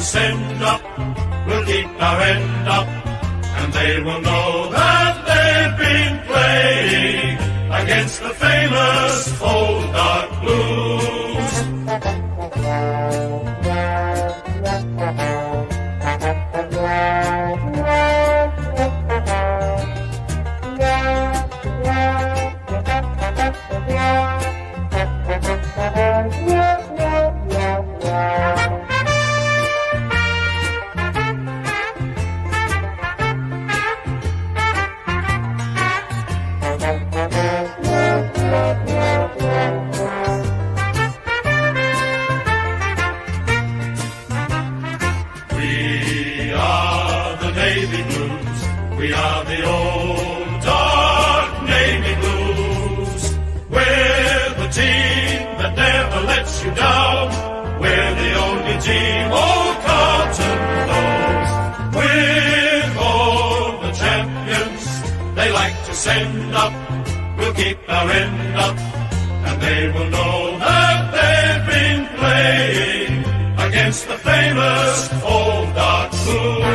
send up, we'll keep our end up, and they will know that they've been playing against the famous old dark blues. We are the old dark navy blues. We're the team that never lets you down. We're the only team old Carlton knows. With all the champions they like to send up, we'll keep our end up, and they will know that they've been playing against the famous old dark blues.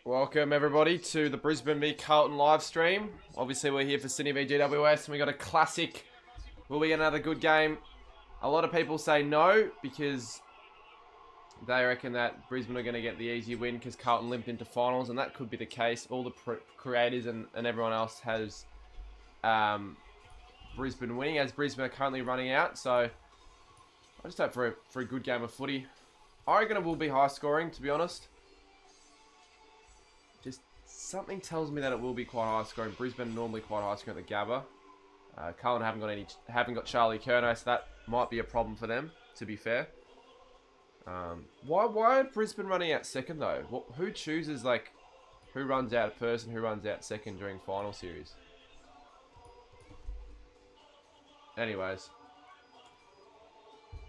Welcome everybody to the Brisbane v Carlton live stream. Obviously we're here for Sydney v GWS and we got a classic. Will we get another good game? A lot of people say no because they reckon that Brisbane are going to get the easy win because Carlton limped into finals, and that could be the case. All the creators and everyone else has Brisbane winning, as Brisbane are currently running out. So I just hope for a good game of footy. I reckon it will be high scoring, to be honest. Just something tells me that it will be quite high scoring. Brisbane are normally quite high scoring at the Gabba. Carlton haven't got Charlie Curnow, so that might be a problem for them, to be fair. Why are Brisbane running out second though? Who chooses like who runs out first and who runs out second during final series? Anyways,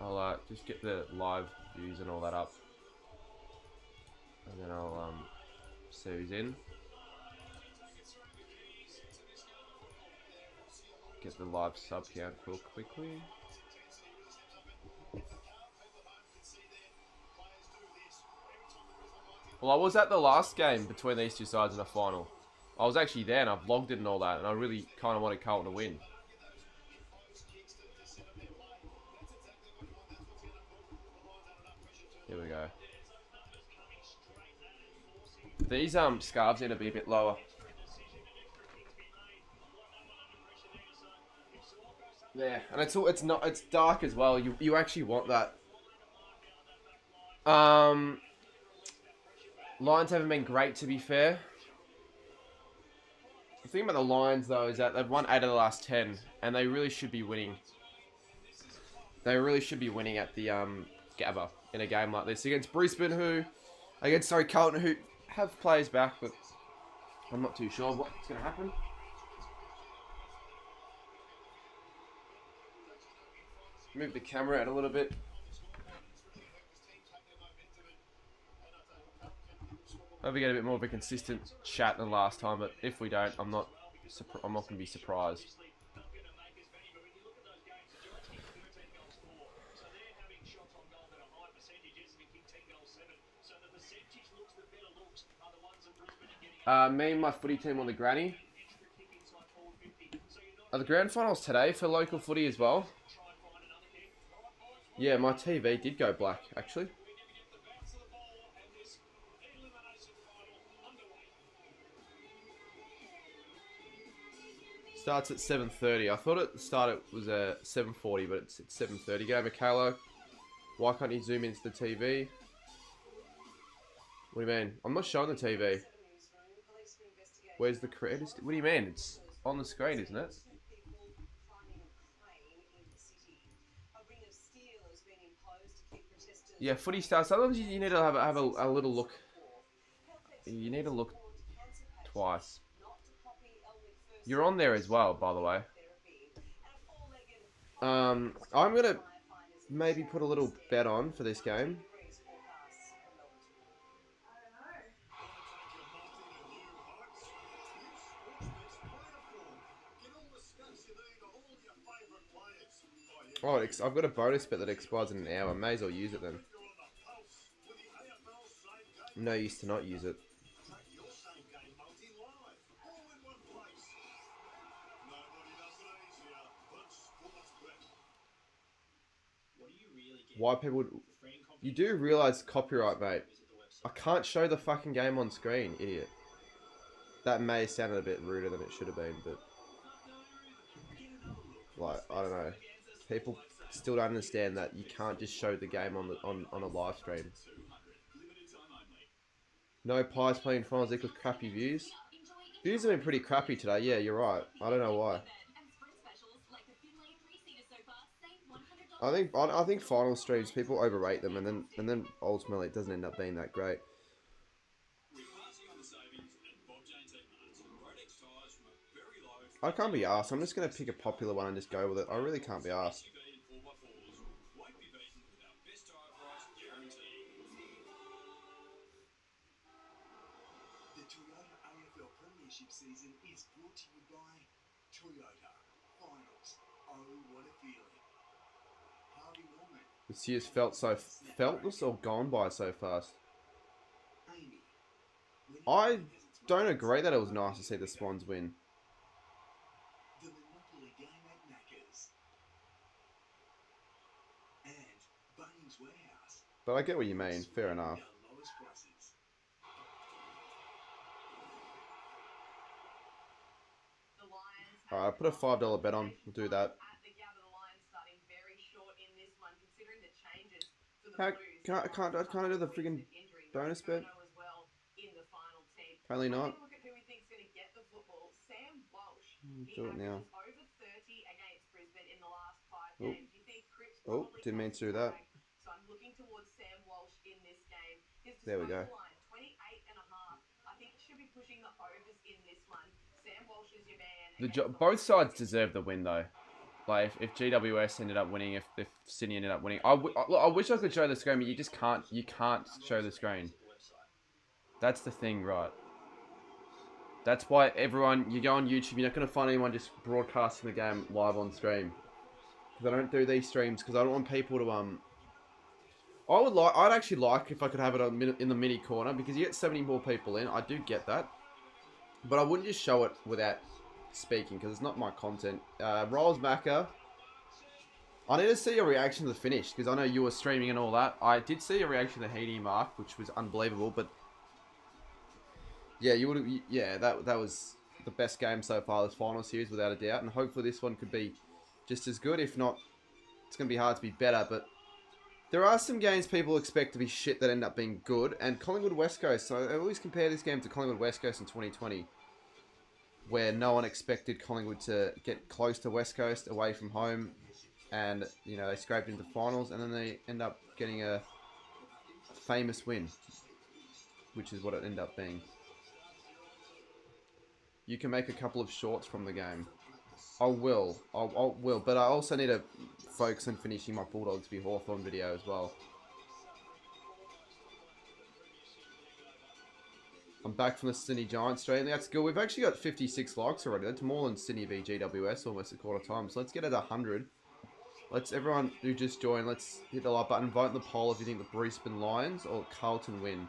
I'll just get the live views and all that up, and then I'll see who's in. Get the live sub count real quickly. Well, I was at the last game between these two sides in a final. I was actually there and I vlogged it and all that, and I really kind of wanted Carlton to win. Here we go. These scarves need to be a bit lower. Yeah, and it's dark as well. You actually want that. Lions haven't been great, to be fair. The thing about the Lions though is that they've won 8 of the last 10, and they really should be winning. They really should be winning at the Gabba in a game like this against Brisbane, Carlton, who have players back, but I'm not too sure what's going to happen. Move the camera out a little bit. Hope we get a bit more of a consistent chat than last time, but if we don't, I'm not going to be surprised. Me and my footy team on the granny. Are the grand finals today for local footy as well? Yeah, my TV did go black, actually. Starts at 7:30. I thought it started was 7:40, but it's 7:30. Go, Michaela. Why can't you zoom into the TV? What do you mean? I'm not showing the TV. Where's the credit? What do you mean? It's on the screen, isn't it? Yeah, footy stars. Sometimes you need to have a little look. You need to look twice. You're on there as well, by the way. I'm gonna maybe put a little bet on for this game. Oh, I've got a bonus bet that expires in an hour. May as well use it then. No use to not use it. Why people would... You do realise copyright, mate. I can't show the fucking game on screen, idiot. That may have sounded a bit ruder than it should have been, but... Like, I don't know. People still don't understand that you can't just show the game on a live stream. No Pies playing finals equals crappy views. Views have been pretty crappy today. Yeah, you're right. I don't know why. I think final streams people overrate them, and then ultimately it doesn't end up being that great. I can't be arsed. I'm just gonna pick a popular one and just go with it. I really can't be arsed. The Toyota AFL Premiership season is brought to you by Toyota Finals. Oh, what a feeling. This year's feltless or gone by so fast. I don't agree that it was nice to see the Swans win. The Monopoly game at Macca's. And Bunnings Warehouse. But I get what you mean. Fair enough. Alright, I put a $5 bet on. We'll do that. How can't I do the friggin' bonus bet? Apparently not. Do it now. Oh, didn't mean to do that. There we go. Both sides deserve the win though. Like, if GWS ended up winning, if Sydney ended up winning. I wish I could show the screen, but you just can't. You can't show the screen. That's the thing, right? That's why everyone, you go on YouTube, you're not going to find anyone just broadcasting the game live on stream. Because I don't do these streams, because I don't want people to, I'd actually like if I could have it in the mini corner, because you get 70 more people in. I do get that. But I wouldn't just show it without speaking, because it's not my content. Rolls Macca. I need to see your reaction to the finish, because I know you were streaming and all that. I did see your reaction to the Heaney mark, which was unbelievable, but yeah, that was the best game so far this final series, without a doubt, and hopefully this one could be just as good. If not, it's going to be hard to be better, but there are some games people expect to be shit that end up being good, and Collingwood West Coast, so I always compare this game to Collingwood West Coast in 2020, where no one expected Collingwood to get close to West Coast away from home, and you know they scraped into finals, and then they end up getting a famous win, which is what it ended up being. You can make a couple of shorts from the game. I will, but I also need to focus on finishing my Bulldogs v Hawthorn video as well. I'm back from the Sydney Giants stream. That's good. We've actually got 56 likes already. That's more than Sydney v GWS, almost a quarter time. So let's get it to 100. Let's, everyone who just joined, let's hit the like button. Vote in the poll if you think the Brisbane Lions or Carlton win.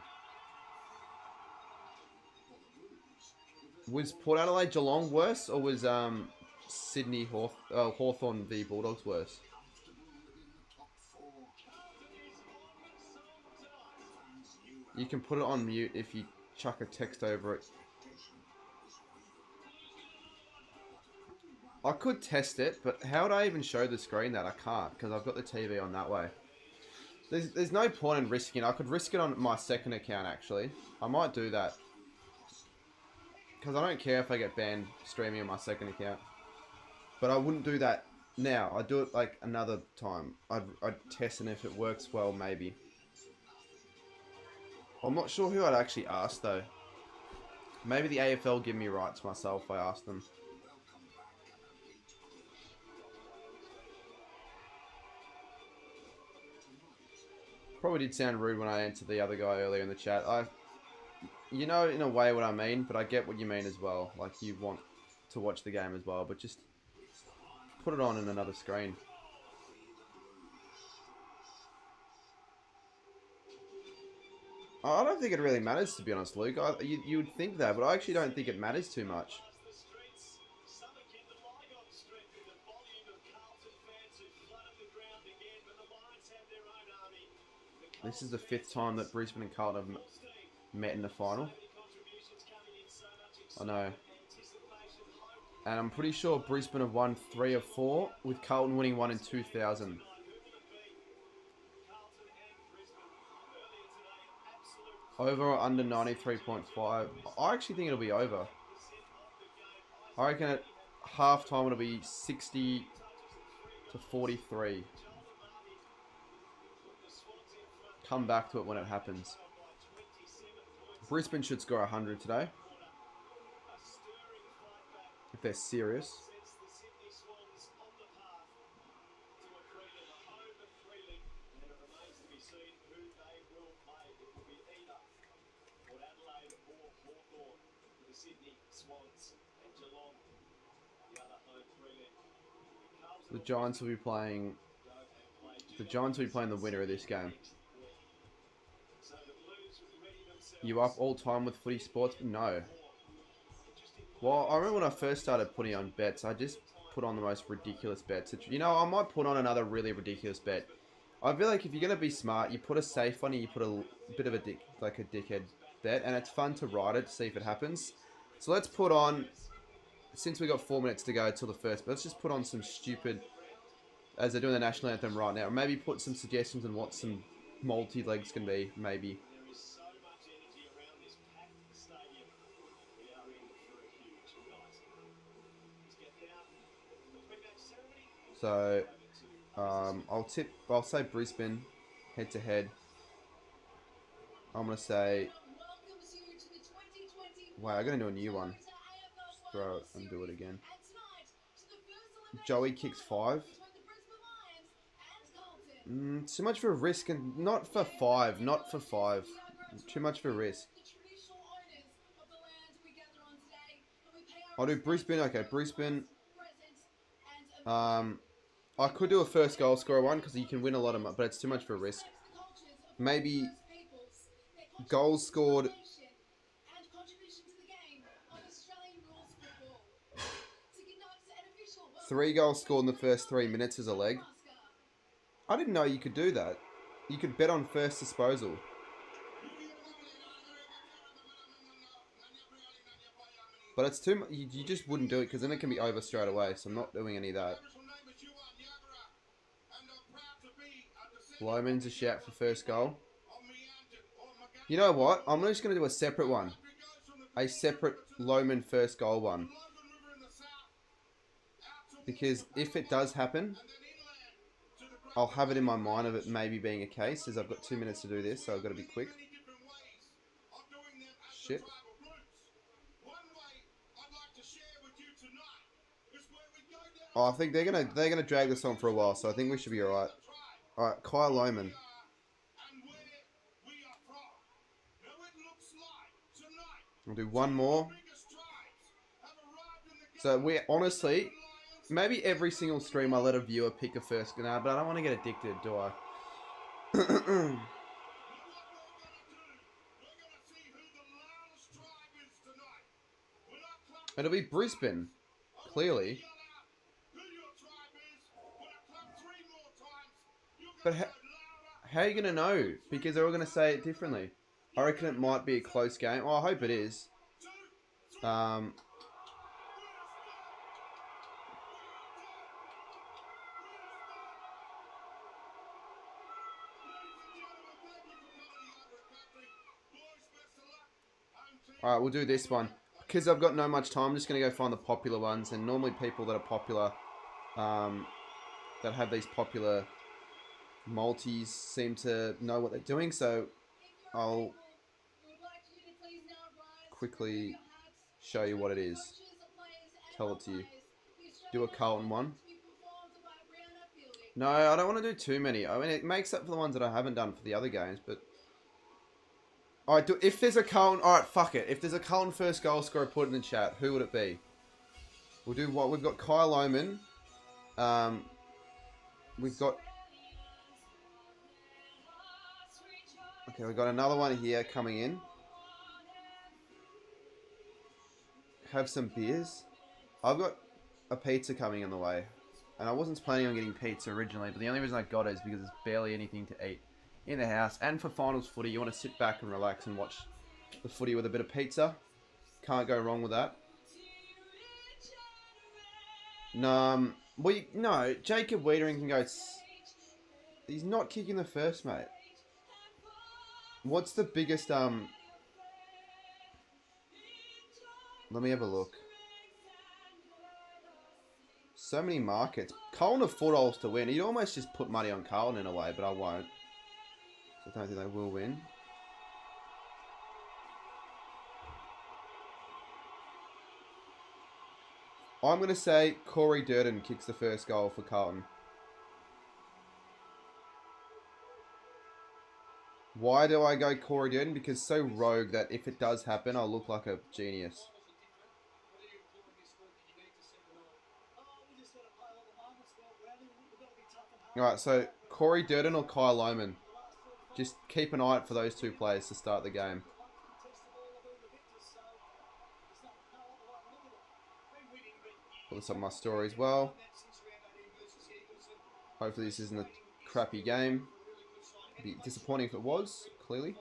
Was Port Adelaide Geelong worse, or was Sydney Hawthorn v Bulldogs worse? You can put it on mute if you chuck a text over it. I could test it, but how would I even show the screen that? I can't, because I've got the TV on that way. There's no point in risking it. I could risk it on my second account, actually. I might do that. Because I don't care if I get banned streaming on my second account. But I wouldn't do that now. I'd do it like another time. I'd test, and if it works well, maybe. I'm not sure who I'd actually ask, though. Maybe the AFL give me rights myself if I ask them. Probably did sound rude when I answered the other guy earlier in the chat. You know, in a way what I mean, but I get what you mean as well. Like, you want to watch the game as well, but just put it on in another screen. I don't think it really matters, to be honest, Luke. You would think that, but I actually don't think it matters too much. This is the 5th time that Brisbane and Carlton have met in the final. I know. And I'm pretty sure Brisbane have won 3 of 4, with Carlton winning 1 in 2000. Over or under 93.5? I actually think it'll be over. I reckon at half-time it'll be 60 to 43. Come back to it when it happens. Brisbane should score 100 today. If they're serious. The Giants will be playing. The Giants will be playing the winner of this game. You up all time with footy sports? No. Well, I remember when I first started putting on bets, I just put on the most ridiculous bets. You know, I might put on another really ridiculous bet. I feel like if you're gonna be smart, you put a safe one and you put a bit of a dickhead bet, and it's fun to ride it to see if it happens. So let's put on, since we got 4 minutes to go till the first, but let's just put on some stupid, as they're doing the national anthem right now. Maybe put some suggestions on what some multi-legs can be, maybe. So, I'll say Brisbane head to head. I'm going to say, wow, I'm going to do a new one. Just throw it and do it again. Joey kicks 5. Too much for a risk, and not for 5, not for 5. Too much for a risk. I'll do Brisbane, okay, Brisbane. I could do a first goal scorer one because you can win a lot of money, but it's too much for a risk. Maybe goals scored. 3 goals scored in the first 3 minutes as a leg. I didn't know you could do that. You could bet on first disposal. But it's too much. You just wouldn't do it because then it can be over straight away. So I'm not doing any of that. Loman's a shout for first goal. You know what? I'm just going to do a separate one. A separate Loman first goal one. Because if it does happen, I'll have it in my mind of it maybe being a case, as I've got 2 minutes to do this, so I've got to be quick. Shit. Oh, I think they're gonna drag this on for a while, so I think we should be alright. Alright, Kyle Lohman. We'll do one more. So we honestly, maybe every single stream I let a viewer pick a first. Nah, but I don't want to get addicted, do I? It'll be Brisbane, clearly. But how are you going to know? Because they're all going to say it differently. I reckon it might be a close game. Well, I hope it is. Alright, we'll do this one. Because I've got no much time, I'm just going to go find the popular ones. And normally people that are popular, that have these popular multis seem to know what they're doing. So I'll quickly show you what it is. Tell it to you. Do a Carlton one. No, I don't want to do too many. I mean, it makes up for the ones that I haven't done for the other games, but... Alright, if there's a Carlton... Alright, fuck it. If there's a Carlton first goal scorer, put it in the chat. Who would it be? We'll do what? We've got Kyle Lohman. We've got... Okay, we've got another one here coming in. Have some beers. I've got a pizza coming in the way. And I wasn't planning on getting pizza originally, but the only reason I got it is because there's barely anything to eat in the house. And for finals footy, you want to sit back and relax and watch the footy with a bit of pizza. Can't go wrong with that. No, no, Jacob Wiedering can go... He's not kicking the first, mate. What's the biggest... Let me have a look. So many markets. Carlton have $4 to win. You'd almost just put money on Carlton in a way, but I won't. So I don't think they will win. I'm going to say Corey Durden kicks the first goal for Carlton. Why do I go Corey Durden? Because so rogue that if it does happen, I'll look like a genius. Alright, so Corey Durden or Kyle Lohman. Just keep an eye out for those two players to start the game. Put this on my story as well. Hopefully this isn't a crappy game. It'd be disappointing if it was, clearly.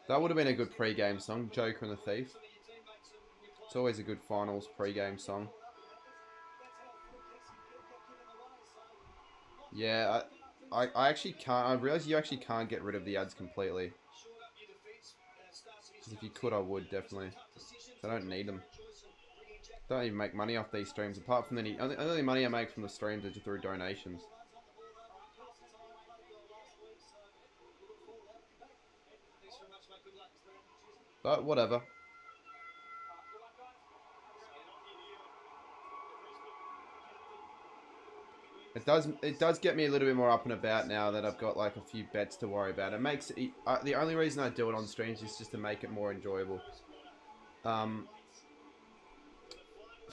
That would have been a good pre-game song, Joker and the Thief. It's always a good finals pre-game song. Yeah, I actually can't. I realise you actually can't get rid of the ads completely. Because if you could, I would, definitely. I don't need them. Don't even make money off these streams. Apart from the only money I make from the streams is through donations. But whatever. It does get me a little bit more up and about now that I've got like a few bets to worry about. It makes it the only reason I do it on streams is just to make it more enjoyable.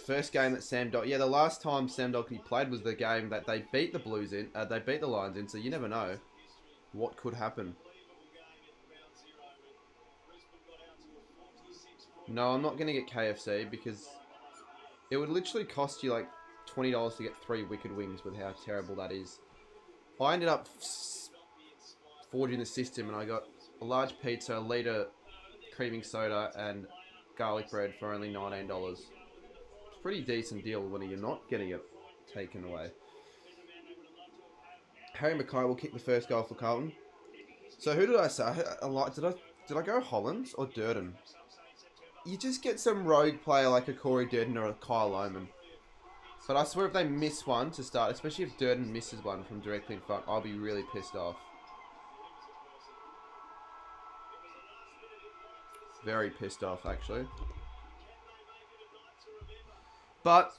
First game that Sam Doherty, yeah, the last time Sam Doherty played was the game that they beat the Blues in. They beat the Lions in, so you never know what could happen. No, I'm not going to get KFC because it would literally cost you like $20 to get 3 Wicked Wings with how terrible that is. I ended up forging the system and I got a large pizza, a litre creaming soda and garlic bread for only $19. It's a pretty decent deal when you're not getting it taken away. Harry Mackay will kick the first goal for Carlton. So who did I say? Did I go Hollands or Durden? You just get some rogue player like a Corey Durden or a Kyle Lohmann. But I swear if they miss one to start, especially if Durden misses one from directly in front, I'll be really pissed off. Very pissed off, actually. But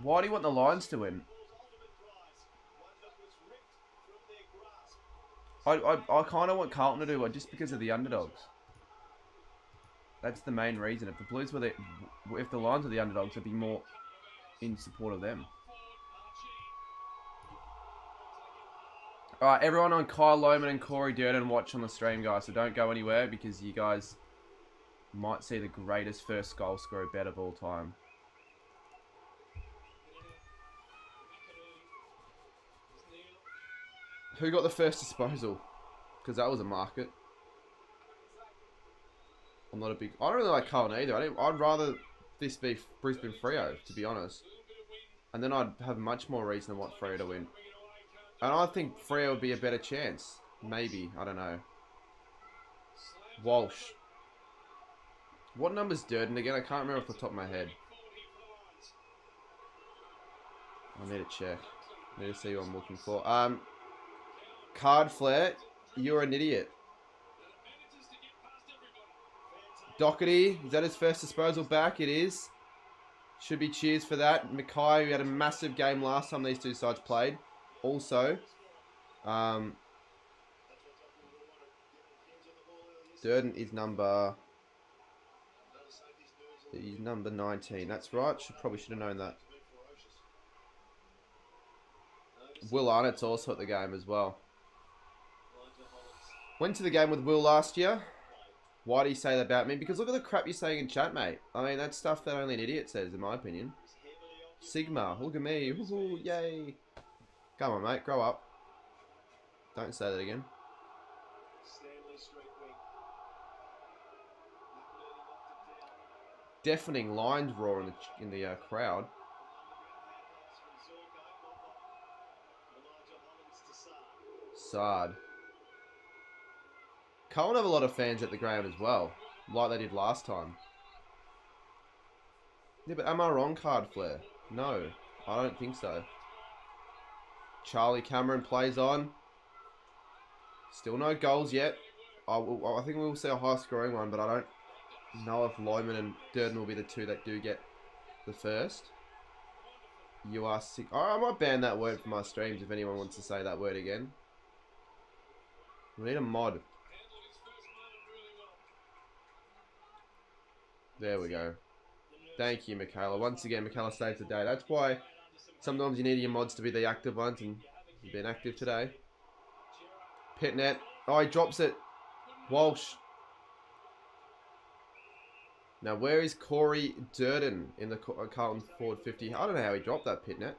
why do you want the Lions to win? I kind of want Carlton to do one just because of the underdogs. That's the main reason. If the Blues were if the Lions were the underdogs, I'd be more in support of them. Alright, everyone on Kyle Lohmann and Corey Durden watch on the stream, guys. So don't go anywhere because you guys might see the greatest first goal scorer bet of all time. Who got the first disposal? Because that was a market. I'm not a big... I don't really like Carlton either. I'd rather this be Brisbane Freo, to be honest. And then I'd have much more reason to want Freo to win. And I think Freo would be a better chance. Maybe. I don't know. Walsh. What number's Durden again? I can't remember off the top of my head. I need to check. I need to see what I'm looking for. Card Flare, you're an idiot. Doherty, is that his first disposal back? It is. Should be cheers for that. Mackay, who had a massive game last time these two sides played. Also, Durden is number 19. That's right. Probably should have known that. Will Arnott's also at the game as well. Went to the game with Will last year. Why do you say that about me? Because look at the crap you're saying in chat, mate. I mean, that's stuff that only an idiot says, in my opinion. Sigma, look at me. Woohoo, yay. Come on, mate. Grow up. Don't say that again. Deafening Lions roar in the crowd. Sard. Carlton have a lot of fans at the ground as well, like they did last time. Yeah, but am I wrong, Card Flare? No, I don't think so. Charlie Cameron plays on. Still no goals yet. I think we'll see a high scoring one, but I don't know if Lohmann and Durden will be the two that do get the first. You are sick. I might ban that word from my streams if anyone wants to say that word again. We need a mod. There we go. Thank you, Michaela. Once again, Michaela saves the day. That's why sometimes you need your mods to be the active ones, and you've been active today. Pitnet. Oh, he drops it. Walsh. Now, where is Corey Durden in the Carlton forward 50? I don't know how he dropped that, Pitnet.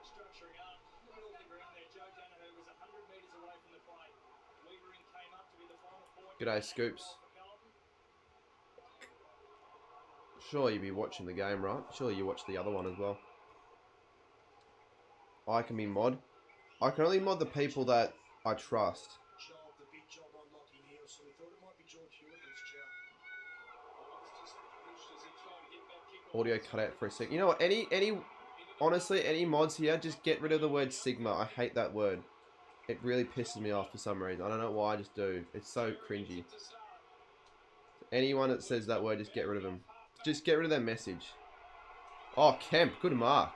G'day, Scoops. Surely you'll be watching the game, right? Surely you watch the other one as well. I can be mod. I can only mod the people that I trust. Audio cut out for a sec. You know what? Honestly, any mods here, just get rid of the word Sigma. I hate that word. It really pisses me off for some reason. I don't know why, I just do. It's so cringy. Anyone that says that word, just get rid of them. Just get rid of their message. Oh, Kemp. Good mark.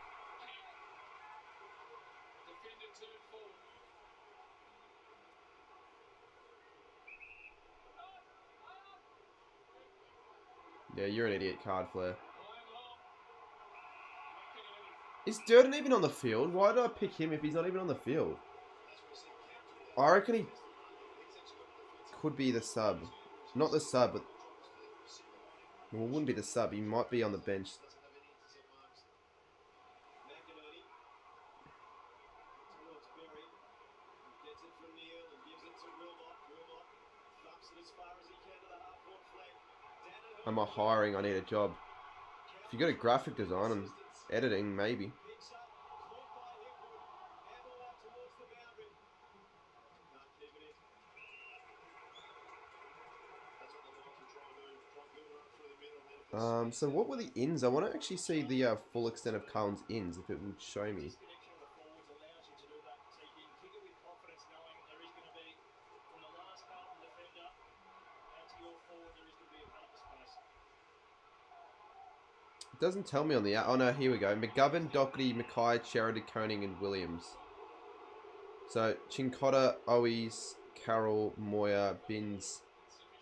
Yeah, you're an idiot, Card Flare. Is Durden even on the field? Why did I pick him if he's not even on the field? I reckon he could be the sub. Not the sub, but... Well, it wouldn't be the sub. He might be on the bench. Am I hiring? I need a job. If you got a graphic design and editing, maybe. So what were the ins? I want to actually see the full extent of Carlton's ins, if it would show me. It doesn't tell me on the... Oh no, here we go. McGovern, Doherty, Mackay, Sheridan, Koning, and Williams. So, Chincotta, Owies, Carroll, Moyer, Binns,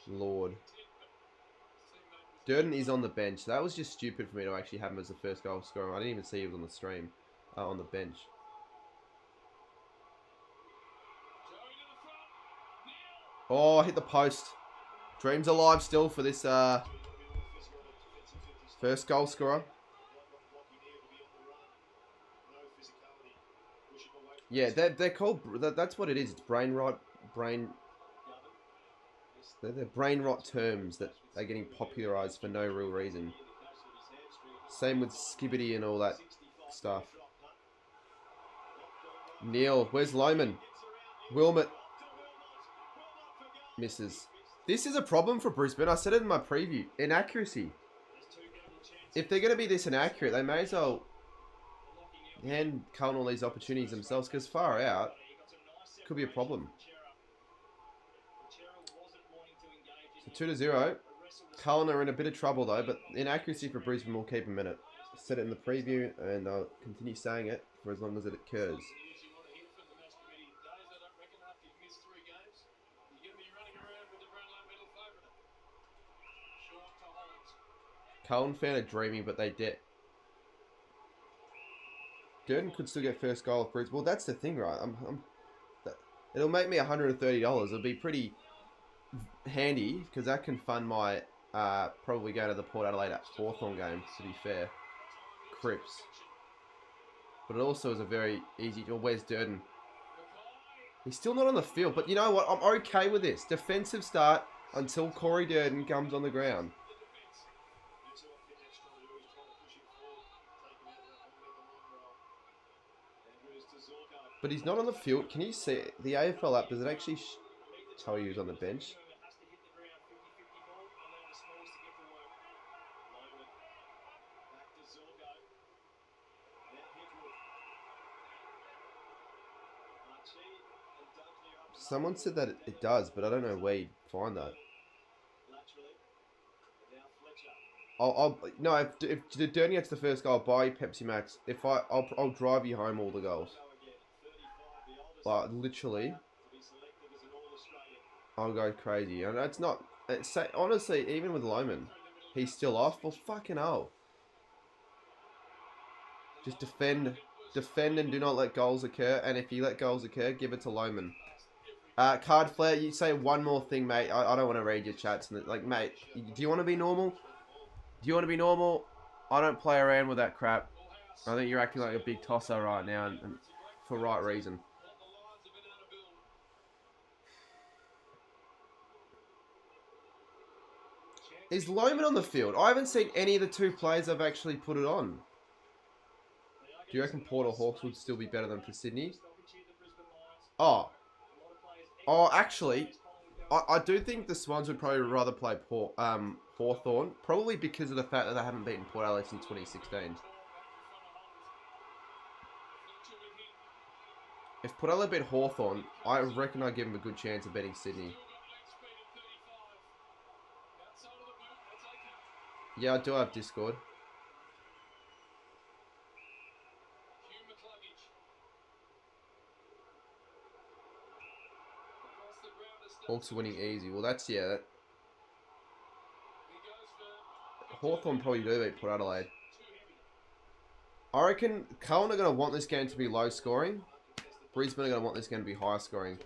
Lord. Durden is on the bench. That was just stupid for me to actually have him as the first goal scorer. I didn't even see he was on the stream, on the bench. Oh, hit the post. Dreams alive still for this first goal scorer. Yeah, they're called... That's what it is. It's brain rot. They're brain rot terms that are getting popularised for no real reason. Same with skibbity and all that stuff. Neil, where's Loman? Wilmot. Misses. This is a problem for Brisbane. I said it in my preview. Inaccuracy. If they're going to be this inaccurate, they may as well hand Carlton all these opportunities themselves, because far out could be a problem. So 2-0. Carlton are in a bit of trouble though, but inaccuracy for Brisbane will keep them in it. I said it in the preview, and I'll continue saying it for as long as it occurs. Carlton fan are dreaming, but they did. Durden could still get first goal of Brisbane. Well, that's the thing, right? It'll make me $130. It'll be pretty handy, because that can fund my probably go to the Port Adelaide at Hawthorn game, to be fair. Cripps. But it also is a very easy... Well, where's Durden? He's still not on the field, but you know what? I'm okay with this. Defensive start until Corey Durden comes on the ground. But he's not on the field. Can you see the AFL app? Does it actually tell you who's on the bench? Someone said that it does, but I don't know where you'd find that. No, if Durden gets the first goal, I'll buy you Pepsi Max. I'll drive you home all the goals. Like, literally, I'll go crazy. And it's not... honestly, even with Loman, he's still off. Well, fucking hell. Just defend and do not let goals occur. And if you let goals occur, give it to Loman. Card Flare, you say one more thing, mate. I don't want to read your chats. Like, mate, do you want to be normal? Do you want to be normal? I don't play around with that crap. I think you're acting like a big tosser right now, and for right reason. Is Loman on the field? I haven't seen any of the two players have actually put it on. Do you reckon Port or Hawks would still be better than for Sydney? Oh, actually, I do think the Swans would probably rather play Hawthorn, probably because of the fact that they haven't beaten Port Adelaide since 2016. If Port Adelaide beat Hawthorn, I reckon I'd give them a good chance of beating Sydney. Yeah, I do have Discord. Hawks are winning easy. Well, that's, yeah. Hawthorn probably do beat Port Adelaide. I reckon Carlton are going to want this game to be low scoring. Brisbane are going to want this game to be high scoring.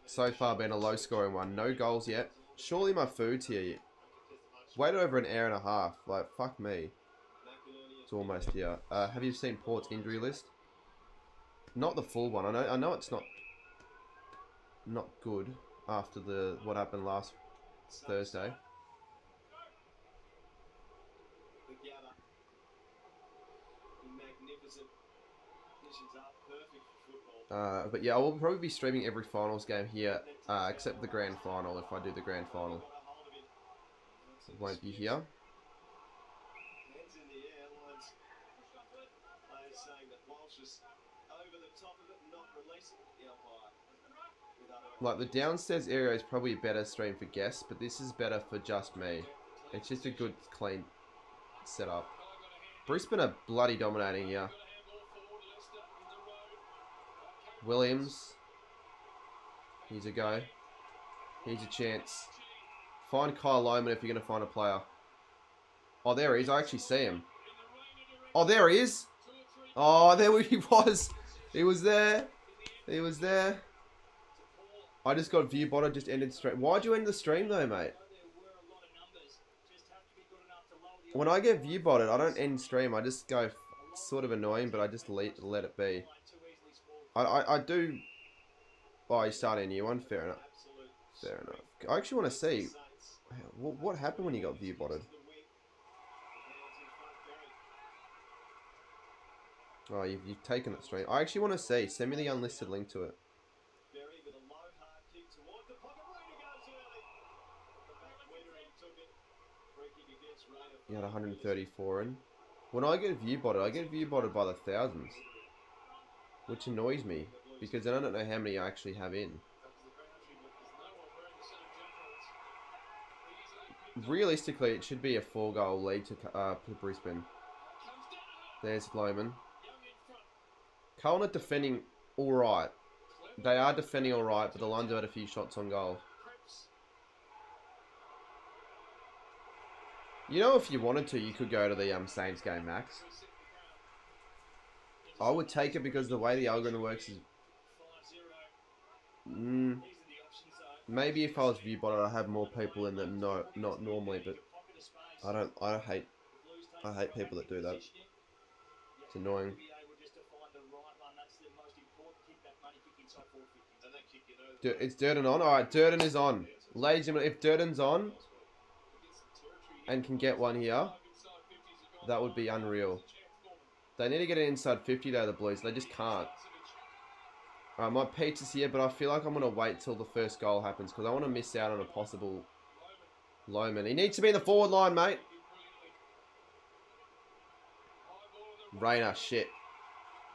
So far been a low scoring one. No goals yet. Surely my food's here. Waited over an hour and a half. Like, fuck me. It's almost here. Have you seen Port's injury list? Not the full one. I know it's not good after what happened last Thursday. But yeah, I will probably be streaming every finals game here, except the grand final if I do the grand final. It won't be here. Like, the downstairs area is probably a better stream for guests, but this is better for just me. It's just a good, clean setup. Brisbane are bloody dominating here. Williams. Here's a go. Here's a chance. Find Kyle Lohman if you're going to find a player. Oh, there he is. I actually see him. Oh, there he is. Oh, there he was. He was there. He was there. I just got view botted, just ended stream. Why'd you end the stream though, mate? When I get view botted, I don't end stream. I just go sort of annoying, but I just let it be. I do. Oh, you started a new one? Fair enough. Fair enough. I actually want to see what happened when you got view botted. Oh, you've taken it straight. I actually want to see. Send me the unlisted link to it. You had 134 in. When I get view botted, I get view botted by the thousands. Which annoys me. Because then I don't know how many I actually have in. Realistically, it should be a 4-goal lead to Brisbane. There's Lohman. Carlton are defending alright. They are defending alright, but the Lions have had a few shots on goal. You know, if you wanted to, you could go to the Saints game, Max. I would take it because the way the algorithm works is... maybe if I was view botted, I'd have more people in than not normally, but I hate people that do that. It's annoying. It's Durden on? Alright, Durden is on. Ladies and gentlemen, if Durden's on and can get one here, that would be unreal. They need to get it inside 50 though, the Blues. They just can't. Alright, my pizza's here, but I feel like I'm going to wait till the first goal happens because I want to miss out on a possible Lohman. He needs to be in the forward line, mate. Rayner, shit.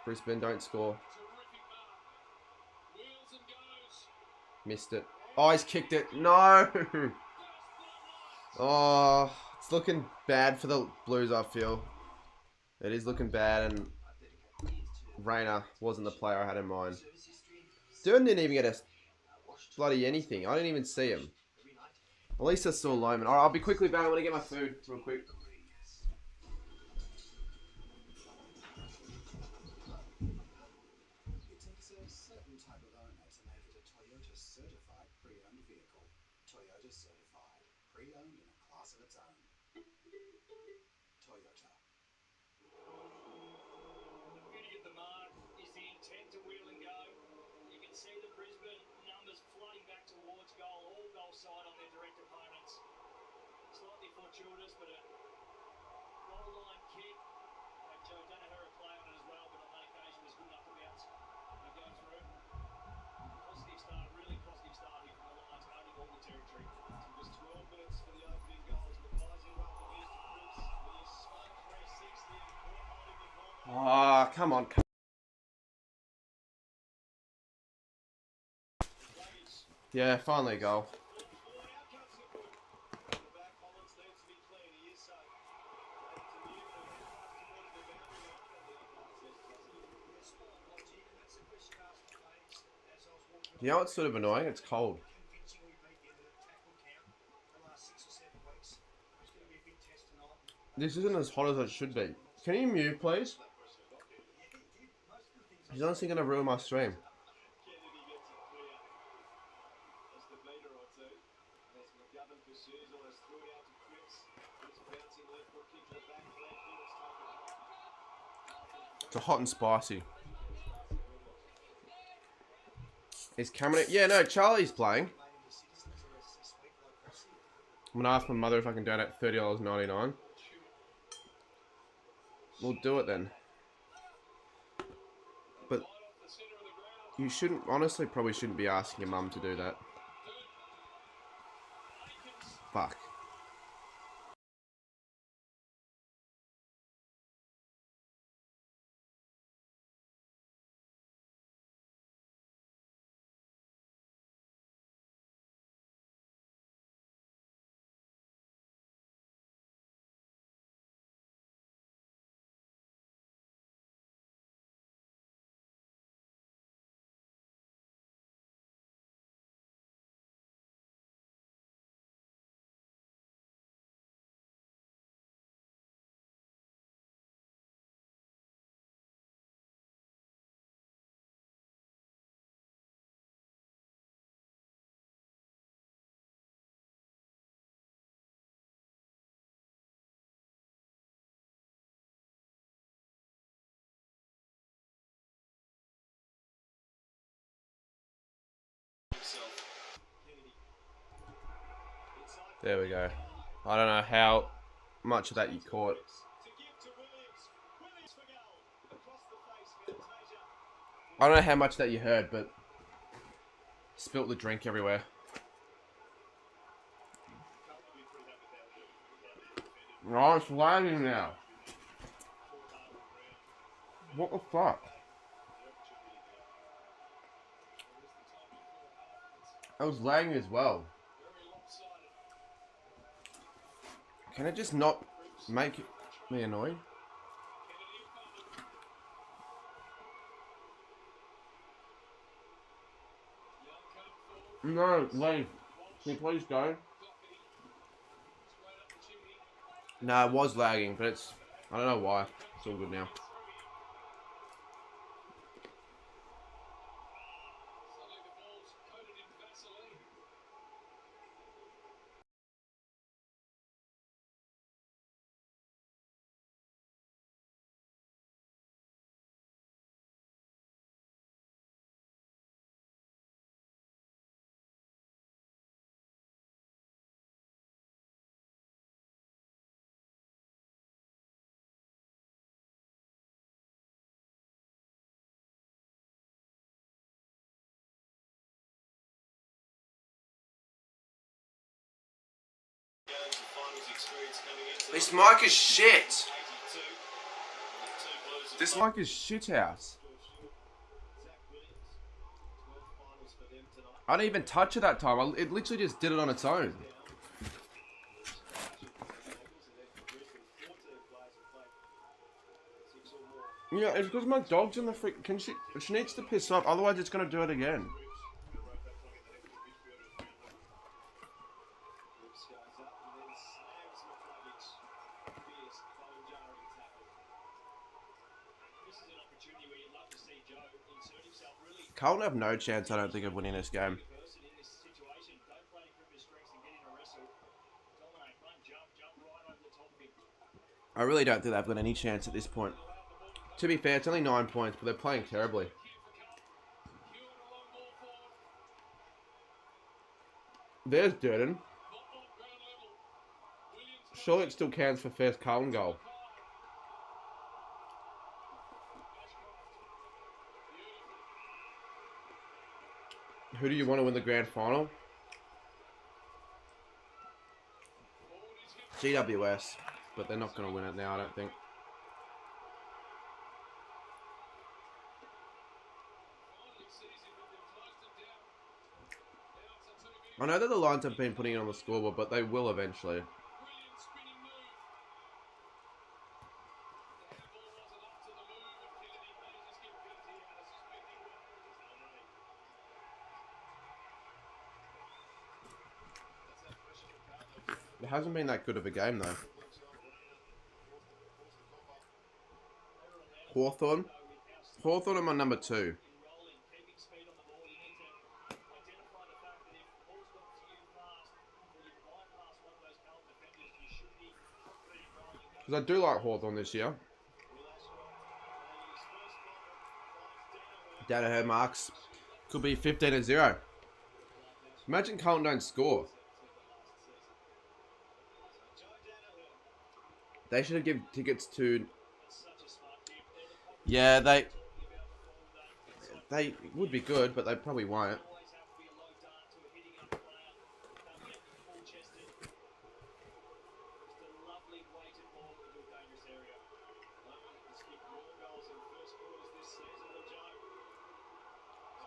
Brisbane don't score. Missed it. Oh, he's kicked it. No! Oh, it's looking bad for the Blues, I feel. It is looking bad, and Rayner wasn't the player I had in mind. Durden didn't even get a bloody anything. I didn't even see him. At least I saw Lohman. Alright, I'll be quickly back. I want to get my food real quick. It takes a certain type of owner to make it a Toyota certified pre-owned vehicle. Toyota certified, pre-owned in a class of its own. Toyota. The beauty of the mark is the intent to wheel and go. You can see the Brisbane numbers flooding back towards goal, all goal side on their direct opponents. Slightly fortuitous, but a goal line kick. And Joe Danaher play on it as well, but on that occasion was good enough to bounce and go through. Positive start, really positive start here from the Lions, owning all the territory. It was 12 minutes for the opening goals. Mackay's up the east to Chris with a smart 360 and caught holding the ball. Ah, come on. Yeah, finally a goal. You know what's sort of annoying? It's cold. This isn't as hot as it should be. Can you mute, please? He's honestly going to ruin my stream. It's hot and spicy. Is Cameron... Yeah, no, Charlie's playing. I'm going to ask my mother if I can donate $30.99. We'll do it then. But you shouldn't... Honestly, probably shouldn't be asking your mum to do that. Fuck. There we go. I don't know how much of that you caught. I don't know how much that you heard, but spilt the drink everywhere. Oh, it's lagging now. What the fuck? I was lagging as well. Can it just not make me annoyed? No, leave. Can you please go? No, it was lagging, but it's... I don't know why. It's all good now. This mic is shit. This mic is shit house. I didn't even touch it that time. It literally just did it on its own. Yeah, it's because my dog's in the freak. She needs to piss off, otherwise it's gonna do it again. Carlton have no chance, I don't think, of winning this game. I really don't think they've got any chance at this point. To be fair, it's only 9 points, but they're playing terribly. There's Durden. Surely it still counts for first Carlton goal. Who do you want to win the grand final? GWS, but they're not going to win it now, I don't think. I know that the Lions have been putting it on the scoreboard, but they will eventually. It hasn't been that good of a game, though. Hawthorn. Hawthorn are my number 2. Because I do like Hawthorn this year. Danaher marks. Could be 15-0. Imagine Carlton don't score. They should have given tickets to... Yeah, they would be good, but they probably won't.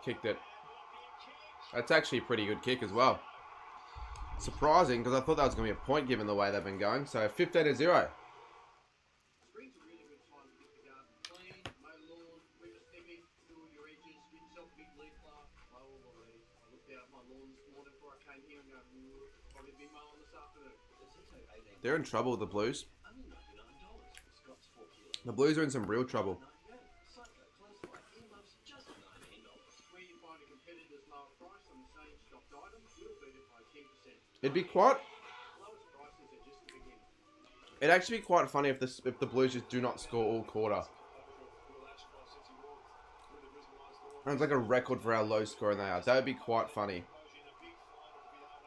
Kicked it. That's actually a pretty good kick as well. Surprising, because I thought that was going to be a point given the way they've been going. So 15-0. They're in trouble with the Blues. The Blues are in some real trouble. It'd actually be quite funny if the Blues just do not score all quarter. It's like a record for how low scoring they are. That would be quite funny.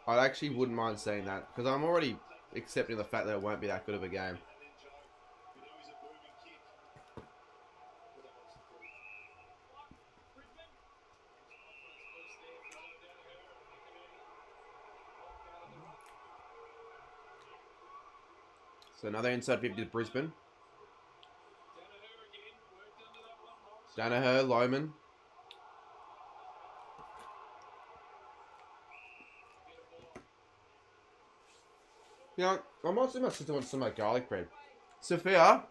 I actually wouldn't mind seeing that because I'm already accepting the fact that it won't be that good of a game. So another inside 50 to Brisbane. Danaher, Loman. You know, I might see my sister wants some of my garlic bread. Sophia.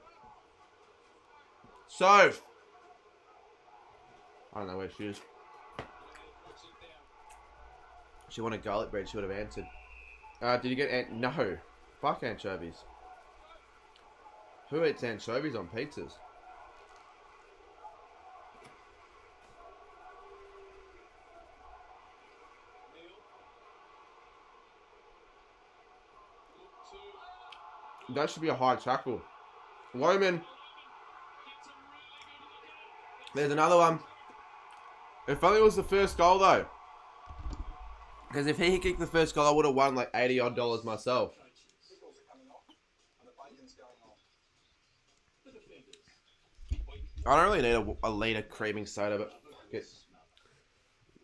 Soph. I don't know where she is. She wanted garlic bread, she would have answered. Did you get no. Fuck anchovies. Who eats anchovies on pizzas? That should be a high tackle. Loman. There's another one. If only it was the first goal though. Because if he kicked the first goal, I would have won like $80 odd myself. I don't really need a litre creaming soda, but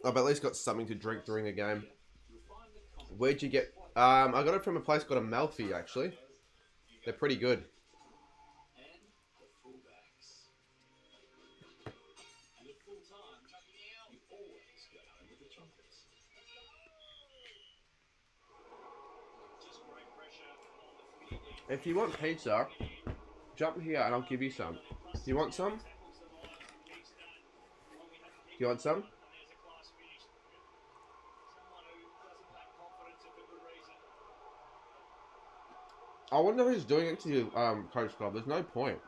I've at least got something to drink during the game. Where'd you get? I got it from a place called Amalfi, actually. They're pretty good. If you want pizza, jump here and I'll give you some. Do you want some? Do you want some? I wonder who's doing it to you, Coach Club. There's no point.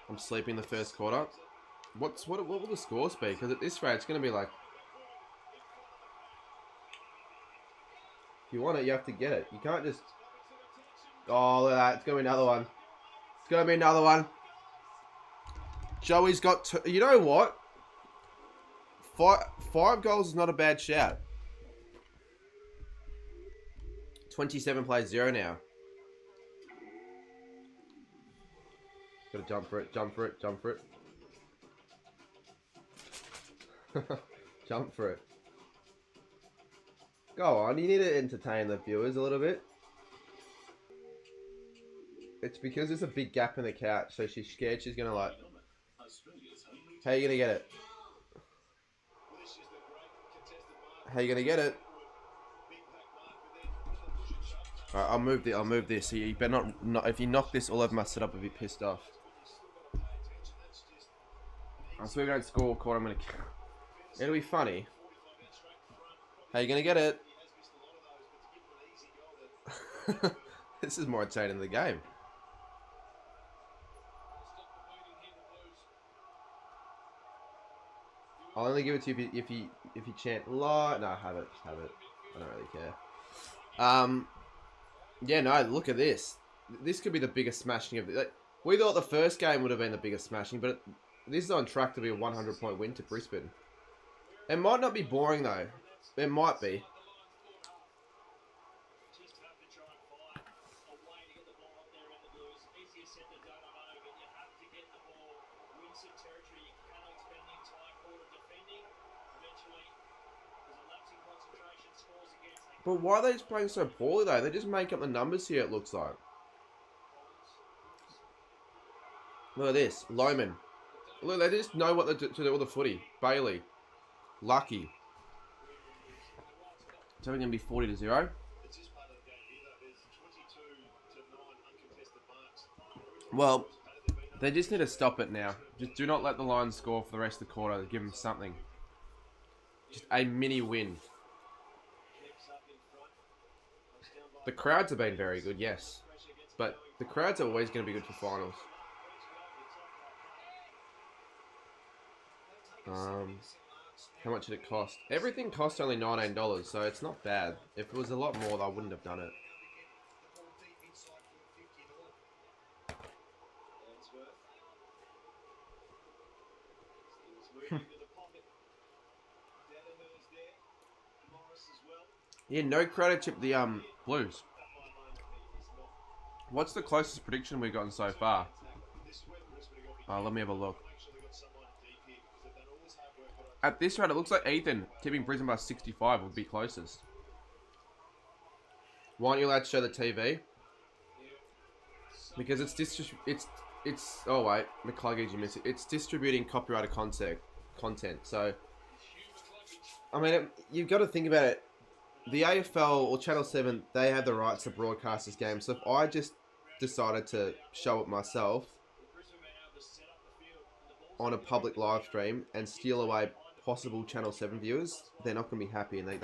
I'm sleeping the first quarter. What will the scores be? Because at this rate, it's going to be like... If you want it, you have to get it. You can't just... Oh, look at that. It's going to be another one. It's going to be another one. Joey's got... You know what? Five goals is not a bad shout. 27 plays 0 now. Gotta jump for it, jump for it, jump for it. Jump for it. Go on, you need to entertain the viewers a little bit. It's because there's a big gap in the couch, so she's scared she's gonna like... How are you gonna get it? How you gonna get it? Alright, I'll move this. So you better not if you knock this all over my setup, I'll be pissed off. I swear we don't score quarter, I'm gonna... It'll be funny. How you gonna get it? This is more entertaining than the game. I'll only give it to you if you chant "la." No, have it. I don't really care. Yeah, no. Look at this. This could be the biggest smashing of the. Like, we thought the first game would have been the biggest smashing, but this is on track to be a 100-point win to Brisbane. It might not be boring though. It might be. But why are they just playing so poorly though? They just make up the numbers here, it looks like. Look at this. Loman. Look, they just know what to do with the footy. Bailey. Lucky. It's only going to be 40-0. Well, they just need to stop it now. Just do not let the Lions score for the rest of the quarter. Give them something. Just a mini win. The crowds have been very good, yes. But the crowds are always going to be good for finals. How much did it cost? Everything cost only $19, so it's not bad. If it was a lot more, I wouldn't have done it. Yeah, no credit chip the Blues. What's the closest prediction we've gotten so far? Let me have a look. At this rate, it looks like Ethan tipping Brisbane by 65 would be closest. Why aren't you allowed to show the TV? Because it's oh wait, McCluggage, you missed it. It's distributing copyrighted content. So, I mean, you've got to think about it. The AFL or Channel 7, they have the rights to broadcast this game. So if I just decided to show it myself on a public live stream and steal away possible Channel 7 viewers, they're not going to be happy, and they'll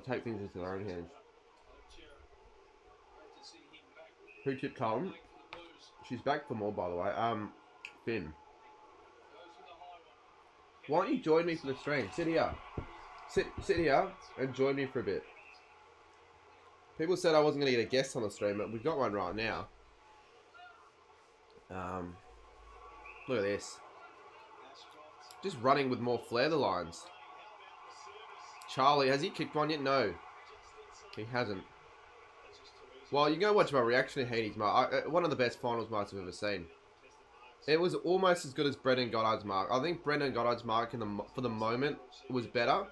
take things into their own hands. Who tipped Carlton? She's back for more, by the way. Finn. Why don't you join me for the stream? Sit here. Sit here and join me for a bit. People said I wasn't going to get a guest on the stream, but we've got one right now. Look at this. Just running with more flair, the lines. Charlie, has he kicked one yet? No. He hasn't. Well, you go watch my reaction to Hades mark. One of the best finals marks I've ever seen. It was almost as good as Brendan Goddard's mark. I think Brendan Goddard's mark for the moment was better.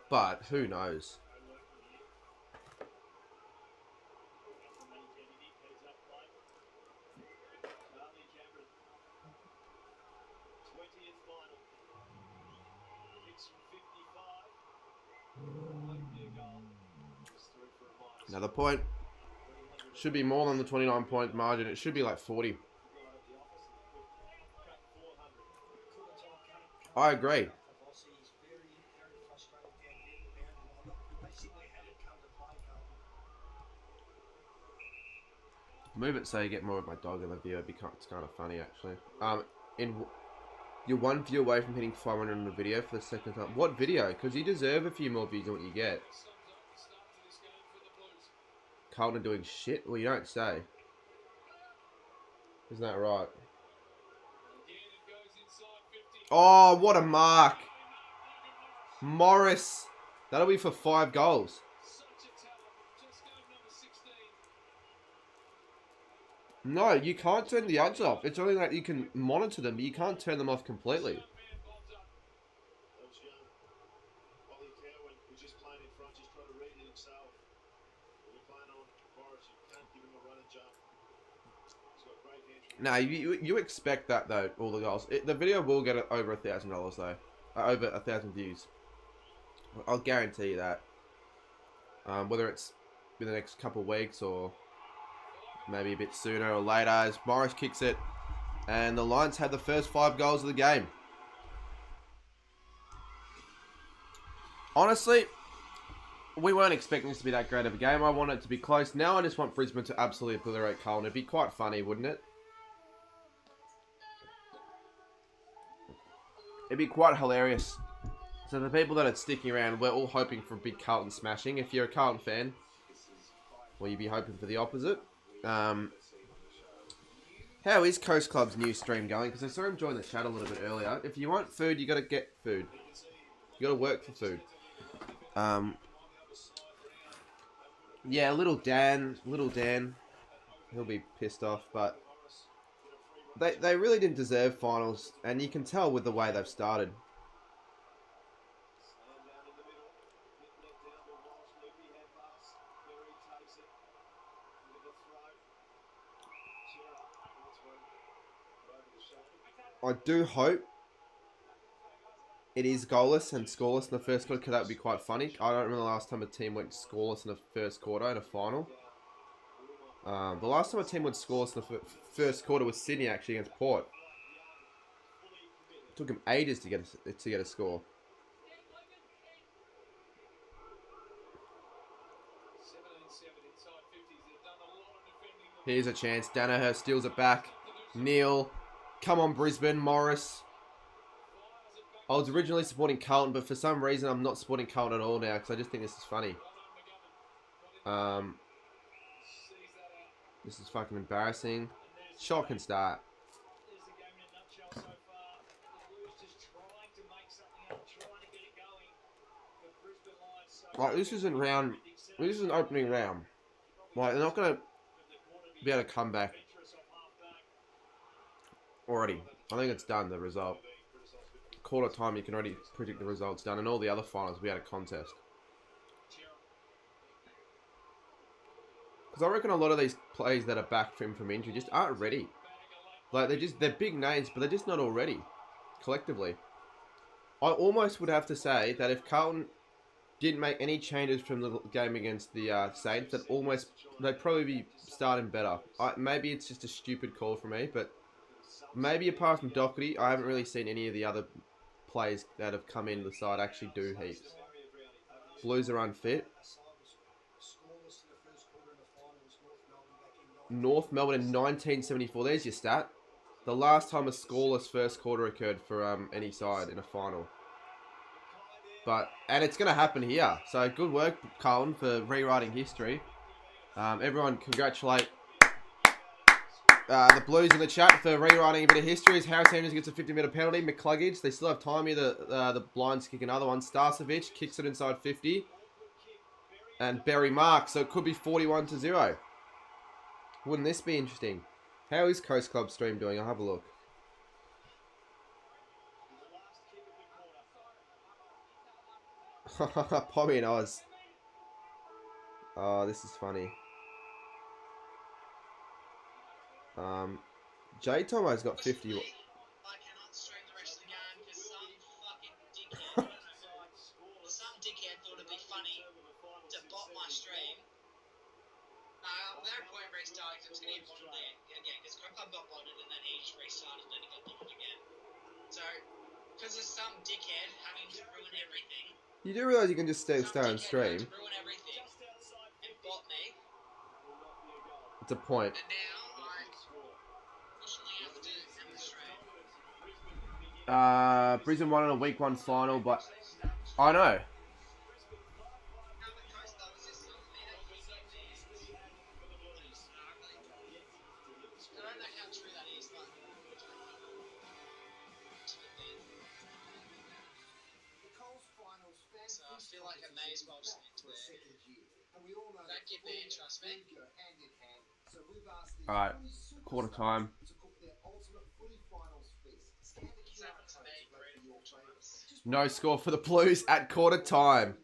But who knows? Another point. Should be more than the 29-point margin. It should be like 40. I agree. Move it so you get more of my dog in the view. It's kind of funny, actually. You're one view away from hitting 500 in the video for the second time. What video? Because you deserve a few more views than what you get. Carlton doing shit? Well, you don't say. Isn't that right? Oh, what a mark. Morris. That'll be for 5 goals. No, you can't turn the ads off. It's only that you can monitor them, but you can't turn them off completely. No, you expect that though, all the goals. The video will get over $1,000 though. Over 1,000 views. I'll guarantee you that. Whether it's in the next couple of weeks or maybe a bit sooner or later, as Morris kicks it. And the Lions had the first 5 goals of the game. Honestly, we weren't expecting this to be that great of a game. I want it to be close. Now I just want Brisbane to absolutely obliterate Carlton. It'd be quite funny, wouldn't it? It'd be quite hilarious. So the people that are sticking around, we're all hoping for a big Carlton smashing. If you're a Carlton fan, well, you'd be hoping for the opposite. How is Coast Club's new stream going? Because I saw him join the chat a little bit earlier. If you want food, you got to get food. You got to work for food. Yeah, little Dan, he'll be pissed off, but they really didn't deserve finals, and you can tell with the way they've started. I do hope it is goalless and scoreless in the first quarter, because that would be quite funny. I don't remember the last time a team went scoreless in the first quarter in a final. The last time a team went scoreless in the first quarter was Sydney, actually, against Port. It took them ages to get a score. Here's a chance. Danaher steals it back. Neil. Come on, Brisbane. Morris. I was originally supporting Carlton, but for some reason I'm not supporting Carlton at all now, because I just think this is funny. This is fucking embarrassing. Shocking start. There's the game in a nutshell so far. The Blues just trying to make something up, trying to get it going. The Brisbane Lions so Like, this isn't round. This is an opening round. Like, they're not going to be able to come back already. I think it's done, the result. Quarter time, you can already predict the results done. And all the other finals, we had a contest. Because I reckon a lot of these players that are back from injury just aren't ready. Like, they're big names, but they're just not all ready. Collectively. I almost would have to say that if Carlton didn't make any changes from the game against the Saints, they'd probably be starting better. Maybe it's just a stupid call for me, but maybe apart from Doherty, I haven't really seen any of the other players that have come into the side actually do heaps. Blues are unfit. North Melbourne in 1974. There's your stat. The last time a scoreless first quarter occurred for any side in a final. And it's going to happen here. So good work, Carlton, for rewriting history. Everyone congratulate the Blues in the chat for rewriting a bit of history. As Harris Andrews gets a 50-metre penalty. McCluggage, they still have time here. The Blinds kick another one. Starcevic kicks it inside 50. And Berry Mark. So it could be 41-0. Wouldn't this be interesting? How is Coast Club stream doing? I'll have a look. Pommy and Oz. Oh, this is funny. J Tomo's got 50. I cannot stream the rest of the game because some dickhead thought it'd be funny to bot my stream. Without point restarting, because I'm going to get botted again because Club got botted and then he just restarted and then he got botted again. So, because there's some dickhead having to ruin everything. You do realise you can just stay on stream. Ruin everything and bot me. It's a point. And now I unfortunately have to demonstrate. Brisbane won in a week 1 final, but I know. I feel like I may as well just into it. Don't get banned, trust me. Alright, quarter time. No score for the Blues at quarter time.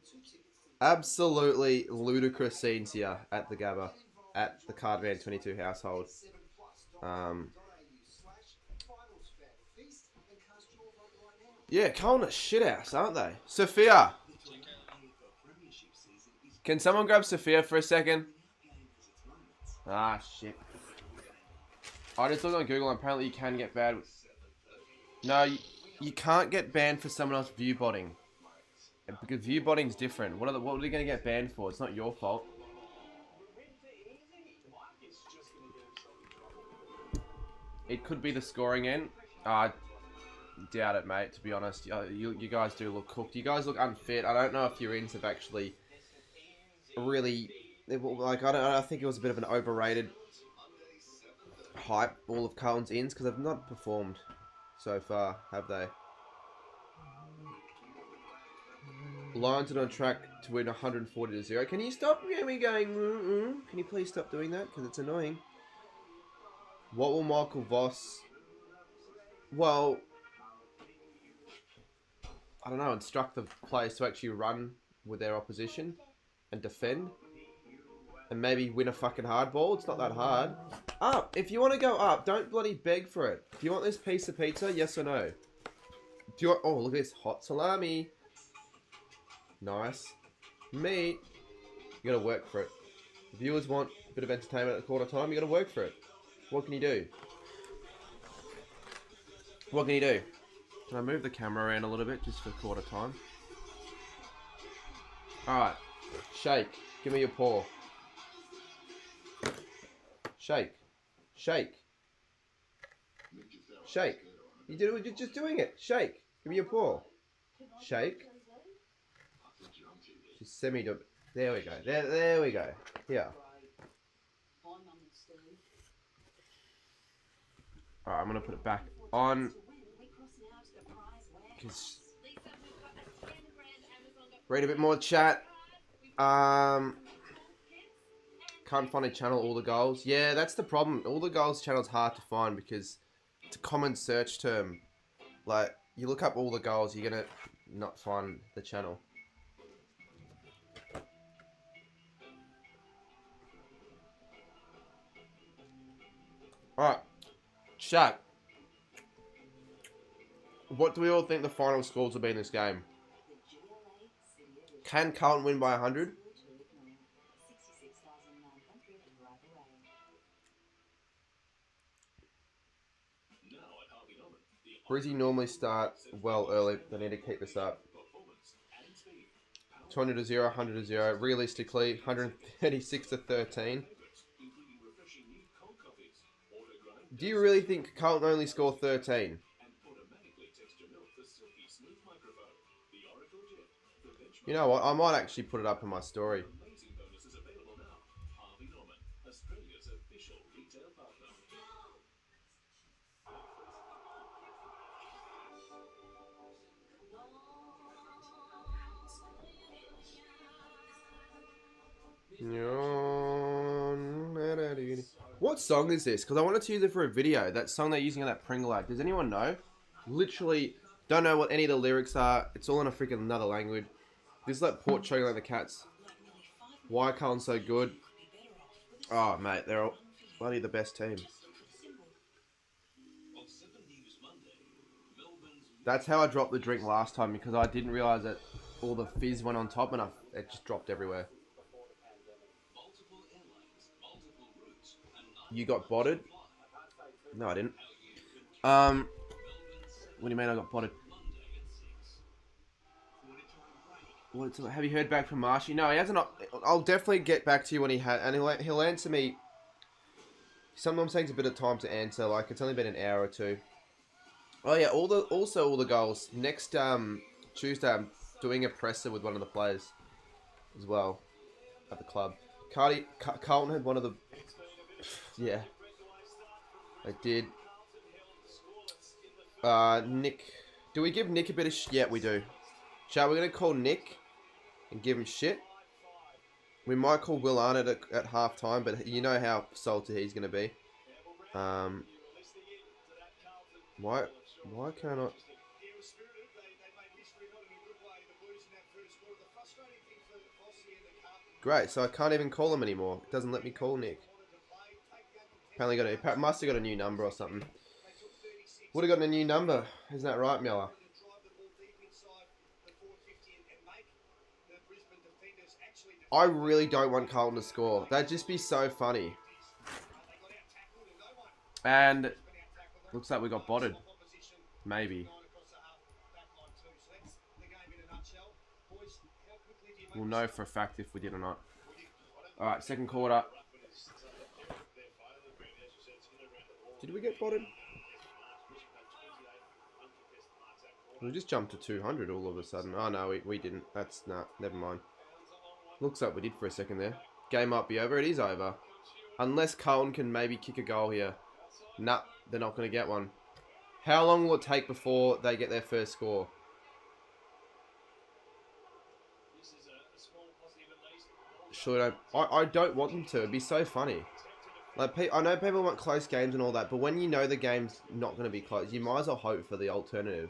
Absolutely ludicrous scenes here at the Gabba, at the Cardvan 22 household. Yeah, Carlton a shithouse, aren't they? Sophia! Can someone grab Sophia for a second? Ah, shit. I just looked on Google and apparently you can get banned. No, you can't get banned for someone else view botting. Because view botting's different. What are they going to get banned for? It's not your fault. It could be the scoring end. Doubt it, mate, to be honest. You guys do look cooked. You guys look unfit. I don't know if your ends have actually really... Like, I think it was a bit of an overrated hype, all of Carlton's ends, because they've not performed so far, have they? Lions are on track to win 140-0. Can you stop me going, Can you please stop doing that? Because it's annoying. What will Michael Voss... Well... I don't know, instruct the players to actually run with their opposition and defend. And maybe win a fucking hardball. It's not that hard. Up! If you want to go up, don't bloody beg for it. Do you want this piece of pizza? Yes or no? Do you want... Oh, look at this. Hot salami. Nice. Meat. You gotta work for it. The viewers want a bit of entertainment at quarter time. You gotta work for it. What can you do? What can you do? Can I move the camera around a little bit just for quarter time? Alright. Shake. Give me your paw. Shake. Shake. Shake. You're just doing it. Shake. Give me your paw. Shake. Just semi... There we go. There we go. Here. Alright, I'm going to put it back on. Read a bit more chat. Can't find a channel, all the goals. Yeah, that's the problem. All the goals channel's hard to find because it's a common search term. Like, you look up all the goals, you're going to not find the channel. Alright, chat. What do we all think the final scores will be in this game? Can Carlton win by 100? Brizzy normally start well early. They need to keep this up. 200 to 0, 100 to 0. Realistically, 136 to 13. Do you really think Carlton only score 13? You know what? I might actually put it up in my story. What song is this? Because I wanted to use it for a video. That song they're using on that Pringle ad. Does anyone know? Literally don't know what any of the lyrics are. It's all in a freaking another language. This is like Port choking like the Cats. Why are Carlton so good? Oh, mate, they're all bloody the best team. That's how I dropped the drink last time because I didn't realise that all the fizz went on top and it just dropped everywhere. You got botted? No, I didn't. What do you mean I got botted? Have you heard back from Marshy? No, he hasn't. I'll definitely get back to you when he has, and he'll answer me. Sometimes takes a bit of time to answer. Like it's only been an hour or two. Oh yeah, all the goals. Next Tuesday, I'm doing a presser with one of the players as well at the club. Carlton had one of the. Yeah, I did. Nick, do we give Nick a bit of shit? Yeah, we do. Shall we gonna call Nick and give him shit? We might call Will Arnott at half time, but you know how salty he's gonna be. Why can't I? Great, so I can't even call him anymore. It doesn't let me call Nick. Apparently must have got a new number or something. Would have got a new number. Isn't that right, Miller? I really don't want Carlton to score. That'd just be so funny. And looks like we got botted. Maybe. We'll know for a fact if we did or not. Alright, second quarter. Did we get botted? We just jumped to 200 all of a sudden. Oh no, we didn't. That's nah, never mind. Looks like we did for a second there. Game might be over. It is over. Unless Carlton can maybe kick a goal here. Nah, they're not going to get one. How long will it take before they get their first score? Sure, I don't want them to. It'd be so funny. Like I know people want close games and all that, but when you know the game's not going to be close, you might as well hope for the alternative.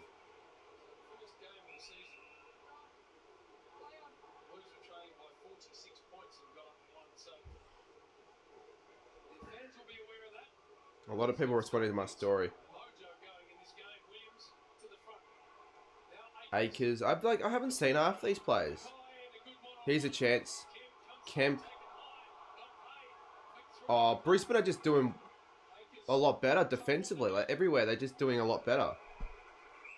A lot of people responding to my story. Akers, I haven't seen half these players. Here's a chance. Kemp. Oh, Brisbane are just doing a lot better defensively. Like everywhere, they're just doing a lot better.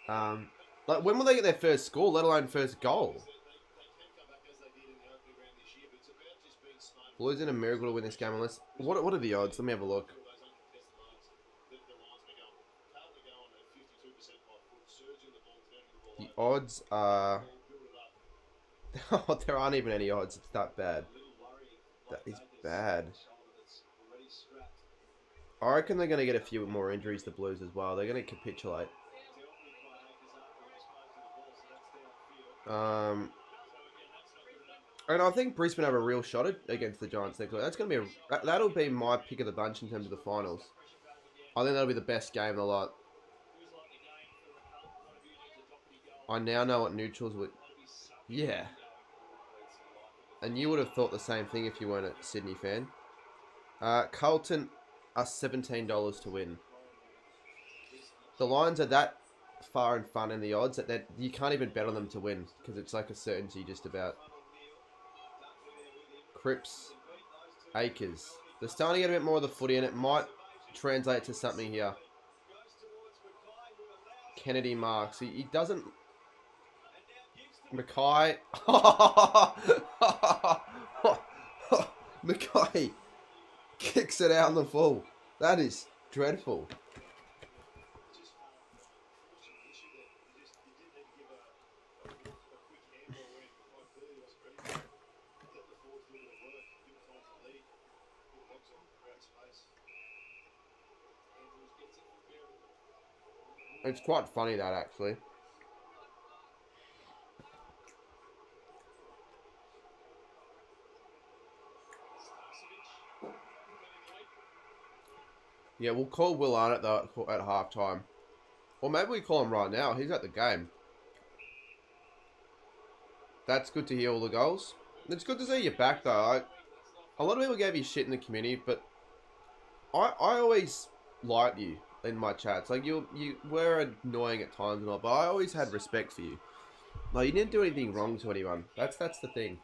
Like when will they get their first score, let alone first goal? Blues in a miracle to win this game unless... What are the odds? Let me have a look. The odds are... Oh, there aren't even any odds. It's that bad. That is bad. I reckon they're going to get a few more injuries, the Blues, as well. They're going to capitulate. And I think Brisbane have a real shot against the Giants next week. That's going to be that'll be my pick of the bunch in terms of the finals. I think that'll be the best game of the lot. I now know what neutrals would... Yeah. And you would have thought the same thing if you weren't a Sydney fan. Carlton are $17 to win. The lines are that far and fun in the odds that you can't even bet on them to win because it's like a certainty just about. Cripps, Acres. They're starting to get a bit more of the footy and it might translate to something here. Kennedy marks. He doesn't... Mackay. Mackay kicks it out on the full. That is dreadful. It's quite funny that actually. Yeah, we'll call Will Arnott though at halftime. Or maybe we call him right now. He's at the game. That's good to hear all the goals. It's good to see you back though. A lot of people gave you shit in the community, but I always liked you in my chats. Like you were annoying at times and all, but I always had respect for you. Like you didn't do anything wrong to anyone. That's the thing.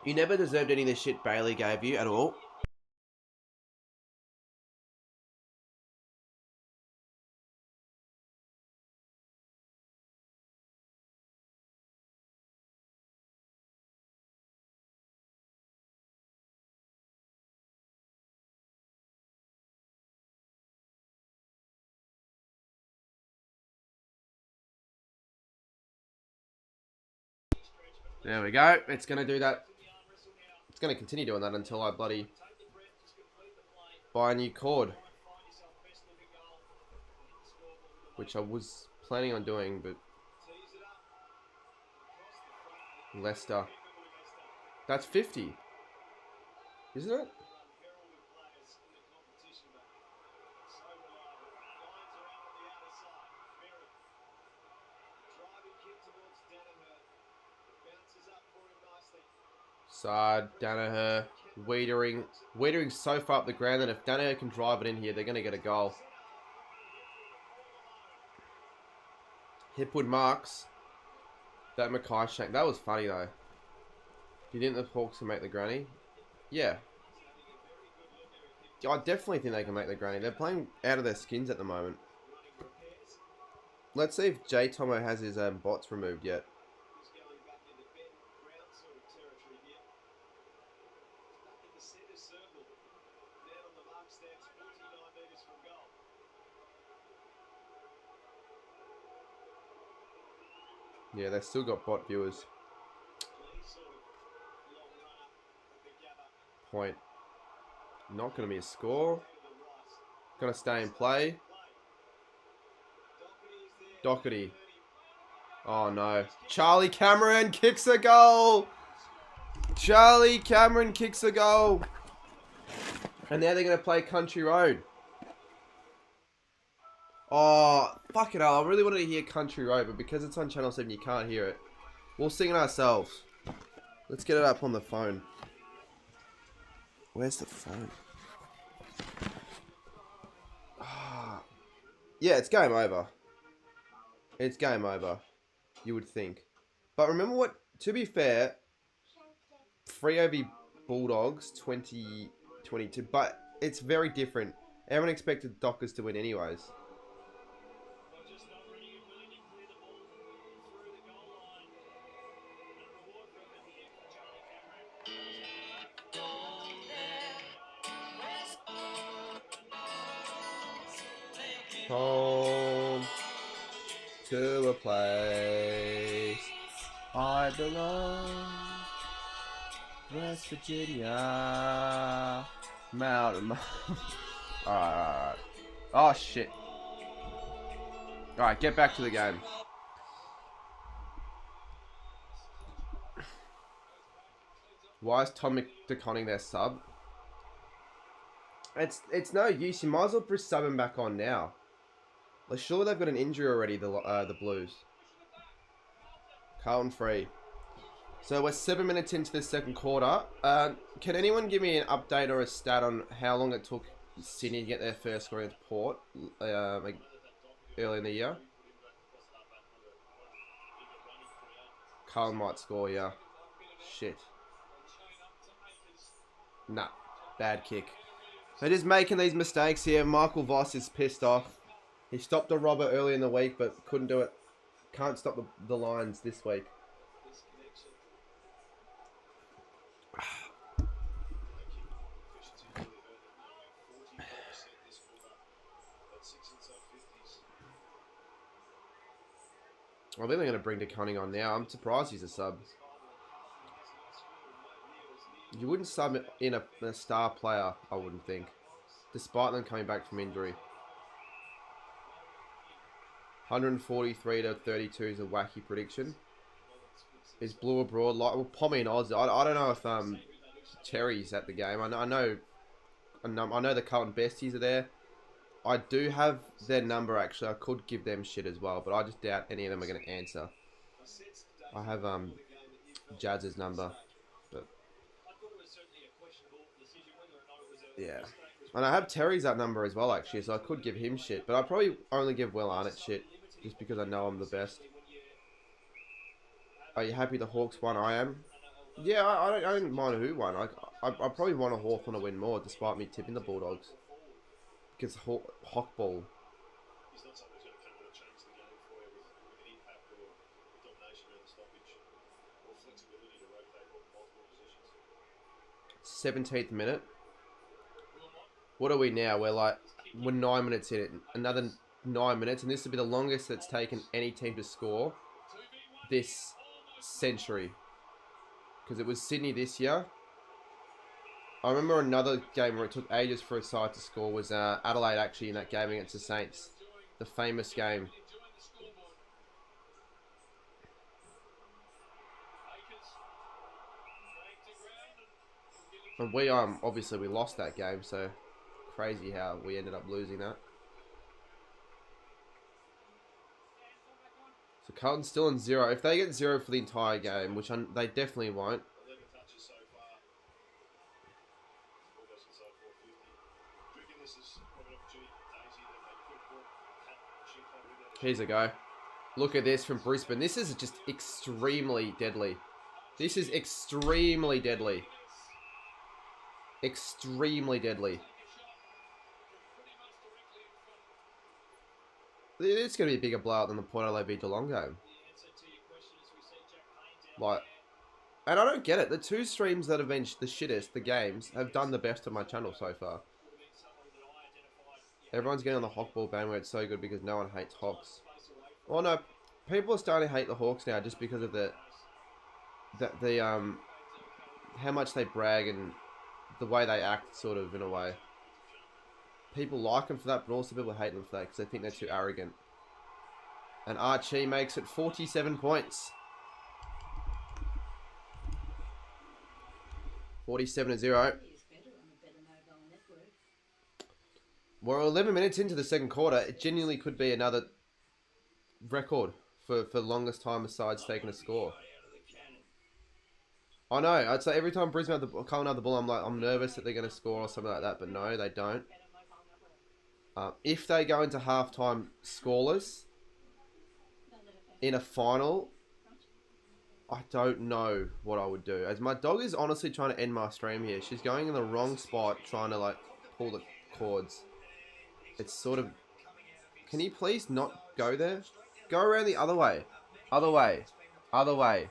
You never deserved any of the shit Bailey gave you at all. There we go. It's going to do that. It's going to continue doing that until I bloody buy a new cord. Which I was planning on doing, but... Leicester. That's 50. Isn't it? Sard, Danaher, Wiedering so far up the ground that if Danaher can drive it in here, they're going to get a goal. Hipwood marks. That Mackay shank. That was funny though. You think the Hawks can make the granny? Yeah. I definitely think they can make the granny. They're playing out of their skins at the moment. Let's see if J Tomo has his bots removed yet. Yeah, they've still got bot viewers. Point. Not going to be a score. Going to stay in play. Doherty. Oh no. Charlie Cameron kicks a goal. Charlie Cameron kicks a goal. And now they're going to play Country Road. Oh, fuck it all. I really wanted to hear Country Road, but because it's on Channel 7, you can't hear it. We'll sing it ourselves. Let's get it up on the phone. Where's the phone? Ah. Yeah, it's game over. It's game over. You would think. But remember what, to be fair, Freo v Bulldogs 2022, but it's very different. Everyone expected Dockers to win anyways. Home to a place I belong. West Virginia. Mountain. Alright. Oh, shit. Alright, get back to the game. Why is Tom McDeconning their sub? It's no use. You might as well put sub him back on now. Like, surely they've got an injury already, the Blues. Carlton free. So we're 7 minutes into the second quarter. Can anyone give me an update or a stat on how long it took Sydney to get their first score against Port like early in the year? Carlton might score, yeah. Shit. Nah. Bad kick. They're just making these mistakes here. Michael Voss is pissed off. He stopped a robber early in the week, but couldn't do it. Can't stop the Lions this week. I think they're going to bring DeConning on now. I'm surprised he's a sub. You wouldn't sub in a star player, I wouldn't think. Despite them coming back from injury. 143 to 32 is a wacky prediction. Is Blue abroad? Like, well, Pommy and Oz. I don't know if Terry's at the game. I know the Carlton besties are there. I do have their number, actually. I could give them shit as well, but I just doubt any of them are going to answer. I have Jazz's number, but yeah. And I have Terry's that number as well, actually, so I could give him shit, but I'd probably only give Will Arnott shit, just because I know I'm the best. Are you happy the Hawks won? I am. Yeah, I don't mind who won. I probably want a Hawthorn to win more, despite me tipping the Bulldogs. Because Hawkball. He's not someone who's going to come in and change the game for you with an impact or domination around the stoppage or flexibility to rotate multiple positions. 17th minute. What are we now? We're 9 minutes in it. Another 9 minutes, and this will be the longest that's taken any team to score this century. Because it was Sydney this year. I remember another game where it took ages for a side to score was Adelaide, actually, in that game against the Saints. The famous game. And we obviously we lost that game, so crazy how we ended up losing that. So Carlton's still on 0. If they get 0 for the entire game, which they definitely won't. Here's a go. Look at this from Brisbane. This is just extremely deadly. This is extremely deadly. Extremely deadly. It's going to be a bigger blowout than the Port Adelaide v Geelong game. Like, and I don't get it. The two streams that have been the shittest, the games, have done the best on my channel so far. Everyone's getting on the Hawkball bandwagon. It's so good because no one hates Hawks. Well, no, people are starting to hate the Hawks now just because of how much they brag and the way they act, sort of, in a way. People like them for that, but also people hate them for that because they think they're too arrogant. And Archie makes it 47 points. 47-0. We're 11 minutes into the second quarter. It genuinely could be another record for longest time a side's taken a score. I know. I'd say every time Brisbane come out the ball, I'm nervous that they're going to score or something like that. But no, they don't. If they go into halftime scoreless in a final, I don't know what I would do. As my dog is honestly trying to end my stream here. She's going in the wrong spot, trying to like pull the cords. It's sort of... Can you please not go there? Go around the other way. Other way. Other way.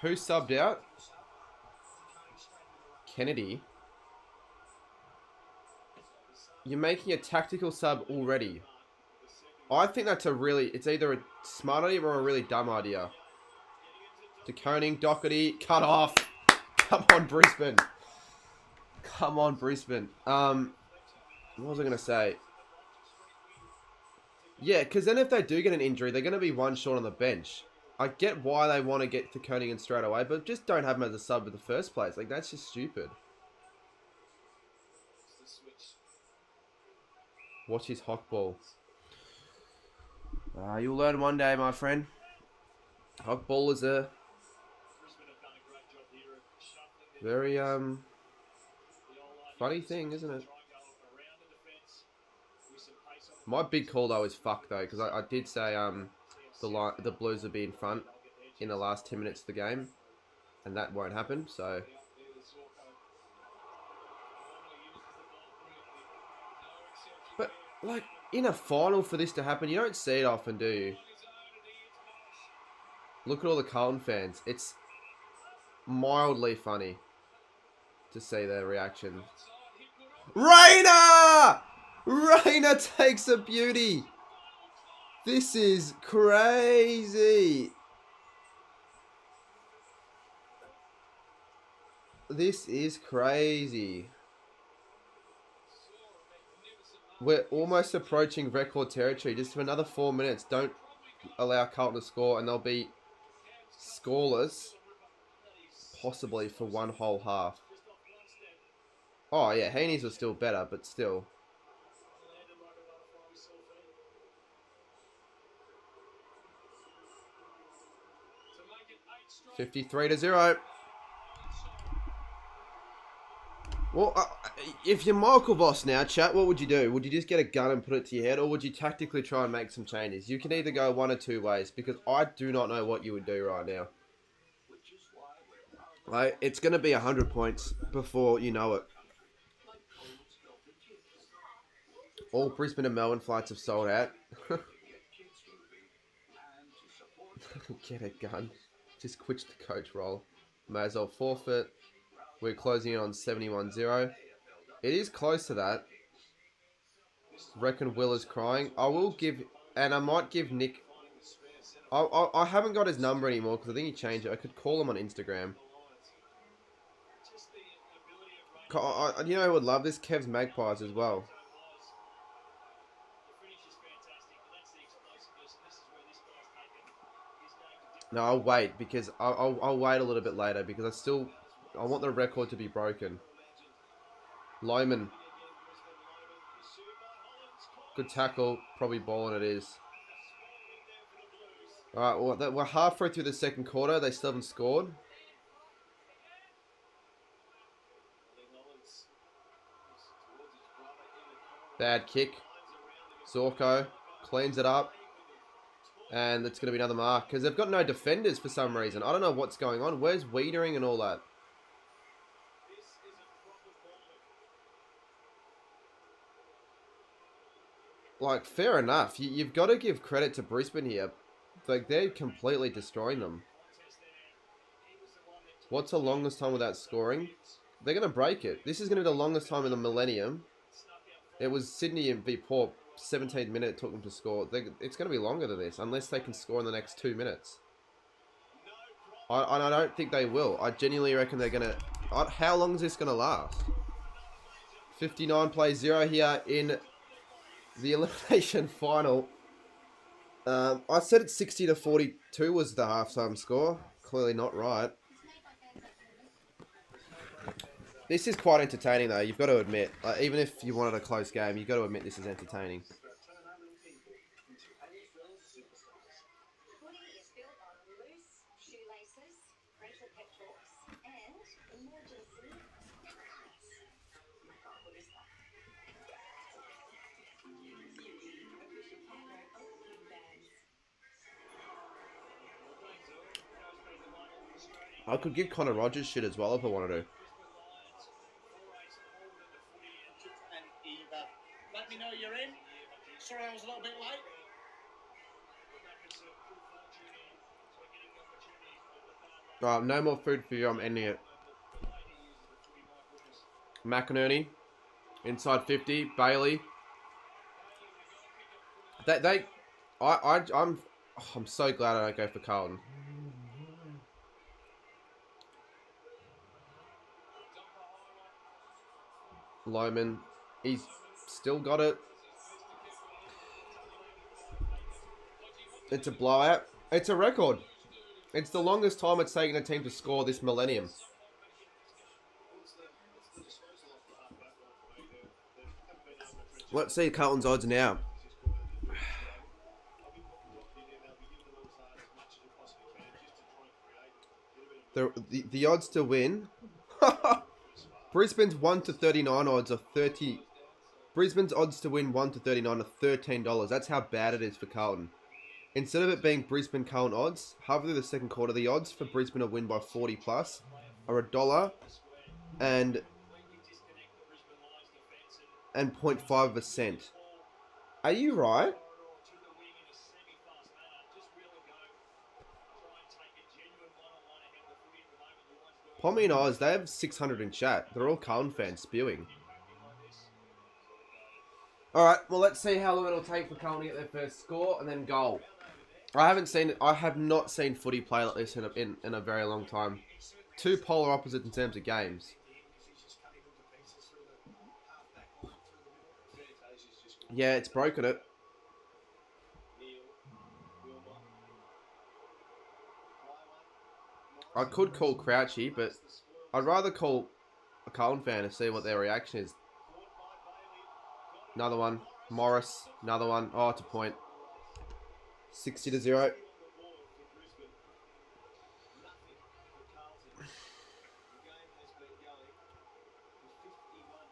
Who subbed out? Kennedy. You're making a tactical sub already. I think that's it's either a smart idea or a really dumb idea. De Koning, Doherty, cut off. Come on, Brisbane. Come on, Brisbane. What was I going to say? Yeah, because then if they do get an injury, they're going to be one short on the bench. I get why they want to get to Koning in straight away, but just don't have him as a sub in the first place. Like, that's just stupid. Watch his hawk ball. You'll learn one day, my friend. Hawk ball is a very funny thing, isn't it? My big call though is fuck though, because I did say the Blues would be in front in the last 10 minutes of the game, and that won't happen. So but like in a final for this to happen, you don't see it often, do you? Look at all the Carlton fans. It's mildly funny to see their reaction. Rayner! Rayner takes a beauty. This is crazy. This is crazy. We're almost approaching record territory. Just for another 4 minutes. Don't allow Carlton to score and they'll be scoreless. Possibly for one whole half. Oh yeah, Heaney's was still better, but still. 53-0. Well, if you're Michael Voss now, chat, what would you do? Would you just get a gun and put it to your head, or would you tactically try and make some changes? You can either go one or two ways, because I do not know what you would do right now. Like, it's going to be 100 points before you know it. All Brisbane and Melbourne flights have sold out. Get a gun. Just quit the coach role. May as well forfeit. We're closing in on 71-0. It is close to that. Reckon Will is crying. I will give... And I might give Nick... I haven't got his number anymore because I think he changed it. I could call him on Instagram. You know who would love this? Kev's Magpies as well. No, I'll wait because I'll wait a little bit later because I want the record to be broken. Lyman. Good tackle. Probably balling it is. Alright, well, we're halfway through the second quarter. They still haven't scored. Bad kick. Zorko cleans it up. And it's going to be another mark. Because they've got no defenders for some reason. I don't know what's going on. Where's Wiedering and all that? Like, fair enough. You've got to give credit to Brisbane here. Like, they're completely destroying them. What's the longest time without scoring? They're going to break it. This is going to be the longest time in the millennium. It was Sydney v Port. 17th minute it took them to score. It's going to be longer than this unless they can score in the next 2 minutes. I don't think they will. I genuinely reckon they're going to... How long is this going to last? 59 plays 0 here in the elimination final. I said it's 60-42 was the halftime score. Clearly not right. This is quite entertaining, though. You've got to admit. Like, even if you wanted a close game, you've got to admit this is entertaining. I could give Connor Rogers shit as well if I wanted to. Let me know you're in. Sorry I was a little bit late. Alright, no more food for you. I'm ending it. McInerney. Inside 50. Bailey. I'm so glad I don't go for Carlton. Loman, he's still got it. It's a blowout. It's a record. It's the longest time it's taken a team to score this millennium. Let's see Carlton's odds now. The odds to win. Brisbane's 1 to 39 odds are 30. Brisbane's odds to win 1 to 39 are $13. That's how bad it is for Carlton. Instead of it being Brisbane Carlton odds, halfway through the second quarter, the odds for Brisbane to win by 40 plus are $1 and 0.5 of a cent. Are you right? Pommy and Oz, they have 600 in chat. They're all Carlton fans spewing. Alright, well let's see how long it'll take for Carlton to get their first score and then goal. I have not seen footy play like this in a very long time. Two polar opposites in terms of games. Yeah, it's broken it. I could call Crouchy, but I'd rather call a Carlton fan to see what their reaction is. Another one. Morris. Another one. Oh, it's a point. 60 to 0.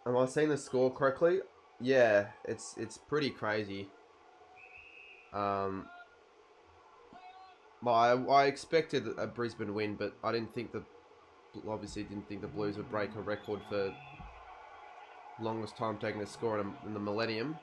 Am I seeing the score correctly? Yeah, it's pretty crazy. Well, I expected a Brisbane win, but I didn't think obviously didn't think the Blues would break a record for longest time taking a score in the millennium.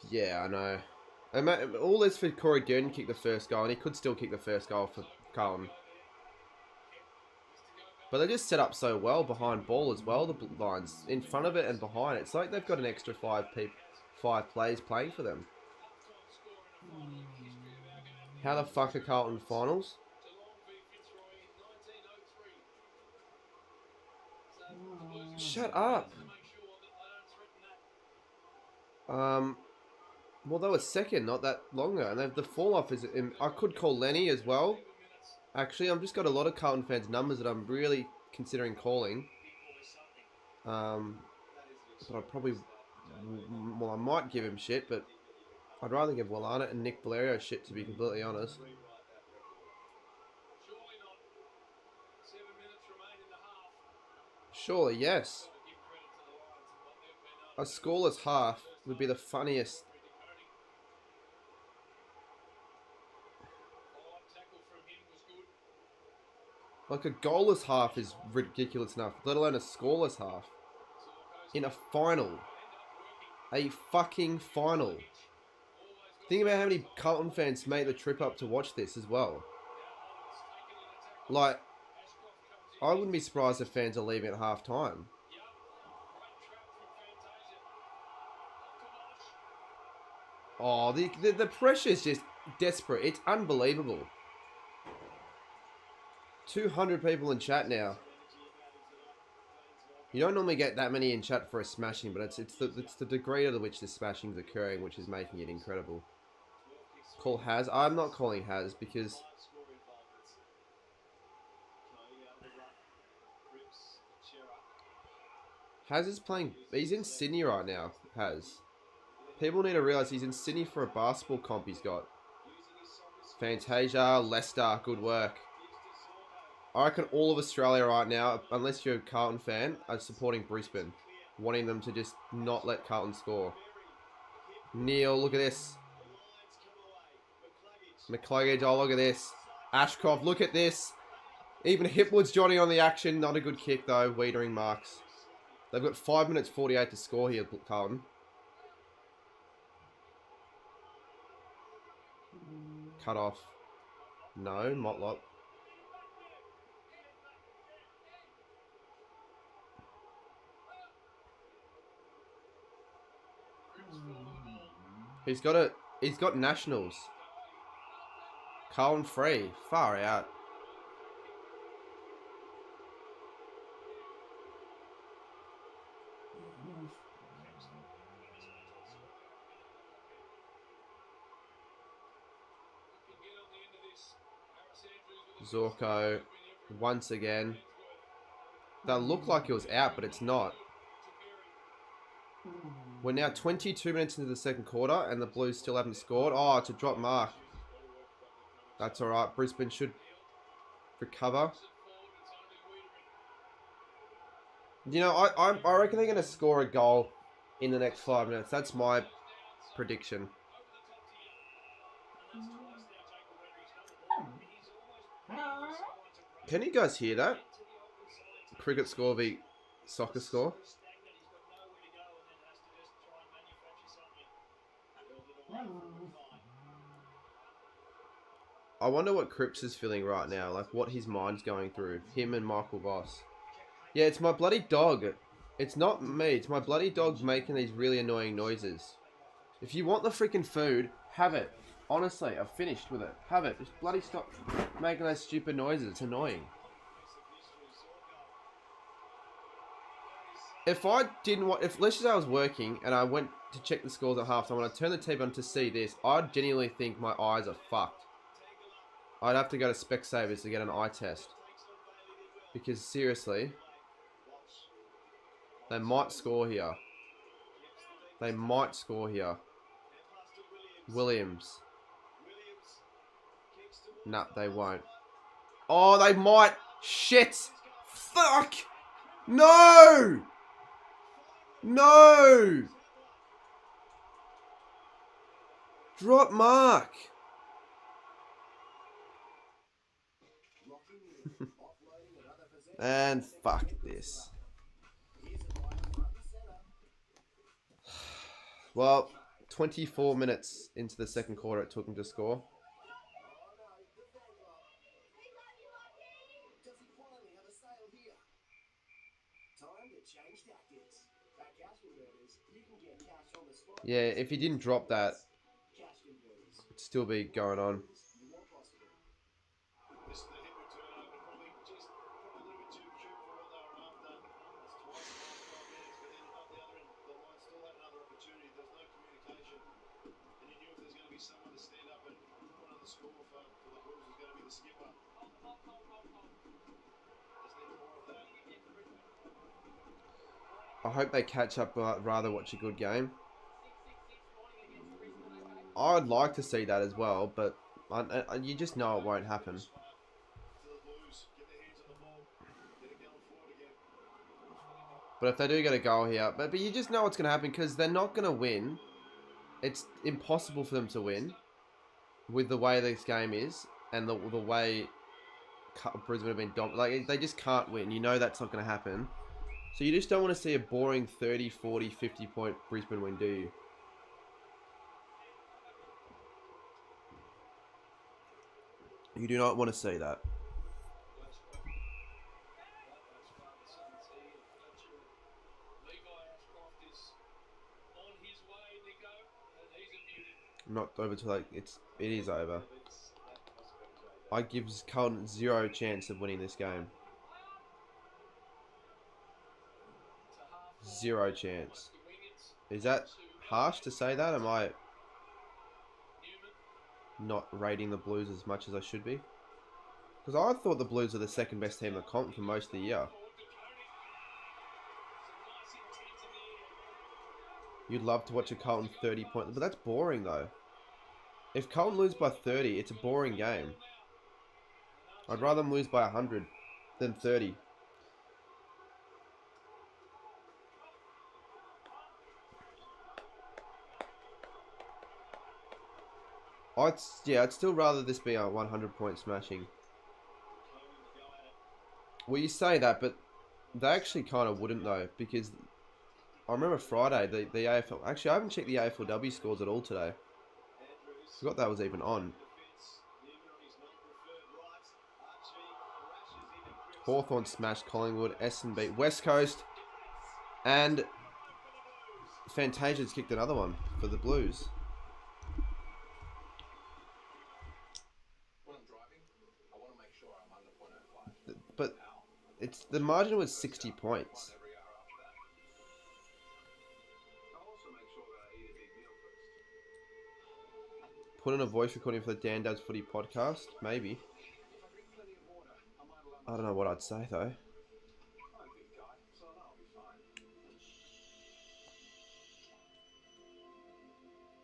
Yeah, I know. All this for Corey Dern kick the first goal, and he could still kick the first goal for Carlton. But they just set up so well behind ball as well, the lines. In front of it and behind. It's like they've got an extra five players playing for them. How the fuck are Carlton finals? Shut up. Well, they were second not that longer, and the fall off is. I could call Lenny as well. Actually, I've just got a lot of Carlton fans' numbers that I'm really considering calling. But I probably, well, I might give him shit, but I'd rather give Wallana and Nick Valerio shit, to be completely honest. Surely, yes. A scoreless half would be the funniest. Like, a goalless half is ridiculous enough, let alone a scoreless half. In a final. A fucking final. Think about how many Carlton fans made the trip up to watch this as well. Like, I wouldn't be surprised if fans are leaving at half time. Oh, the pressure is just desperate. It's unbelievable. 200 people in chat now. You don't normally get that many in chat for a smashing, but it's the degree to which the smashing is occurring, which is making it incredible. Call Haz. I'm not calling Haz because Haz is playing. He's in Sydney right now. Haz. People need to realise he's in Sydney for a basketball comp he's got. Fantasia, Leicester, good work. I reckon all of Australia right now, unless you're a Carlton fan, are supporting Brisbane. Wanting them to just not let Carlton score. Neil, look at this. McCluggage, oh, look at this. Ashcroft, look at this. Even Hipwood's joining on the action. Not a good kick, though. Wiedering marks. They've got 5 minutes 48 to score here, Carlton. Cut off. No, Motlop. He's got nationals. Carlton free. Far out. Zorko once again. That looked like it was out, but it's not. We're now 22 minutes into the second quarter, and the Blues still haven't scored. Oh, it's a drop mark. That's all right. Brisbane should recover. You know, I reckon they're going to score a goal in the next 5 minutes. That's my prediction. Can you guys hear that? Cricket score v soccer score. I wonder what Cripps is feeling right now. Like, what his mind's going through. Him and Michael Voss. Yeah, it's my bloody dog. It's not me. It's my bloody dog making these really annoying noises. If you want the freaking food, have it. Honestly, I've finished with it. Have it. Just bloody stop making those stupid noises. It's annoying. If I didn't want... If, let's just say I was working and I went to check the scores at halftime, when I turned the TV on to see this, I'd genuinely think my eyes are fucked. I'd have to go to Specsavers to get an eye test. Because seriously, they might score here. They might score here. Williams. Nah, they won't. Oh, they might. Shit. Fuck. No. No. Drop mark. And fuck this. Well, 24 minutes into the second quarter, it took him to score. Yeah, if he didn't drop that, it'd still be going on. I hope they catch up, but I'd rather watch a good game. I'd like to see that as well, but you just know it won't happen. But if they do get a goal here, but you just know what's going to happen because they're not going to win. It's impossible for them to win with the way this game is and the way Brisbane have been like they just can't win. You know that's not going to happen. So you just don't want to see a boring 30, 40, 50 point Brisbane win, do you? You do not want to see that. Not over till like it is over. I give Carlton zero chance of winning this game. Zero chance. Is that harsh to say that? Am I not rating the Blues as much as I should be? Because I thought the Blues were the second best team in the comp for most of the year. You'd love to watch a Carlton 30 point, but that's boring though. If Carlton lose by 30, it's a boring game. I'd rather them lose by 100 than 30. I'd still rather this be a 100-point smashing. Well, you say that, but they actually kind of wouldn't though, because I remember Friday the AFL. Actually, I haven't checked the AFLW scores at all today. Forgot that was even on. Hawthorn smashed Collingwood, Essendon beat West Coast, and Fantasia's kicked another one for the Blues. But the margin was 60 points. Put in a voice recording for the Dan Does Footy podcast, maybe. I don't know what I'd say though.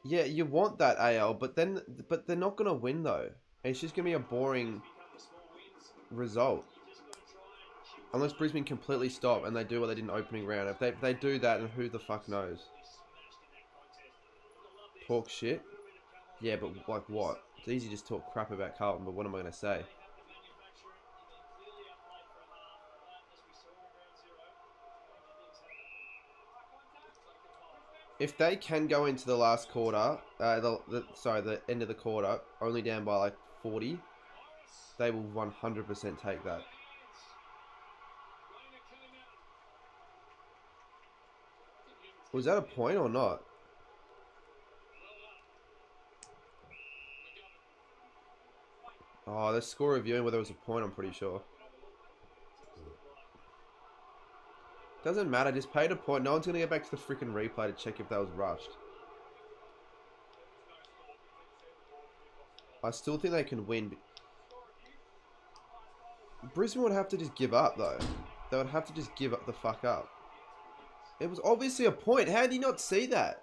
Yeah, you want that AL, but they're not gonna win though. It's just gonna be a boring result. Unless Brisbane completely stop and they do what they did in the opening round. If they do that, and who the fuck knows? Talk shit? Yeah, but like what? It's easy to just talk crap about Carlton, but what am I going to say? If they can go into the last quarter, the end of the quarter, only down by like 40, they will 100% take that. Was that a point or not? Oh, the score reviewing whether it was a point, I'm pretty sure. Doesn't matter, just paid a point. No one's going to go back to the freaking replay to check if that was rushed. I still think they can win. Brisbane would have to just give up, though. They would have to just give up the fuck up. It was obviously a point. How did you not see that?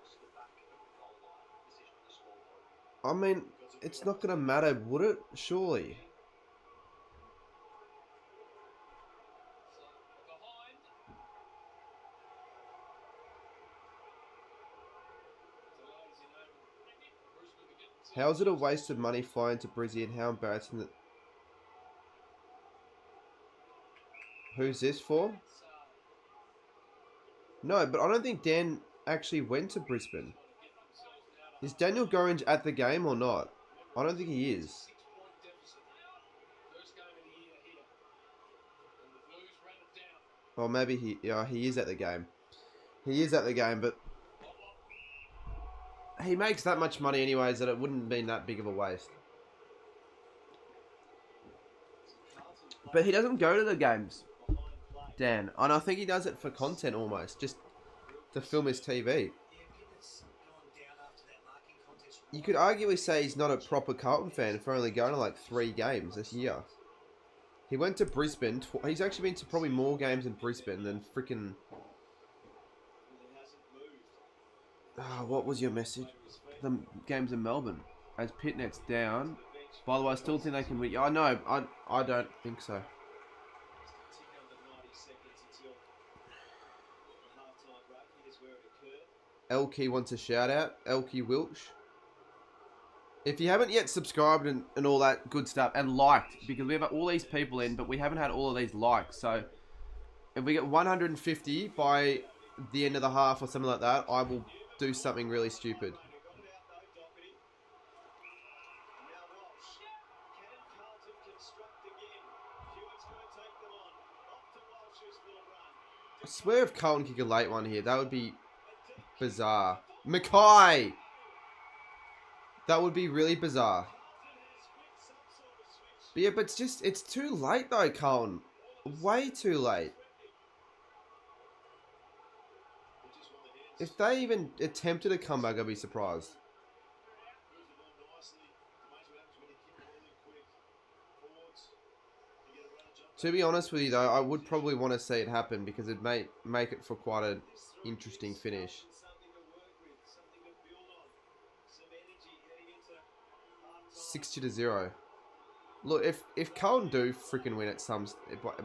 I mean, it's not going to matter, would it? Surely. How is it a waste of money flying to Brizzy, and how embarrassing that... Who's this for? No, but I don't think Dan actually went to Brisbane. Is Daniel Gorringe at the game or not? I don't think he is. Well, maybe he is at the game. He is at the game, but he makes that much money anyways that it wouldn't have been that big of a waste. But he doesn't go to the games, Dan. And I think he does it for content almost, just to film his TV. You could arguably say he's not a proper Carlton fan for only going to like 3 games this year. He went to Brisbane. He's actually been to probably more games in Brisbane than freaking... what was your message? The games in Melbourne. As Pitnet's down. By the way, I still think they can win. I know. I don't think so. Elkie wants a shout out. Elkie Wilch. If you haven't yet subscribed and all that good stuff and liked, because we have all these people in, but we haven't had all of these likes. So if we get 150 by the end of the half or something like that, I will do something really stupid. I swear if Carlton kick a late one here, that would be bizarre. Mackay! That would be really bizarre. But yeah, but it's too late though, Carlton. Way too late. If they even attempted a comeback, I'd be surprised. To be honest with you though, I would probably want to see it happen because it may make it for quite an interesting finish. 60-0. Look, if Carlton do freaking win at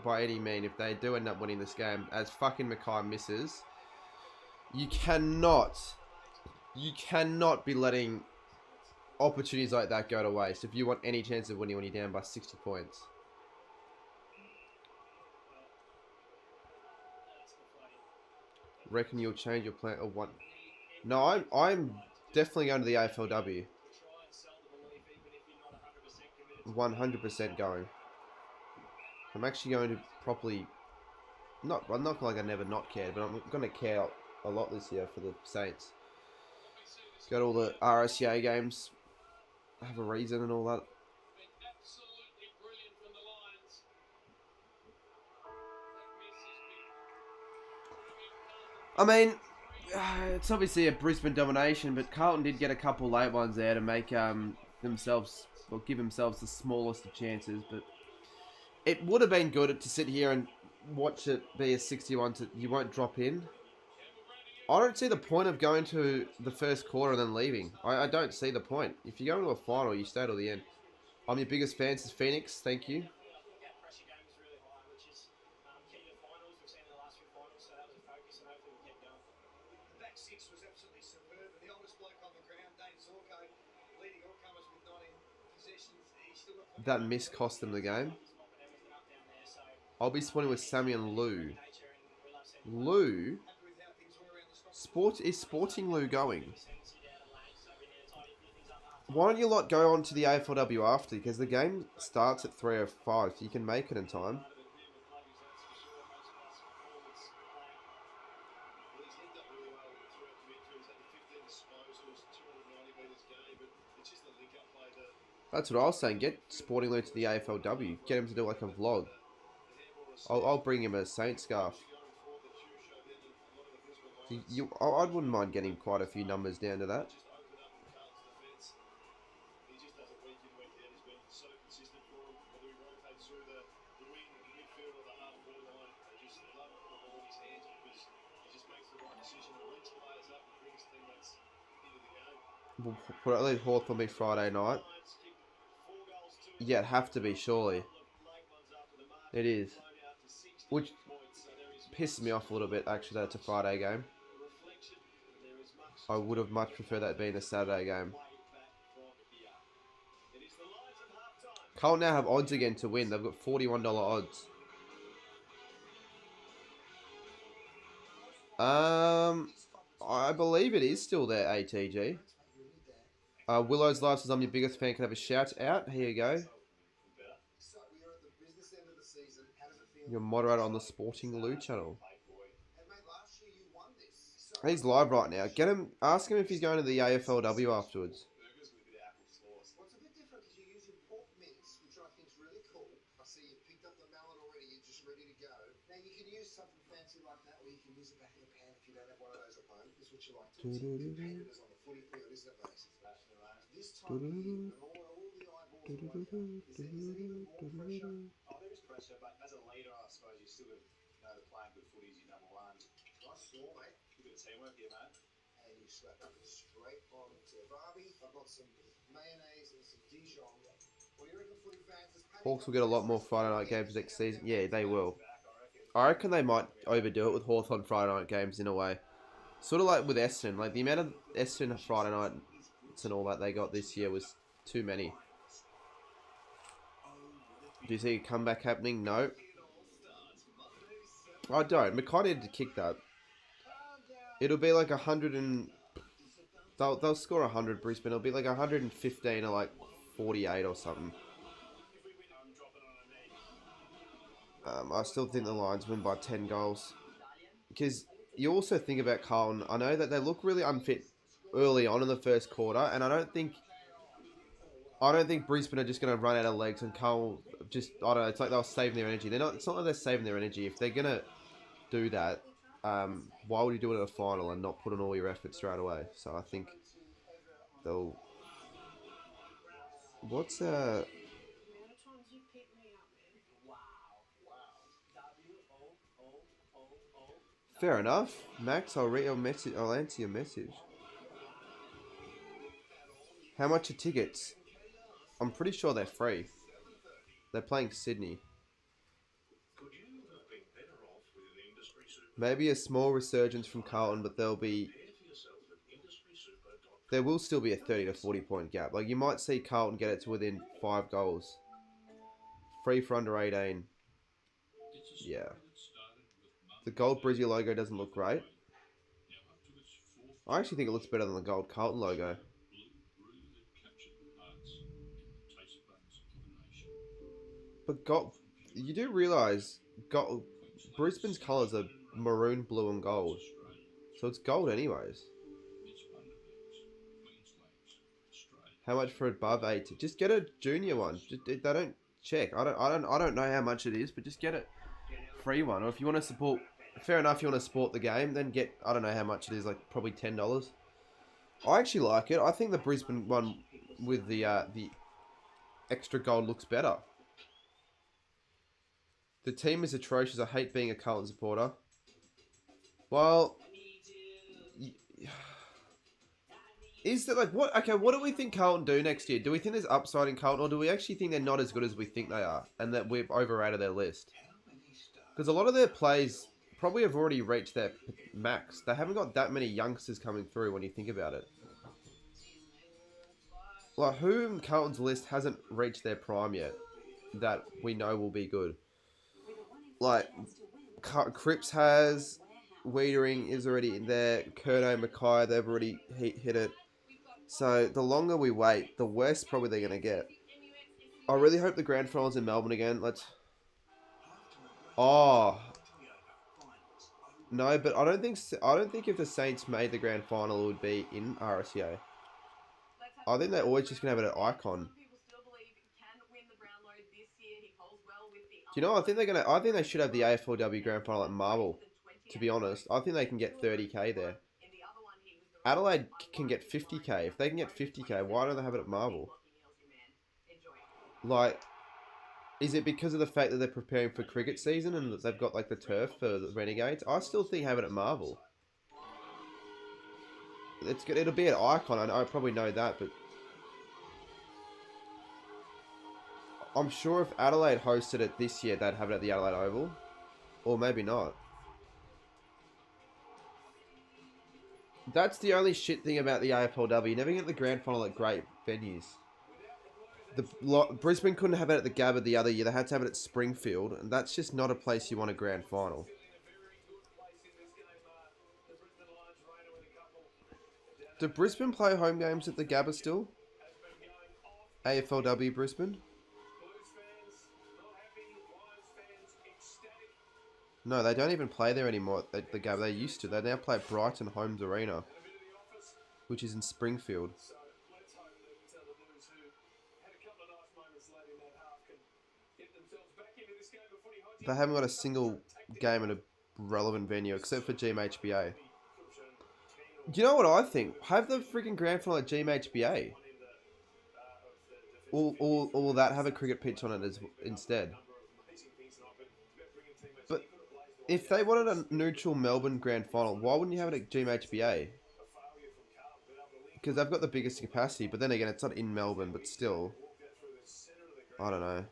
by any mean, if they do end up winning this game, as fucking Mackay misses, you cannot be letting opportunities like that go to waste if you want any chance of winning when you're down by 60 points. Reckon you'll change your plan or what? No, I'm definitely going to the AFLW. 100% going. I'm actually going to properly. I'm not like I never not cared, but I'm going to care a lot this year for the Saints. Go to all the RSCA games, have a reason and all that. I mean, it's obviously a Brisbane domination, but Carlton did get a couple late ones there to make themselves, or give themselves the smallest of chances. But it would have been good to sit here and watch it be a 61 to you won't drop in. I don't see the point of going to the first quarter and then leaving. I don't see the point. If you go into a final, you stay till the end. I'm your biggest fan since Phoenix. Thank you. That miss cost them the game. I'll be spawning with Sammy and Lou. Lou? Is Sporting Lou going? Why don't you lot go on to the AFLW after? Because the game starts at 3:05, so you can make it in time. That's what I was saying. Get Sporting Lou to the AFLW. Get him to do like a vlog. I'll bring him a Saint scarf. I wouldn't mind getting quite a few numbers down to that. We'll put at least Hawthorn be Friday night. Yeah, it'd have to be, surely. It is. Which pisses me off a little bit, actually, that it's a Friday game. I would have much preferred that being a Saturday game. Carlton now have odds again to win. They've got $41 odds. I believe it is still there, ATG. Willow's Live says, I'm your biggest fan. Can I have a shout out? Here you go. Your moderator on the Sporting Lou channel. He's live right now. Get him. Ask him if he's going to the AFLW afterwards. What's a bit different because you're using pork mince, which I think is really cool. I see you picked up the mallet already. You're just ready to go. Now you can use something fancy like that, or you can use the back of the pan if you don't have one of those at home. This is what you like to do. Competitors on the footy field, isn't it, mate? This time of year, and all the eyeballs are on you. Is there even more pressure? Oh, there is pressure, but as a leader, I suppose you still got to playing good footy is your number one. Nice score, mate. A bit of teamwork here, mate. And you slap it straight on to Barbie. I've got some mayonnaise and some Dijon. What do you reckon, footy fans? Hawks will get a lot more Friday night games next season. Yeah, they will. I reckon they might overdo it with Hawthorn Friday night games in a way. Sort of like with Essendon. Like the amount of Essendon Friday nights and all that they got this year was too many. Do you see a comeback happening? No. I don't. Mackay needed to kick that. It'll be like 100 and... They'll score 100, Brisbane. It'll be like 115 or like 48 or something. I still think the Lions win by 10 goals. Because you also think about Carlton. I know that they look really unfit early on in the first quarter. And I don't think Brisbane are just going to run out of legs and Carlton just... I don't know. It's like they're saving their energy. It's not like they're saving their energy. If they're going to do that... why would you do it at a final and not put in all your effort straight away? So I think they'll... What's Fair enough, Max. I'll read your message. I'll answer your message. How much are tickets? I'm pretty sure they're free. They're playing Sydney. Maybe a small resurgence from Carlton, but they'll be there will still be a 30 to 40 point gap. Like, you might see Carlton get it to within 5 goals. Free for under 18. Yeah. The gold Brizzy logo doesn't look great. I actually think it looks better than the gold Carlton logo. But you do realise Brisbane's colours are maroon, blue and gold. So it's gold anyways. How much for above 80? Just get a junior one. They don't check. I don't know how much it is, but just get it free one. Or if you want to support, fair enough, you want to support the game, then get, I don't know how much it is, like probably $10. I actually like it. I think the Brisbane one with the extra gold looks better. The team is atrocious. I hate being a Carlton supporter. Well, is that like what? Okay, what do we think Carlton do next year? Do we think there's upside in Carlton, or do we actually think they're not as good as we think they are, and that we've overrated their list? Because a lot of their plays probably have already reached their max. They haven't got that many youngsters coming through when you think about it. Like, who in Carlton's list hasn't reached their prime yet that we know will be good? Like, Cripps has, Wiedering is already in there, Curnow, Mackay, they've already hit it. So, the longer we wait, the worse probably they're going to get. I really hope the grand final's in Melbourne again. Let's... Oh. No, but I don't think if the Saints made the grand final, it would be in RSCA. I think they're always just going to have it at Icon. Do you know, I think they should have the AFLW grand final at Marvel, to be honest. I think they can get 30k there. Adelaide can get 50k. If they can get 50k, why don't they have it at Marvel? Like, is it because of the fact that they're preparing for cricket season and that they've got like the turf for the Renegades? I still think have it at Marvel. It's good. It'll be at Icon. I probably know that, but I'm sure if Adelaide hosted it this year, they'd have it at the Adelaide Oval, or maybe not. That's the only shit thing about the AFLW. You never get the grand final at great venues. Brisbane couldn't have it at the Gabba the other year. They had to have it at Springfield, and that's just not a place you want a grand final. Do Brisbane play home games at the Gabba still? AFLW Brisbane? No, they don't even play there anymore at the Gabba. They used to. They now play at Brighton Homes Arena, which is in Springfield. They haven't got a single game in a relevant venue except for GMHBA. Do you know what I think? Have the freaking grand final at GMHBA. Or will that have a cricket pitch on it instead? But if they wanted a neutral Melbourne grand final, why wouldn't you have it at GMHBA? Because they've got the biggest capacity, but then again, it's not in Melbourne, but still. I don't know.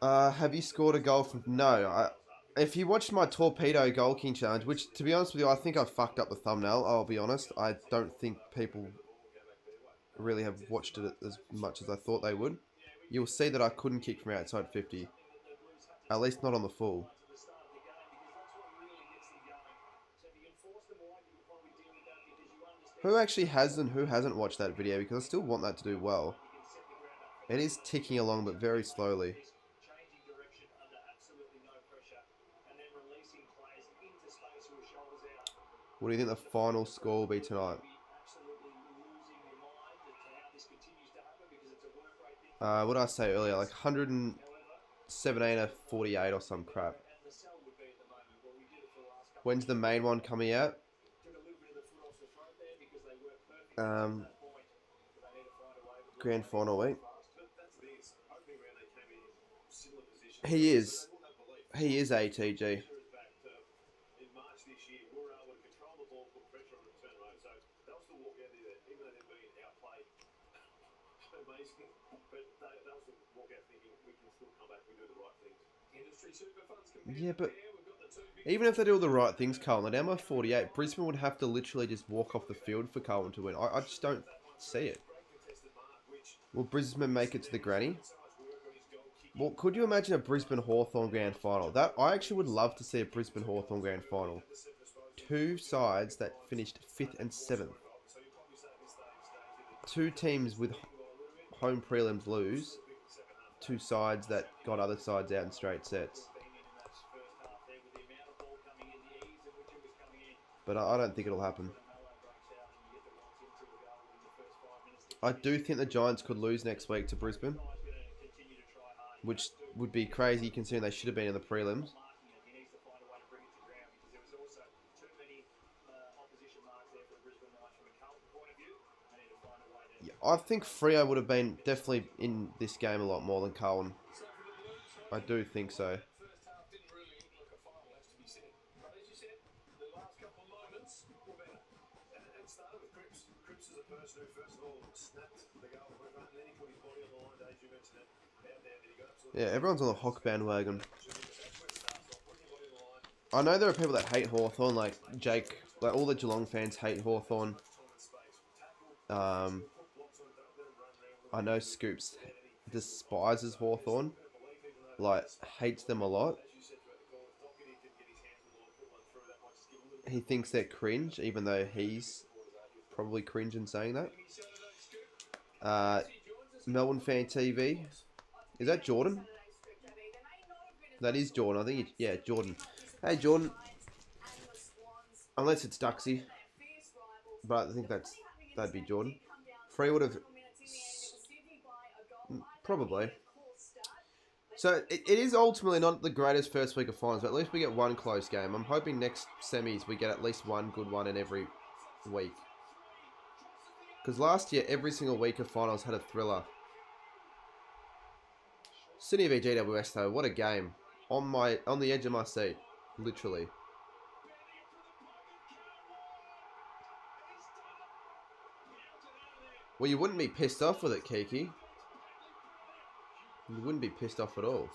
Have you scored a goal from... No, if you watched my torpedo goal king challenge, which, to be honest with you, I think I fucked up the thumbnail, I'll be honest. I don't think people really have watched it as much as I thought they would. You'll see that I couldn't kick from outside 50. At least not on the full. Who actually has and who hasn't watched that video? Because I still want that to do well. It is ticking along, but very slowly. What do you think the final score will be tonight? What did I say earlier? Like 117 to 48 or some crap. When's the main one coming out? Grand final week. He is ATG. Yeah, but Even if they do all the right things, Carlton, they're down by 48. Brisbane would have to literally just walk off the field for Carlton to win. I just don't see it. Will Brisbane make it to the granny? Well, could you imagine a Brisbane Hawthorn grand final? That I actually would love to see a Brisbane Hawthorn grand final. Two sides that finished 5th and 7th. Two teams with home prelims lose. Two sides that got other sides out in straight sets. But I don't think it'll happen. I do think the Giants could lose next week to Brisbane, which would be crazy considering they should have been in the prelims. Yeah, I think Freo would have been definitely in this game a lot more than Carlton. I do think so. Yeah, everyone's on the Hawk bandwagon. I know there are people that hate Hawthorn, like Jake, like all the Geelong fans hate Hawthorn. I know Scoops despises Hawthorn, like hates them a lot. He thinks they're cringe, even though he's probably cringe in saying that. Melbourne Fan TV. Is that Jordan? That is Jordan. I think yeah, Jordan. Hey, Jordan. Unless it's Duxie. But I think that'd be Jordan. Free would have... Probably. So, it is ultimately not the greatest first week of finals, but at least we get one close game. I'm hoping next semis we get at least one good one in every week. Because last year, every single week of finals had a thriller. Sydney v GWS though, what a game. On the edge of my seat. Literally. Well, you wouldn't be pissed off with it, Kiki. You wouldn't be pissed off at all.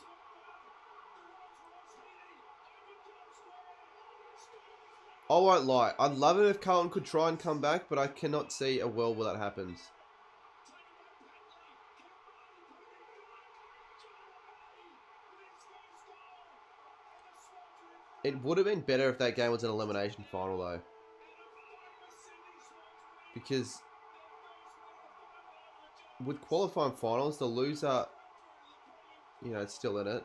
I won't lie. I'd love it if Carlton could try and come back, but I cannot see a world where that happens. It would have been better if that game was an elimination final, though. Because with qualifying finals, the loser, you know, it's still in it.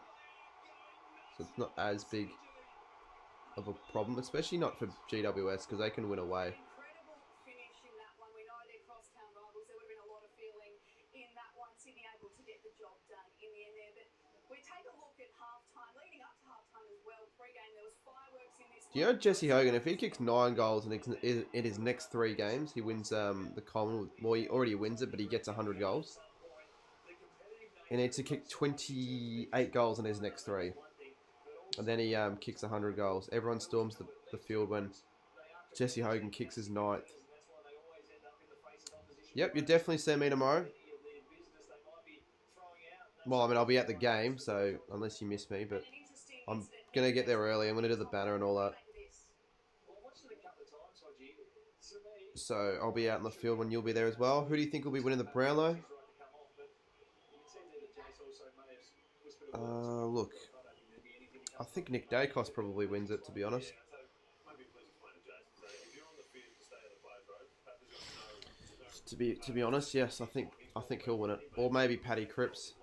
So it's not as big of a problem, especially not for GWS, because they can win away. Do you know Jesse Hogan, if he kicks 9 goals in his next 3 games, he wins the Commonwealth. Well, he already wins it, but he gets 100 goals. He needs to kick 28 goals in his next 3. And then he kicks 100 goals. Everyone storms the field when Jesse Hogan kicks his 9th. Yep, you definitely see me tomorrow. Well, I mean, I'll be at the game, so unless you miss me, but I'm going to get there early. I'm going to do the banner and all that. So I'll be out in the field when you'll be there as well. Who do you think will be winning the Brownlow? Look, I think Nick Dacos probably wins it, to be honest. To be honest, yes, I think he'll win it, or maybe Paddy Cripps,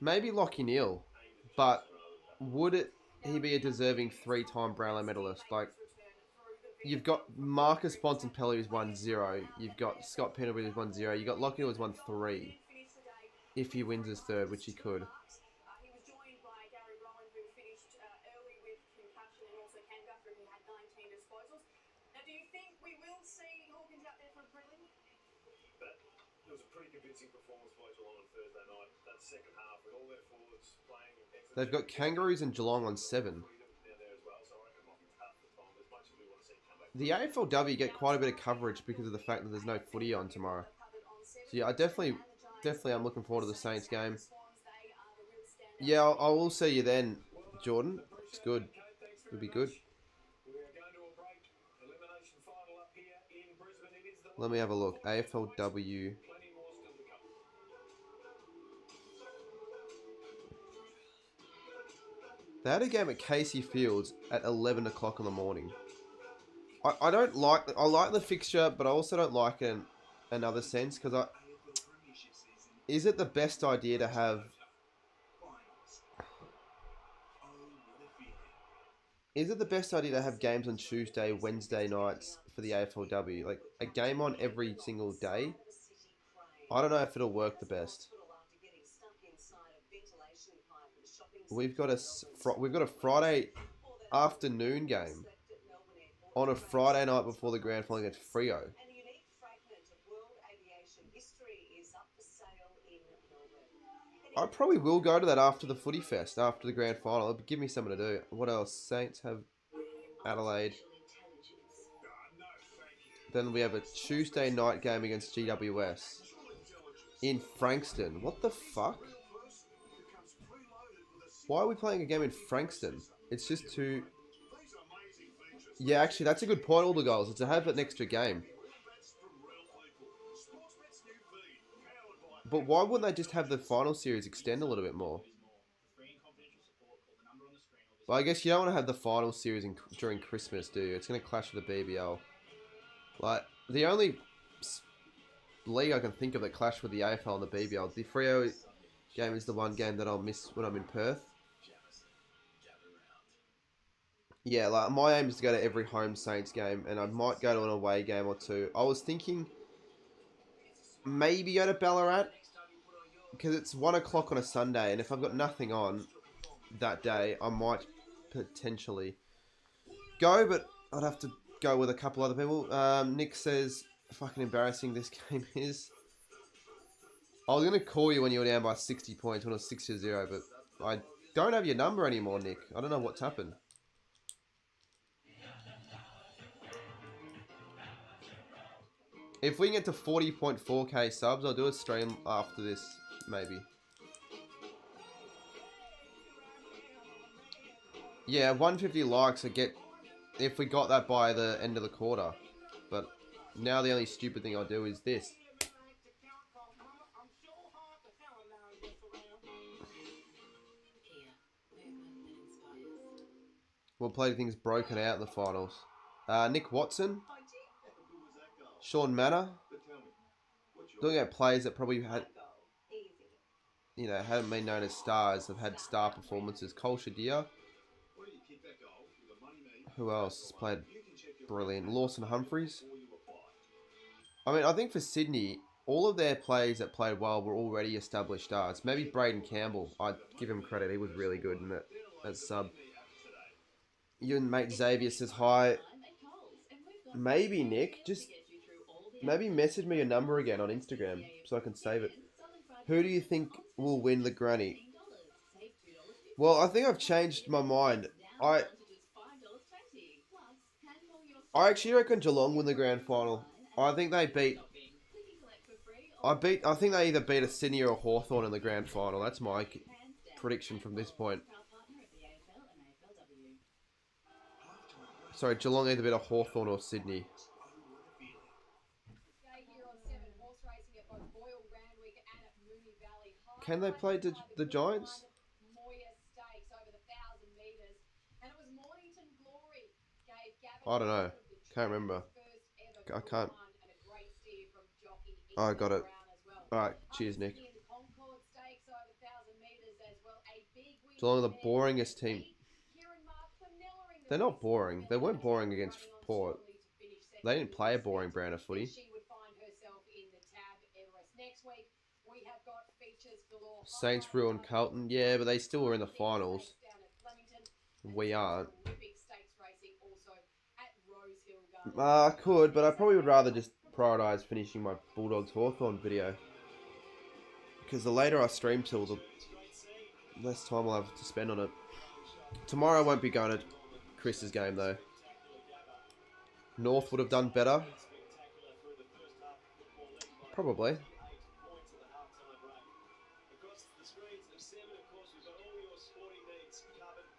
maybe Lachie Neale, but would he be a deserving 3-time Brownlow medalist? Like, you've got Marcus Bontempelli who's won 0, you've got Scott Pendlebury who's won 0, you've got Lachie Neale who's won 3, if he wins his 3rd, which he could. Performance by Geelong on Thursday night. That second half with all their forwards playing. They've got Kangaroos and Geelong on 7. The AFLW get quite a bit of coverage because of the fact that there's no footy on tomorrow. So yeah, I definitely I'm looking forward to the Saints game. Yeah, I will see you then, Jordan. It's good. Would be good. We are going to a break. Elimination final up here in Brisbane. It is the Let me have a look. AFLW. plenty more still to come. They had a game at Casey Fields at 11 o'clock in the morning. I don't like... I like the fixture, but I also don't like it in another sense, because is it the best idea to have... Is it the best idea to have games on Tuesday, Wednesday nights for the AFLW? Like, a game on every single day? I don't know if it'll work the best. We've got a Friday afternoon game on a Friday night before the grand final against Freo. I probably will go to that after the footy fest, after the grand final. It'll give me something to do. What else? Saints have Adelaide. Then we have a Tuesday night game against GWS in Frankston. What the fuck? Why are we playing a game in Frankston? It's just too... Yeah, actually, that's a good point, all the goals. It's to have an extra game. But why wouldn't they just have the final series extend a little bit more? Well, I guess you don't want to have the final series during Christmas, do you? It's going to clash with the BBL. Like, the only league I can think of that clashed with the AFL and the BBL, the Freo game is the one game that I'll miss when I'm in Perth. Yeah, like, my aim is to go to every home Saints game, and I might go to an away game or two. I was thinking maybe go to Ballarat, because it's 1 o'clock on a Sunday, and if I've got nothing on that day, I might potentially go, but I'd have to go with a couple other people. Nick says, fucking embarrassing this game is. I was going to call you when you were down by 60 points, when it was 6-0, but I don't have your number anymore, Nick. I don't know what's happened. If we can get to 40.4k subs, I'll do a stream after this, maybe. Yeah, 150 likes, if we got that by the end of the quarter. But now the only stupid thing I'll do is this. We'll play things broken out in the finals. Nick Watson. Sean Manor. Looking at players that probably had, haven't been known as stars, have had star performances. Cole Shadir. Who else has played brilliant? Lawson Humphries. I mean, I think for Sydney, all of their players that played well were already established stars. Maybe Braden Campbell. I'd give him credit. He was really good in that as sub. Your mate Xavier says hi. Maybe, Nick. Just maybe message me your number again on Instagram so I can save it. Who do you think will win the granny? Well, I think I've changed my mind. I actually reckon Geelong win the grand final. I think they beat... I think they either beat a Sydney or a Hawthorn in the grand final. That's my prediction from this point. Sorry, Geelong either beat a Hawthorn or Sydney. Can they play the Giants? I don't know. Can't remember. I can't. Oh, I got it. Alright, cheers, Nick. Geelong are the boringest team. They're not boring. They weren't boring against Port. They didn't play a boring brand of footy. Saints ruined Carlton. Yeah, but they still were in the finals. We aren't. I could, but I probably would rather just prioritise finishing my Bulldogs Hawthorn video. Because the later I stream till, the less time I'll have to spend on it. Tomorrow I won't be going to Chris's game though. North would have done better. Probably.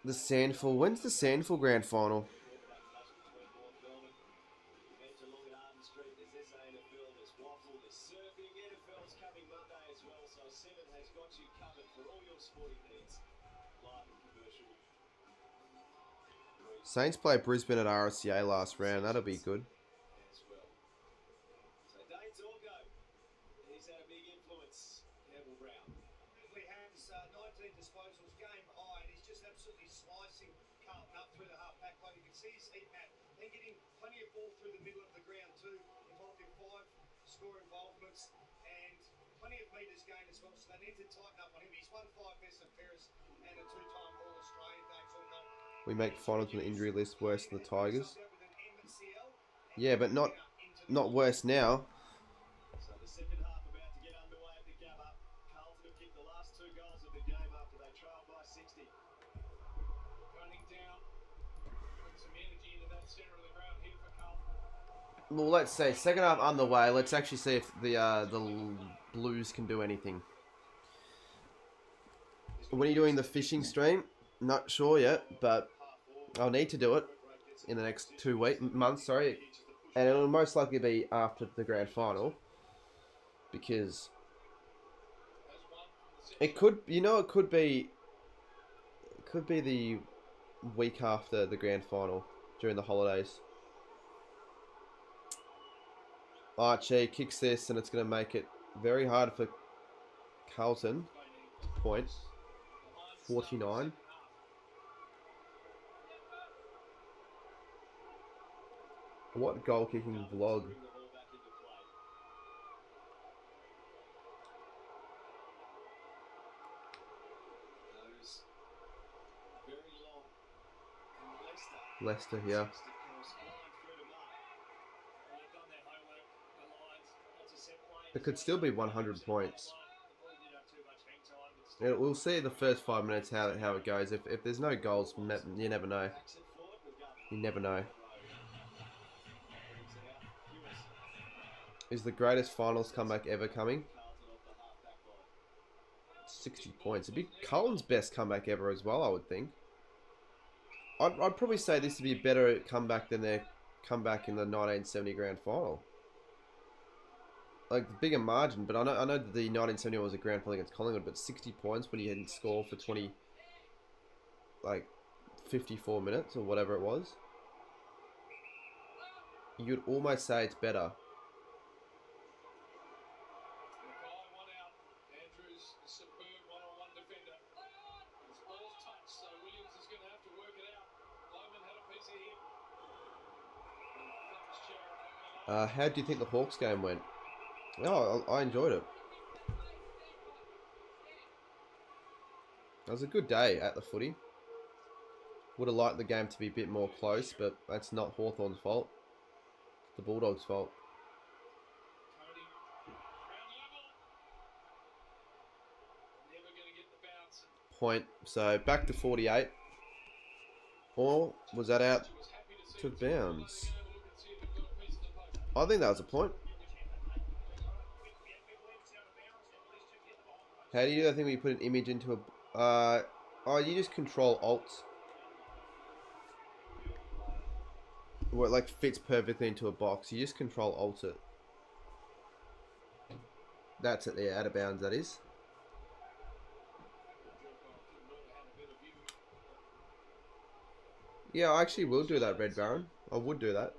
The Sandful. When's the Sandful grand final? Saints play Brisbane at RSCA last round. That'll be good. He's had a big influence, Campbell Brown. He has 19 disposals, game high, and he's just absolutely slicing Carlton up through the half-back line. You can see his heat map. They're getting plenty of ball through the middle of the ground too, involved in 5 score involvements and plenty of metres gained as well, so they need to tighten up on him. He's won 5 best and fairest and a 2-time All-Australian. Dave's all know. We make finals on the injury list worse than the Tigers. Yeah, but not worse now. So the second half about to get underway at the Gabba. Carlton have kicked the last 2 goals of the game after they trailed by 60. Running down, putting some energy into that centre of the ground here for Carlton. Well, let's say second half underway. Let's actually see if the Blues can do anything. When are you doing the fishing stream? Not sure yet, but I'll need to do it in the next 2 months. Sorry, and it'll most likely be after the grand final, because it could, it could be the week after the grand final during the holidays. Archie kicks this, and it's going to make it very hard for Carlton to point. 49. What goal kicking vlog? Leicester here. It could still be 100 points. We'll see the first 5 minutes how it goes. If there's no goals, you never know. You never know. Is the greatest finals comeback ever coming? 60 points. It'd be Carlton's best comeback ever as well, I would think. I'd probably say this would be a better comeback than their comeback in the 1970 grand final. Like, the bigger margin, but I know that the 1970 was a grand final against Collingwood, but 60 points when you hadn't scored for 54 minutes or whatever it was. You'd almost say it's better. How do you think the Hawks game went? Oh, I enjoyed it. It was a good day at the footy. Would have liked the game to be a bit more close, but that's not Hawthorn's fault. It's the Bulldogs' fault. Point. So back to 48. Or was that out to bounds? I think that was a point. How do you do that thing when you put an image into a... oh, you just control Alt. Where it like fits perfectly into a box. You just control Alt it. That's it there, out of bounds that is. Yeah, I actually will do that, Red Baron. I would do that.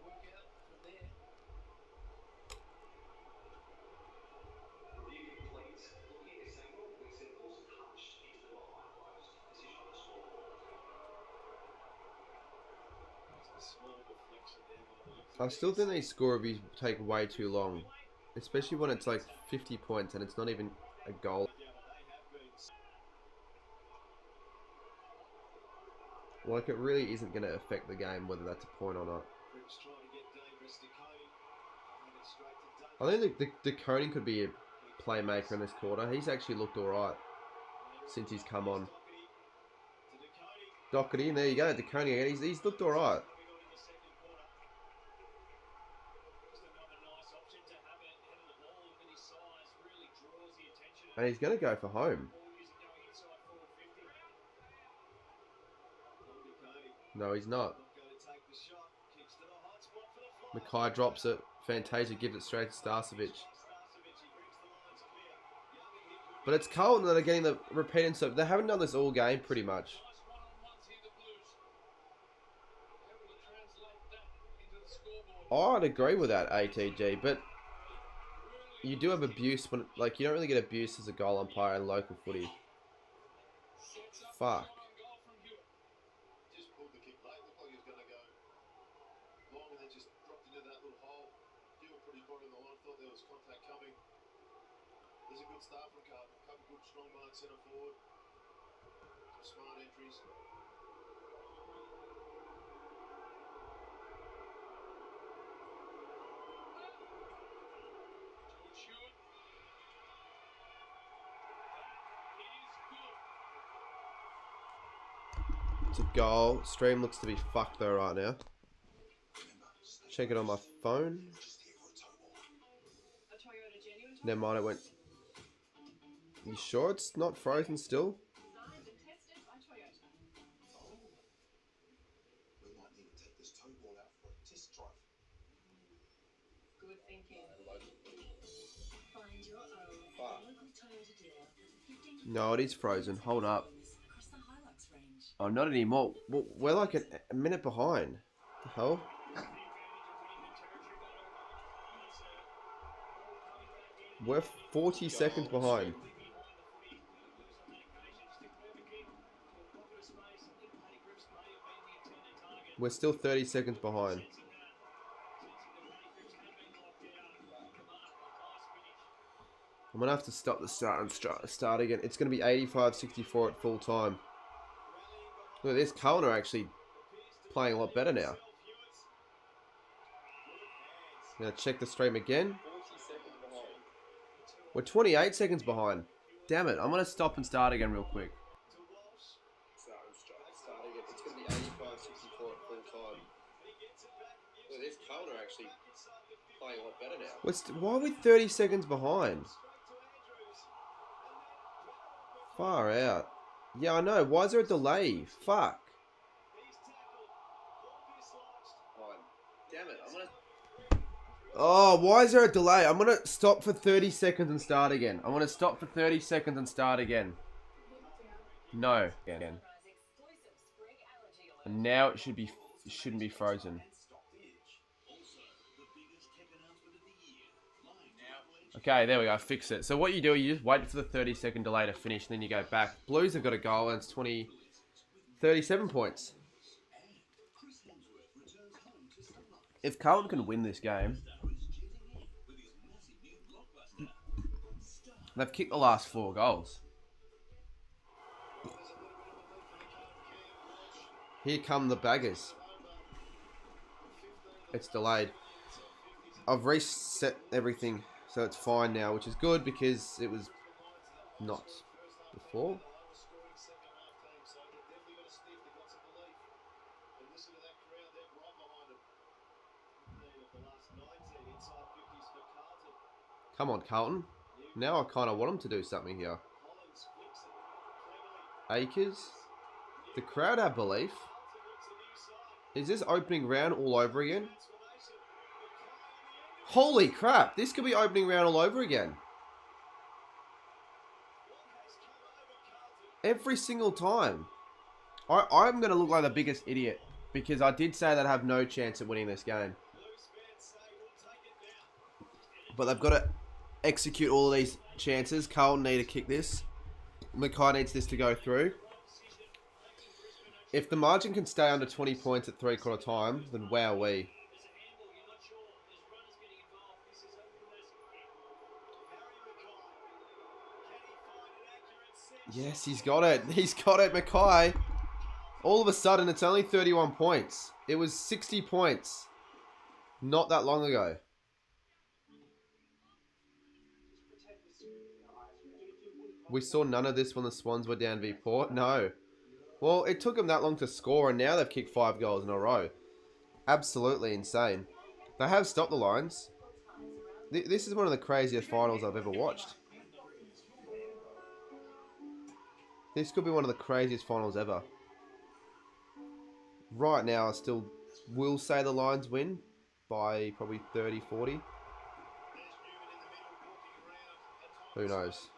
I still think these score reviews take way too long. Especially when it's like 50 points and it's not even a goal. Like, it really isn't going to affect the game whether that's a point or not. I think the Coney could be a playmaker in this quarter. He's actually looked alright since he's come on. Doherty, and there you go, DeConey again. He's looked alright. And he's going to go for home. No, he's not. Mackay drops it. Fantasia gives it straight to Starcevic. But it's Carlton that are getting the repeating stuff. They haven't done this all game, pretty much. I'd agree with that, ATG, but you do have abuse when, like, you don't really get abuse as a goal umpire in local footy. Fuck. Just pulled the kick late. Looked like he was going to go long and then just dropped into that little hole. You were pretty bottom of the line. Thought there was contact coming. There's a good start from Carlton. A couple good strong marks centre forward. Some smart entries. It's a goal. Stream looks to be fucked though right now. Check it on my phone. Never mind, it went. You sure it's not frozen still? We might need to take this toe ball out for a test drive. Good thinking. Find your own local Toyota dealer with a 15% No, it is frozen. Hold up. across the Hilux range. Oh, not anymore. Well, we're like a minute behind. The hell? We're 40 seconds behind. We're still 30 seconds behind. I'm going to have to stop the start and start again. It's going to be 85-64 at full time. Look at this. Carlton are actually playing a lot better now. I'm going to check the stream again. We're 28 seconds behind. Damn it. I'm going to stop and start again real quick. Start again. It's going to be 85-64 at full time. Look at this. Carlton are actually playing a lot better now. Why are we 30 seconds behind? Far out. Yeah, I know. Why is there a delay? Fuck. Damn it. I'm going to... Oh, why is there a delay? I'm going to stop for 30 seconds and start again. I'm going to stop for 30 seconds and start again. No. Again. And now it shouldn't be frozen. Okay, there we go. Fix it. So what you do, you just wait for the 30-second delay to finish, and then you go back. Blues have got a goal, and it's 37 points. If Carlton can win this game, they've kicked the last 4 goals. Here come the baggers. It's delayed. I've reset everything, so it's fine now, which is good because it was not before. Come on, Carlton. Now I kind of want them to do something here. Akers. The crowd have belief. Is this opening round all over again? Holy crap. This could be opening round all over again. Every single time. I'm going to look like the biggest idiot because I did say they'd have no chance at winning this game. But they've got to execute all of these chances. Carlton need to kick this. Mackay needs this to go through. If the margin can stay under 20 points at 3/4 time, then wowee. Yes, he's got it. He's got it, Mackay. All of a sudden, it's only 31 points. It was 60 points not that long ago. We saw none of this when the Swans were down v Port. No. Well, it took them that long to score, and now they've kicked 5 goals in a row. Absolutely insane. They have stopped the Lions. This is one of the craziest finals I've ever watched. This could be one of the craziest finals ever. right now I still will say the Lions win by probably 30, 40. Who knows?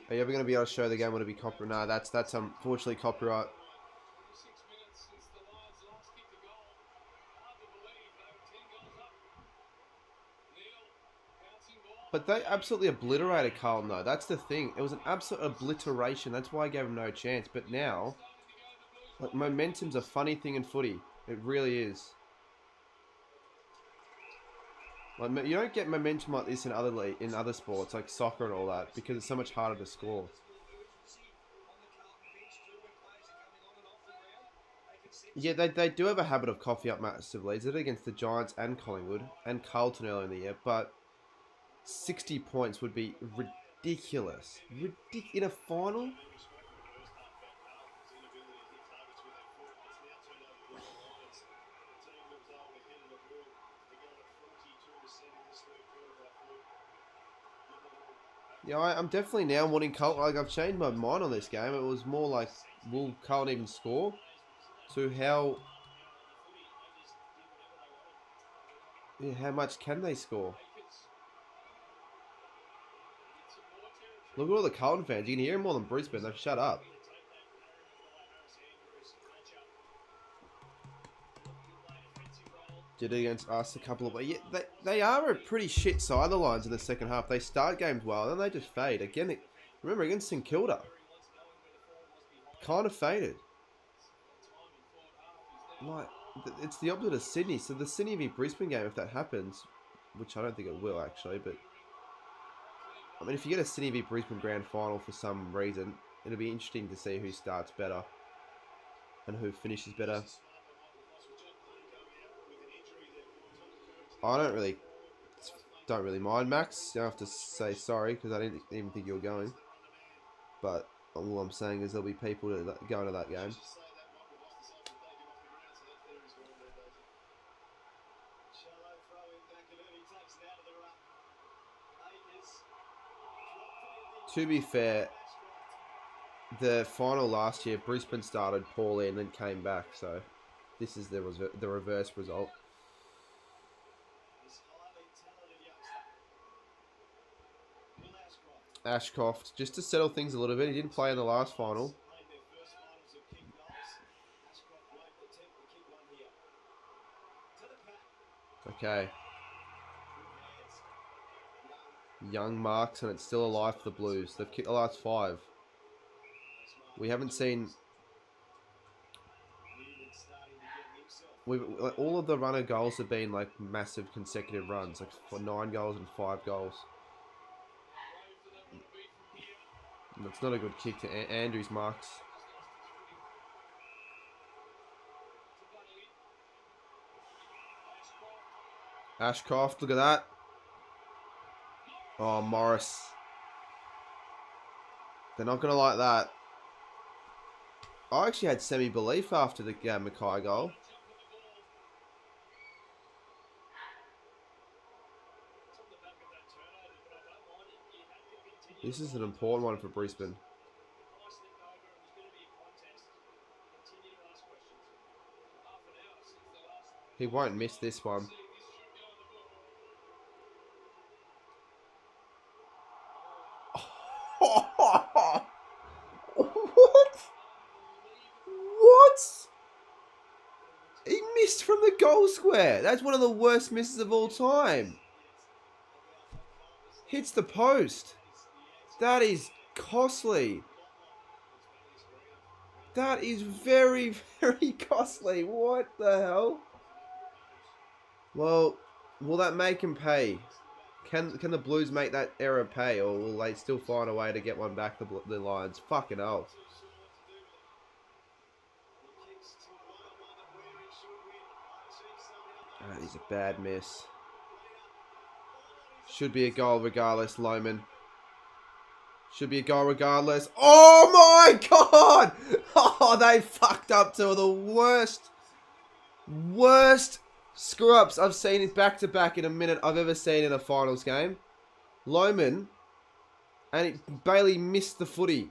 Are you ever going to be able to show the game? Would it be copyright? No, that's unfortunately copyright. But they absolutely obliterated Carlton, though. That's the thing. It was an absolute obliteration. That's why I gave him no chance. But now, like, momentum's a funny thing in footy. It really is. Like, you don't get momentum like this in other sports, like soccer and all that, because it's so much harder to score. Yeah, they do have a habit of coffee up massive leads. They did it against the Giants and Collingwood and Carlton earlier in the year, but 60 points would be ridiculous. In a final? Yeah, I'm definitely now wanting Carlton. Like, I've changed my mind on this game. It was more like, will Carlton even score? To how much can they score? Look at all the Carlton fans. You can hear them more than Brisbane. They've shut up. Did it against us a couple of... Yeah, they are a pretty shit side, the Lions, in the second half. They start games well, then they just fade. Again, remember, against St Kilda. Kind of faded. Like, it's the opposite of Sydney. So the Sydney v Brisbane game, if that happens, which I don't think it will actually, but I mean, if you get a Sydney v Brisbane grand final for some reason, it'll be interesting to see who starts better and who finishes better. I don't really mind, Max. You don't have to say sorry because I didn't even think you were going. But all I'm saying is there'll be people that go into that game. To be fair, the final last year, Brisbane started poorly and then came back. So this is the reverse result. Ashcroft, just to settle things a little bit. He didn't play in the last final. Okay. Young marks, and it's still alive for the Blues. They've kicked the last 5. We haven't seen... all of the runner goals have been like massive consecutive runs, like for 9 goals and 5 goals. That's not a good kick to Andrews marks. Ashcroft, look at that. Oh, Morris. They're not going to like that. I actually had semi-belief after the Mackay goal. This is an important one for Brisbane. He won't miss this one. What? What? He missed from the goal square. That's one of the worst misses of all time. Hits the post. That is costly. That is very, very costly. What the hell? Well, will that make him pay? Can the Blues make that error pay, or will they still find a way to get one back, the Lions? Fucking hell. That is a bad miss. Should be a goal regardless, Loman. Should be a goal regardless. Oh my god! Oh, they fucked up to the worst Screw-ups I've seen it back-to-back in a minute I've ever seen in a finals game. Loman, and Bailey missed the footy.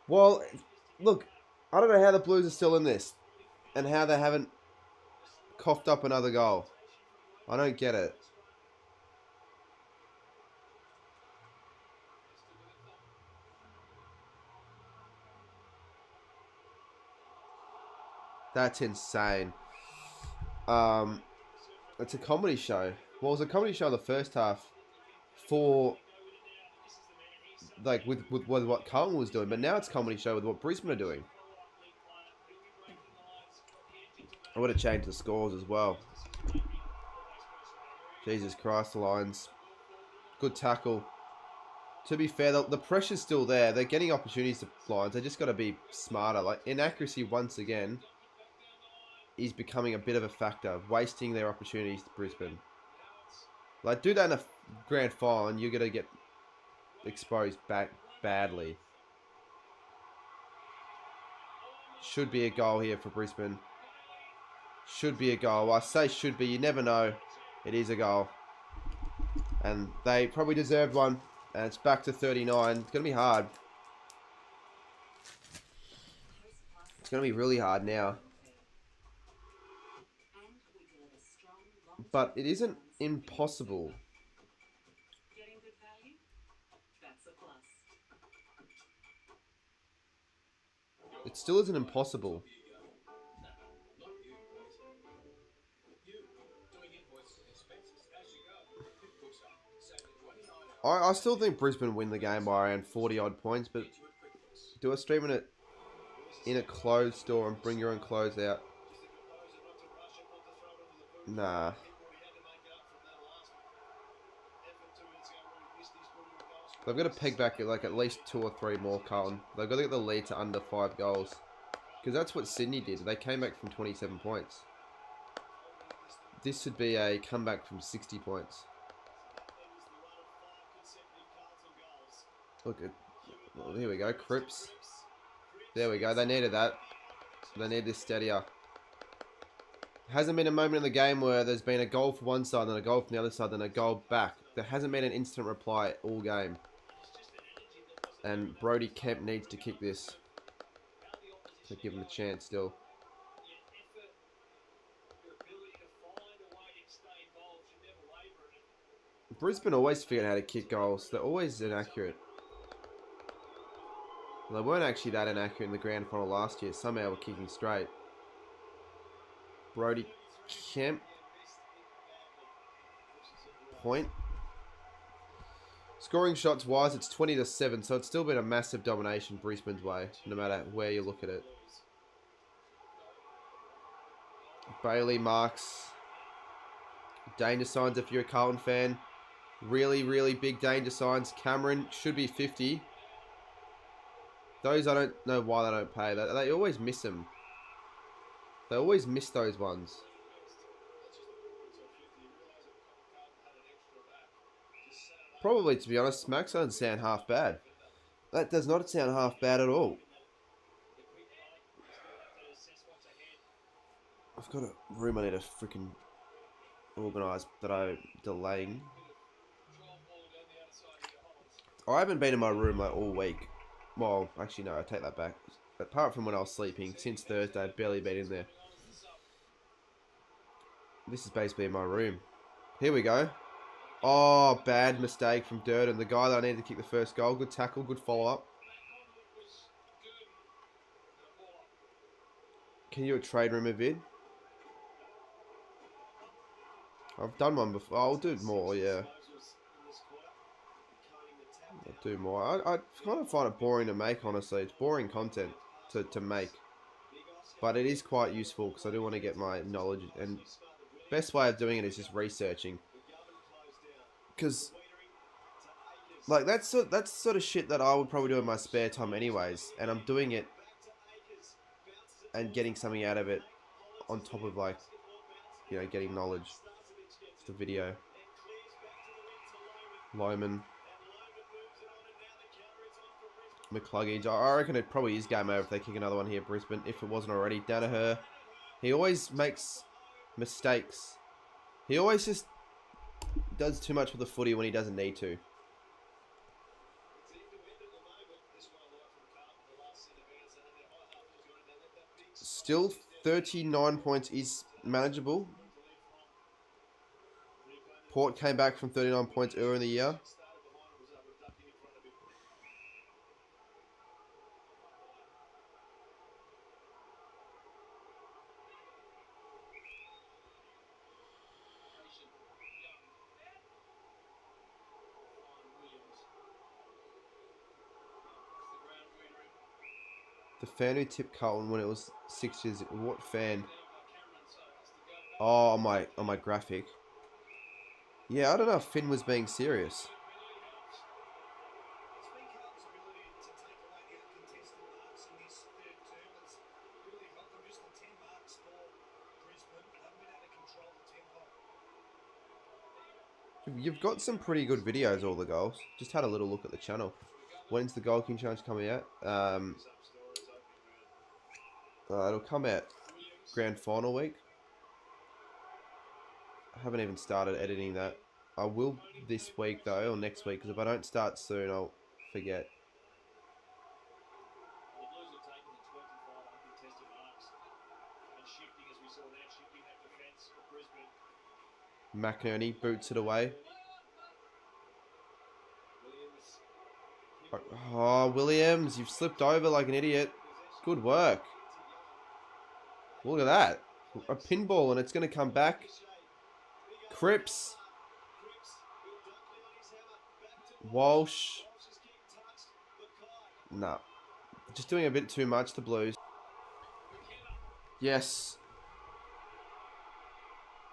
Well, look, I don't know how the Blues are still in this and how they haven't coughed up another goal. I don't get it. That's insane. It's a comedy show. Well, it was a comedy show in the first half for, like, with what Carlton was doing, but now it's a comedy show with what Brisbane are doing. I would have changed the scores as well. Jesus Christ, the Lions. Good tackle. To be fair, the pressure's still there. They're getting opportunities to Lions. They just got to be smarter. Like, inaccuracy once again is becoming a bit of a factor, wasting their opportunities to Brisbane. Like, do that in a grand final and you're going to get exposed back badly. Should be a goal here for Brisbane. Should be a goal. I say should be. You never know. It is a goal. And they probably deserved one. And it's back to 39. It's going to be hard. It's going to be really hard now. But it isn't impossible. Getting good value? That's a plus. It still isn't impossible. I still think Brisbane win the game by around 40 odd points, but do a stream in a closed store and bring your own clothes out. Nah. They've got to peg back at least 2 or 3 more, Carlton. They've got to get the lead to under 5 goals. Because that's what Sydney did. They came back from 27 points. This should be a comeback from 60 points. Look at... Well, here we go. Cripps. There we go. They needed that. They need this steadier. Hasn't been a moment in the game where there's been a goal for one side, then a goal from the other side, then a goal back. There hasn't been an instant reply all game. And Brody Kemp needs to kick this to give him a chance still. Brisbane always figured out how to kick goals. They're always inaccurate. Well, they weren't actually that inaccurate in the grand final last year. Somehow we're kicking straight. Brody Kemp. Point. Scoring shots wise, it's 20-7, so it's still been a massive domination Brisbane's way, no matter where you look at it. Bailey marks. Danger signs if you're a Carlton fan. Really, really big danger signs. Cameron should be 50. Those I don't know why they don't pay. They always miss them. They always miss those ones. Probably, to be honest, Max doesn't sound half bad. That does not sound half bad at all. I've got a room I need to freaking organise that I'm delaying. I haven't been in my room like all week. Well, actually no, I take that back. Apart from when I was sleeping, since Thursday, I've barely been in there. This is basically my room. Here we go. Oh, bad mistake from Durden. The guy that I needed to kick the first goal. Good tackle, good follow-up. Can you do a trade rumor vid? I've done one before. I'll do more, yeah. I'll do more. I kind of find it boring to make, honestly. It's boring content to make. But it is quite useful because I do want to get my knowledge. And best way of doing it is just researching. Because, like, that's sort of shit that I would probably do in my spare time anyways. And I'm doing it and getting something out of it on top of, like, you know, getting knowledge. It's the video. Loman. McCluggage. I reckon it probably is game over if they kick another one here, Brisbane. If it wasn't already. Danaher. He always makes mistakes. He always just does too much with the footy when he doesn't need to. Still, 39 points is manageable. Port came back from 39 points earlier in the year. The fan who tipped Carlton when it was 6 years. What fan? Oh, on my graphic. Yeah, I don't know if Finn was being serious. It's been Carlton's ability to take away the uncontested marks in this third term that's really helped them. Just the 10 marks for Brisbane, but haven't been able to control the tempo. You've got some pretty good videos, all the goals. Just had a little look at the channel. When's the Goal King Challenge coming out? It'll come out grand final week. I haven't even started editing that. I will this week though, or next week, because if I don't start soon, I'll forget. The Blues have taken the 25 uncontested marks and shifting, as we saw there, shifting that defence for Brisbane. McInerney boots it away. Oh, Williams, you've slipped over like an idiot. Good work. Look at that. A pinball and it's going to come back. Cripps. Walsh. Nah. Just doing a bit too much, the Blues. Yes.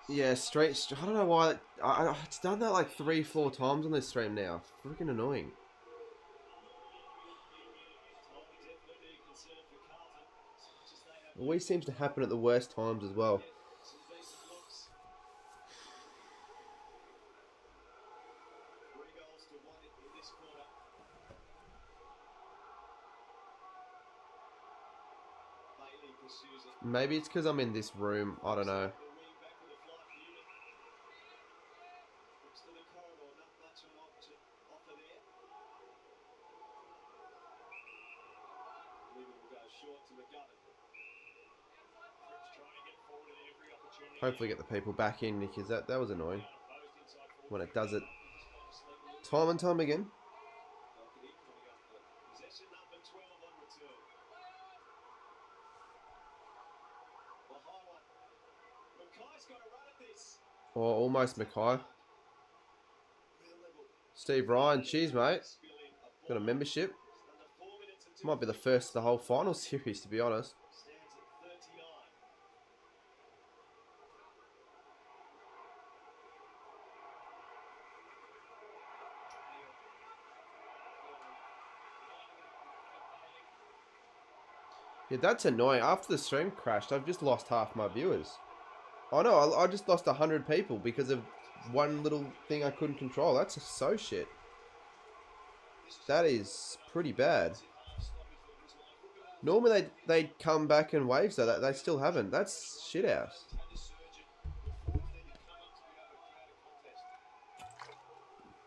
Yeah, straight. I don't know why. It's done that like 3-4 times on this stream now. Freaking annoying. Always seems to happen at the worst times as well. Maybe it's because I'm in this room. I don't know. Hopefully get the people back in, because that was annoying when it does it time and time again. Oh, almost Mackay. Steve Ryan, cheers mate. Got a membership. Might be the first of the whole final series, to be honest. Yeah, that's annoying. After the stream crashed, I've just lost half my viewers. Oh no, I just lost 100 people because of one little thing I couldn't control. That's so shit. That is pretty bad. Normally they'd come back and wave, so that they still haven't. That's shit house.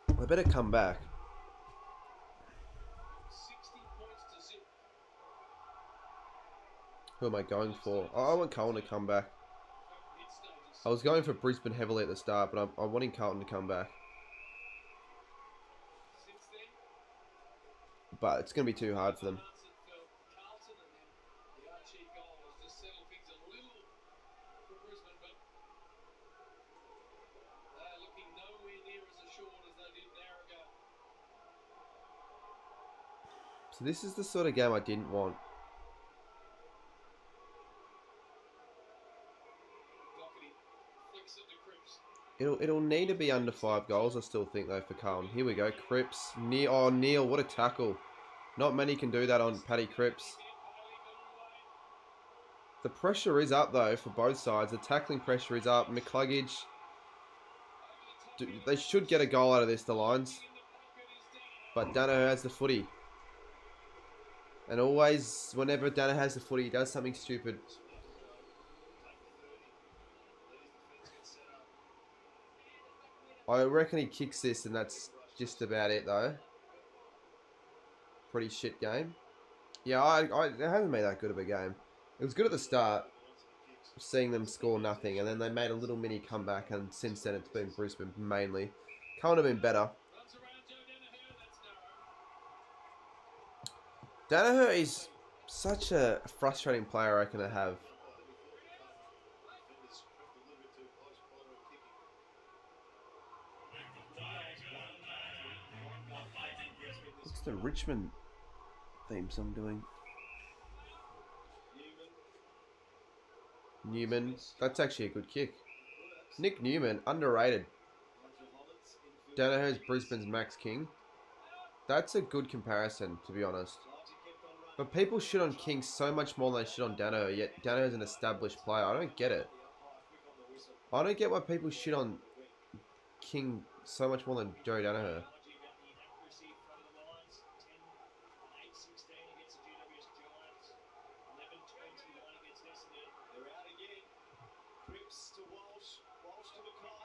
I better come back. Who am I going for? Oh, I want Carlton to come back. I was going for Brisbane heavily at the start, but I'm wanting Carlton to come back. But it's going to be too hard for them. So this is the sort of game I didn't want. It'll need to be under 5 goals, I still think, though, for Carlton. Here we go, Cripps. Oh, Neil, what a tackle. Not many can do that on Paddy Cripps. The pressure is up, though, for both sides. The tackling pressure is up. McCluggage. They should get a goal out of this, the Lions. But Dano has the footy. And always, whenever Dano has the footy, he does something stupid. I reckon he kicks this, and that's just about it, though. Pretty shit game. Yeah, it hasn't been that good of a game. It was good at the start, seeing them score nothing, and then they made a little mini comeback, and since then it's been Brisbane mainly. Can't have been better. Danaher is such a frustrating player, I reckon, to have. What's the Richmond theme song doing? Newman. That's actually a good kick. Nick Newman, underrated. Danaher's Brisbane's Max King. That's a good comparison, to be honest. But people shit on King so much more than they shit on Danaher, yet Danaher's an established player. I don't get it. I don't get why people shit on King so much more than Joe Danaher.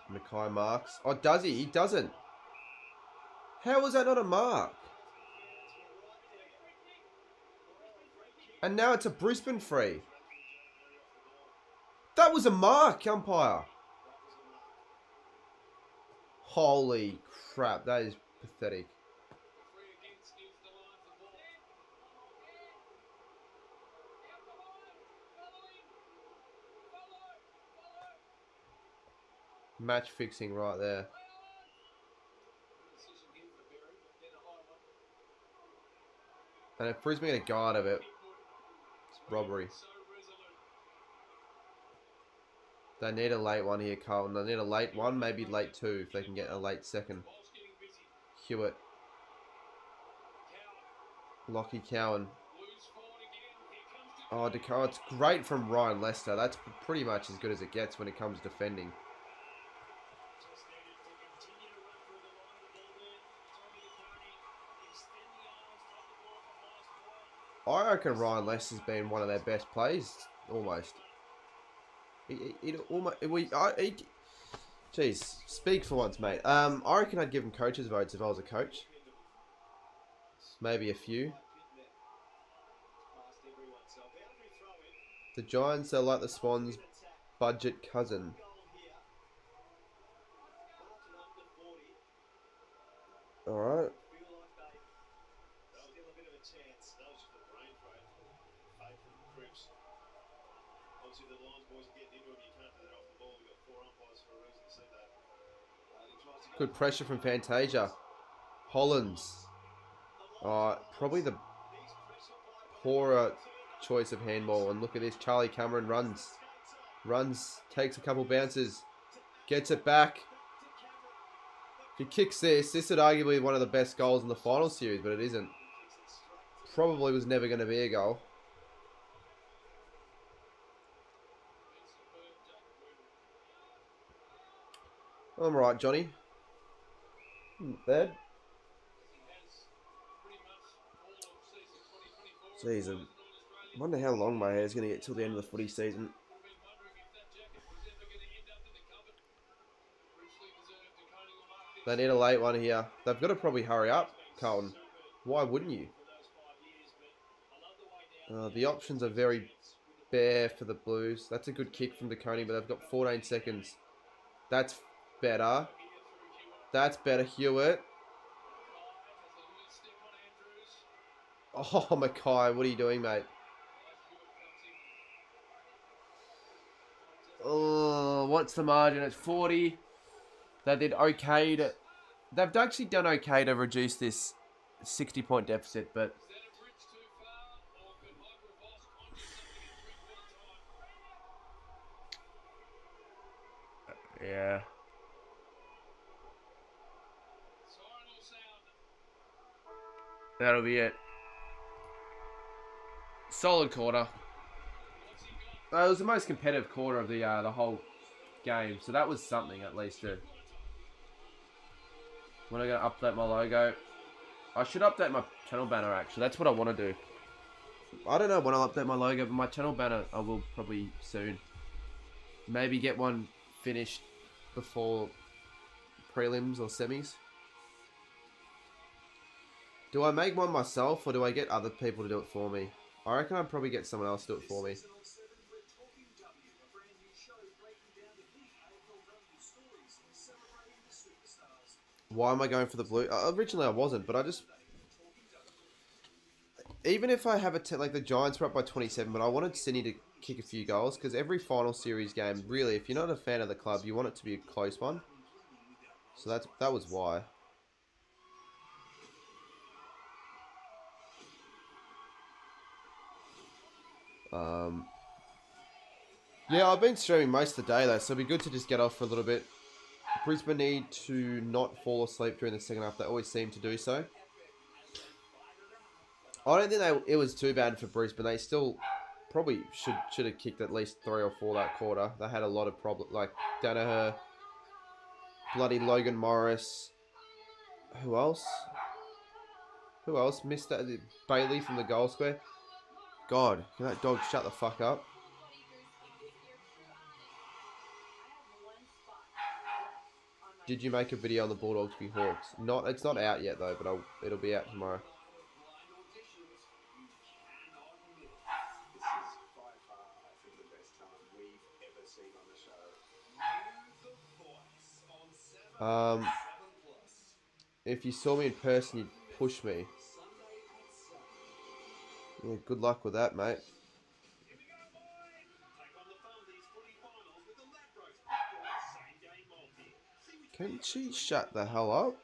Mackay marks. Oh, does he? He doesn't. How was that not a mark? And now it's a Brisbane free. That was a mark, umpire. Holy crap, that is pathetic. Match fixing right there. And if Brisbane get a go out of it, it's robbery. They need a late one here, Carlton. They need a late one, maybe late two, if they can get a late second. Hewitt. Lockie Cowan. Oh, it's great from Ryan Lester. That's pretty much as good as it gets when it comes to defending. I reckon Ryan Lester's been one of their best plays, almost. Jeez, speak for once, mate. I reckon I'd give him coaches' votes if I was a coach. Maybe a few. The Giants, they're like the Swans' budget cousin. Alright. Good pressure from Fantasia. Hollands. Probably the poorer choice of handball. And look at this. Charlie Cameron runs, takes a couple bounces, gets it back. If he kicks this would arguably be one of the best goals in the final series, but it isn't. Probably was never going to be a goal. I'm right, Johnny. Bad. Jeez, I wonder how long my hair is going to get till the end of the footy season. They need a late one here. They've got to probably hurry up, Carlton. Why wouldn't you? The options are very bare for the Blues. That's a good kick from DeConey, but they've got 14 seconds. That's better. That's better, Hewitt. Oh, Mackay, what are you doing, mate? Oh, what's the margin? It's 40. They did okay to... They've actually done okay to reduce this 60-point deficit, but... Yeah. That'll be it. Solid quarter. It was the most competitive quarter of the whole game, so that was something at least. When I'm going to update my logo, I should update my channel banner actually. That's what I want to do. I don't know when I'll update my logo, but my channel banner I will probably soon. Maybe get one finished before prelims or semis. Do I make one myself or do I get other people to do it for me? I reckon I'd probably get someone else to do it for me. Why am I going for the blue? Originally I wasn't, but I just... Even if I have like the Giants were up by 27, but I wanted Sydney to kick a few goals, because every final series game, really, if you're not a fan of the club, you want it to be a close one. So that was why. Yeah, I've been streaming most of the day though, so it'd be good to just get off for a little bit. Brisbane need to not fall asleep during the second half. They always seem to do so. I don't think it was too bad for Brisbane. They still probably should have kicked at least 3 or 4 that quarter. They had a lot of problems, like Danaher, bloody Logan Morris. Who else? Who else missed that? Bailey from the goal square. God, can that dog shut the fuck up? Did you make a video on the Bulldogs v Hawks? It's not out yet though, but it'll be out tomorrow. If you saw me in person, you'd push me. Yeah, good luck with that, mate. Can she shut the hell up?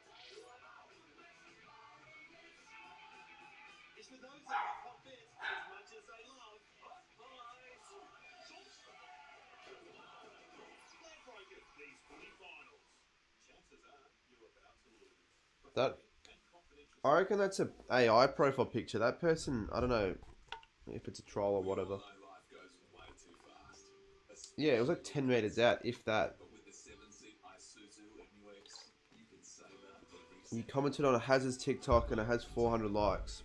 I reckon that's a AI profile picture. That person, I don't know if it's a troll or whatever. Yeah, it was like 10 meters out, if that. You commented on a Hazard's TikTok and it has 400 likes.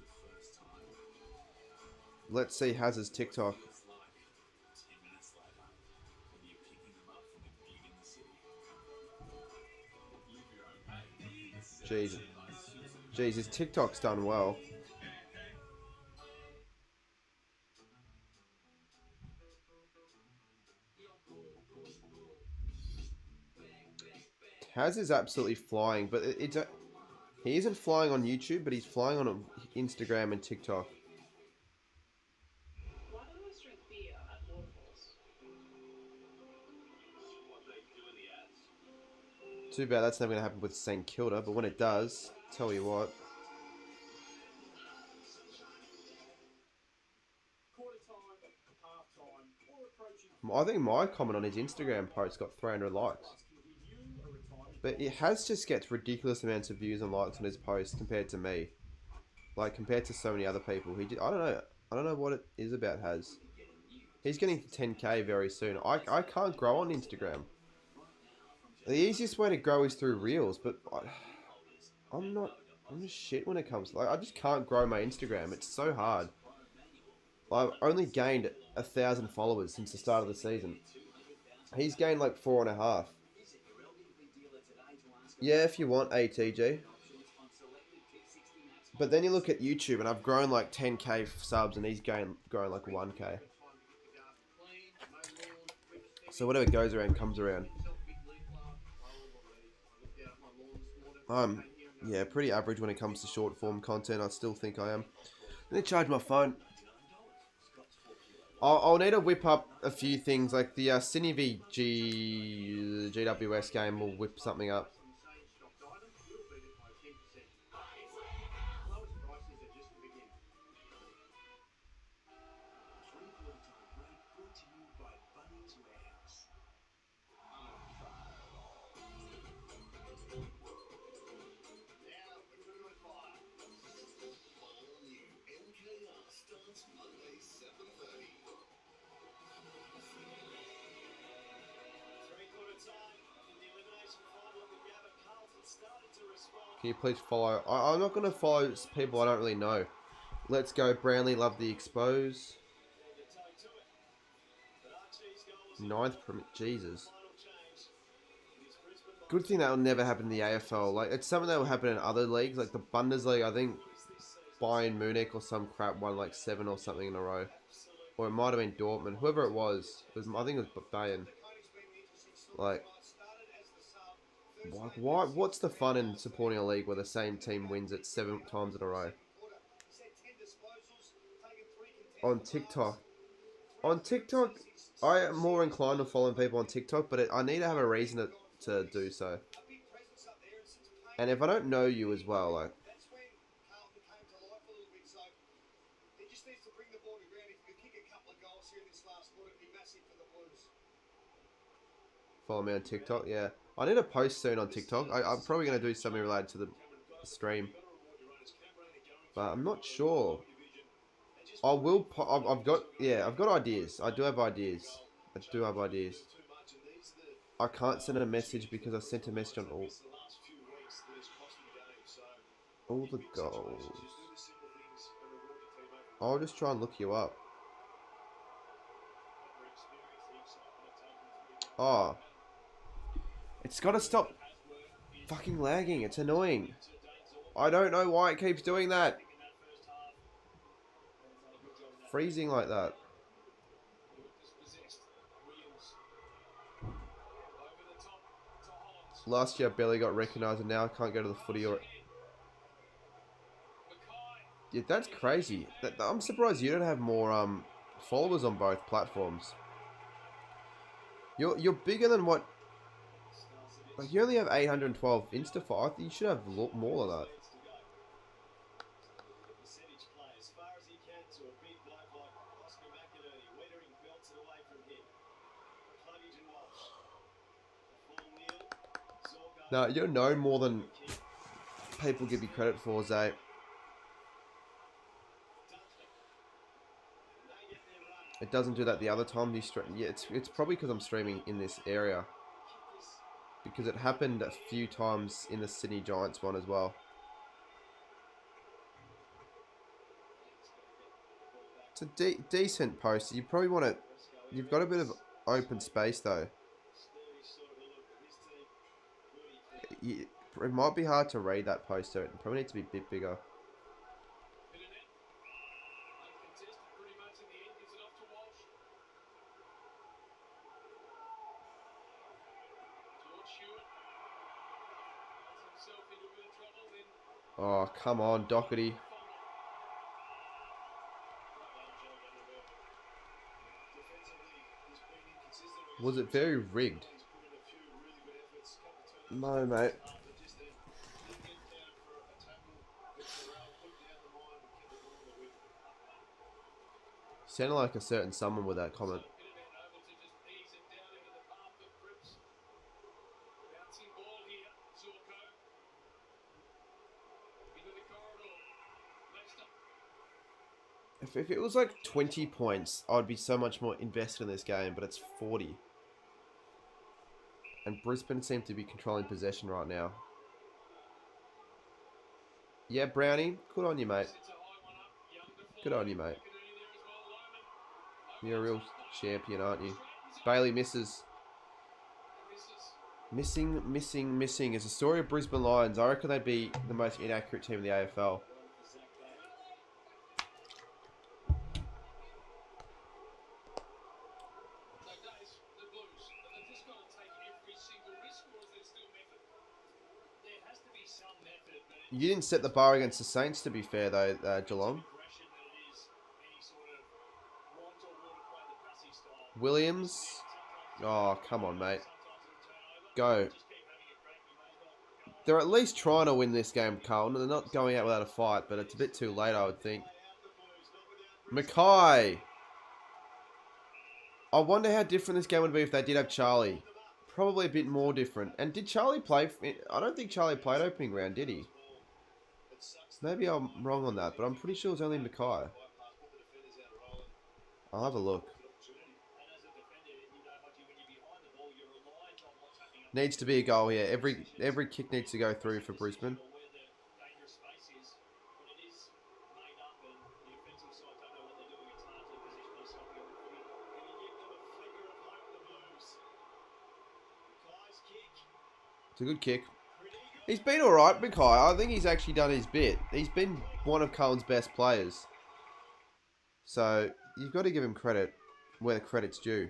Let's see Hazard's TikTok. Jeez, his TikTok's done well. Haz is absolutely flying, but he isn't flying on YouTube, but he's flying on Instagram and TikTok. Too bad that's never going to happen with St Kilda, but when it does, tell you what. I think my comment on his Instagram post got 300 likes. But it just gets ridiculous amounts of views and likes on his post compared to me. Like, compared to so many other people. I don't know what it is about Haz. He's getting to 10k very soon. I can't grow on Instagram. The easiest way to grow is through Reels, but I'm just shit when it comes to, like, I just can't grow my Instagram. It's so hard. I've only gained 1,000 followers since the start of the season. He's gained like 4.5. Yeah, if you want, ATG. But then you look at YouTube and I've grown like 10k subs and he's grown like 1k. So whatever goes around comes around. Yeah, pretty average when it comes to short form content. I still think I am. Let me charge my phone. I'll need to whip up a few things, like the Sydney v GWS game. Will whip something up. Can you please follow? I'm not going to follow people I don't really know. Let's go, Brownlee. Love the expose. 9th from Jesus. Good thing that will never happen in the AFL. Like, it's something that will happen in other leagues, like the Bundesliga. I think Bayern Munich or some crap won like 7 or something in a row, or it might have been Dortmund. Whoever it was I think it was Bayern. Like, why? What's the fun in supporting a league where the same team wins it 7 times in a row? On TikTok, I am more inclined to following people on TikTok, but I need to have a reason to do so. And if I don't know you as well, like, That's when Carlton came to life a little bit. So he just needs to bring the ball to ground. If he could kick a couple of goals here in this last quarter, it'd be massive for the Blues. Follow me on TikTok, yeah. I need to post soon on TikTok. I'm probably going to do something related to the stream, but I'm not sure. I will. I've got ideas. I do have ideas. I can't send a message because I sent a message on all the goals. I'll just try and look you up. Oh. It's got to stop fucking lagging. It's annoying. I don't know why it keeps doing that. Freezing like that. Last year I barely got recognised and now I can't go to the footy or... Yeah, that's crazy. I'm surprised you don't have more followers on both platforms. You're bigger than what... Like, you only have 812 Insta for. I think you should have more than that. No, you're no more than people give you credit for, Zay. It doesn't do that the other time you stream. Yeah, it's probably because I'm streaming in this area. Because it happened a few times in the Sydney Giants one as well. It's a decent post. You probably want to... You've got a bit of open space though. It might be hard to read that post, so it probably needs to be a bit bigger. Oh, come on, Doherty. Was it very rigged? No, mate. Sounded like a certain someone with that comment. If it was like 20 points, I'd be so much more invested in this game, but it's 40. And Brisbane seem to be controlling possession right now. Yeah, Brownie, good on you, mate. Good on you, mate. You're a real champion, aren't you? Bailey misses. Missing is the story of Brisbane Lions. I reckon they'd be the most inaccurate team in the AFL. You didn't set the bar against the Saints, to be fair, though, Geelong. Williams. Oh, come on, mate. Go. They're at least trying to win this game, Carlton. They're not going out without a fight, but it's a bit too late, I would think. Mackay. I wonder how different this game would be if they did have Charlie. Probably a bit more different. And did Charlie play... I don't think Charlie played opening round, did he? Maybe I'm wrong on that, but I'm pretty sure it was only Mackay. I'll have a look. Needs to be a goal here. Every kick needs to go through for Brisbane. It's a good kick. He's been alright, Mackay. I think he's actually done his bit. He's been one of Carlton's best players. So, you've got to give him credit where the credit's due,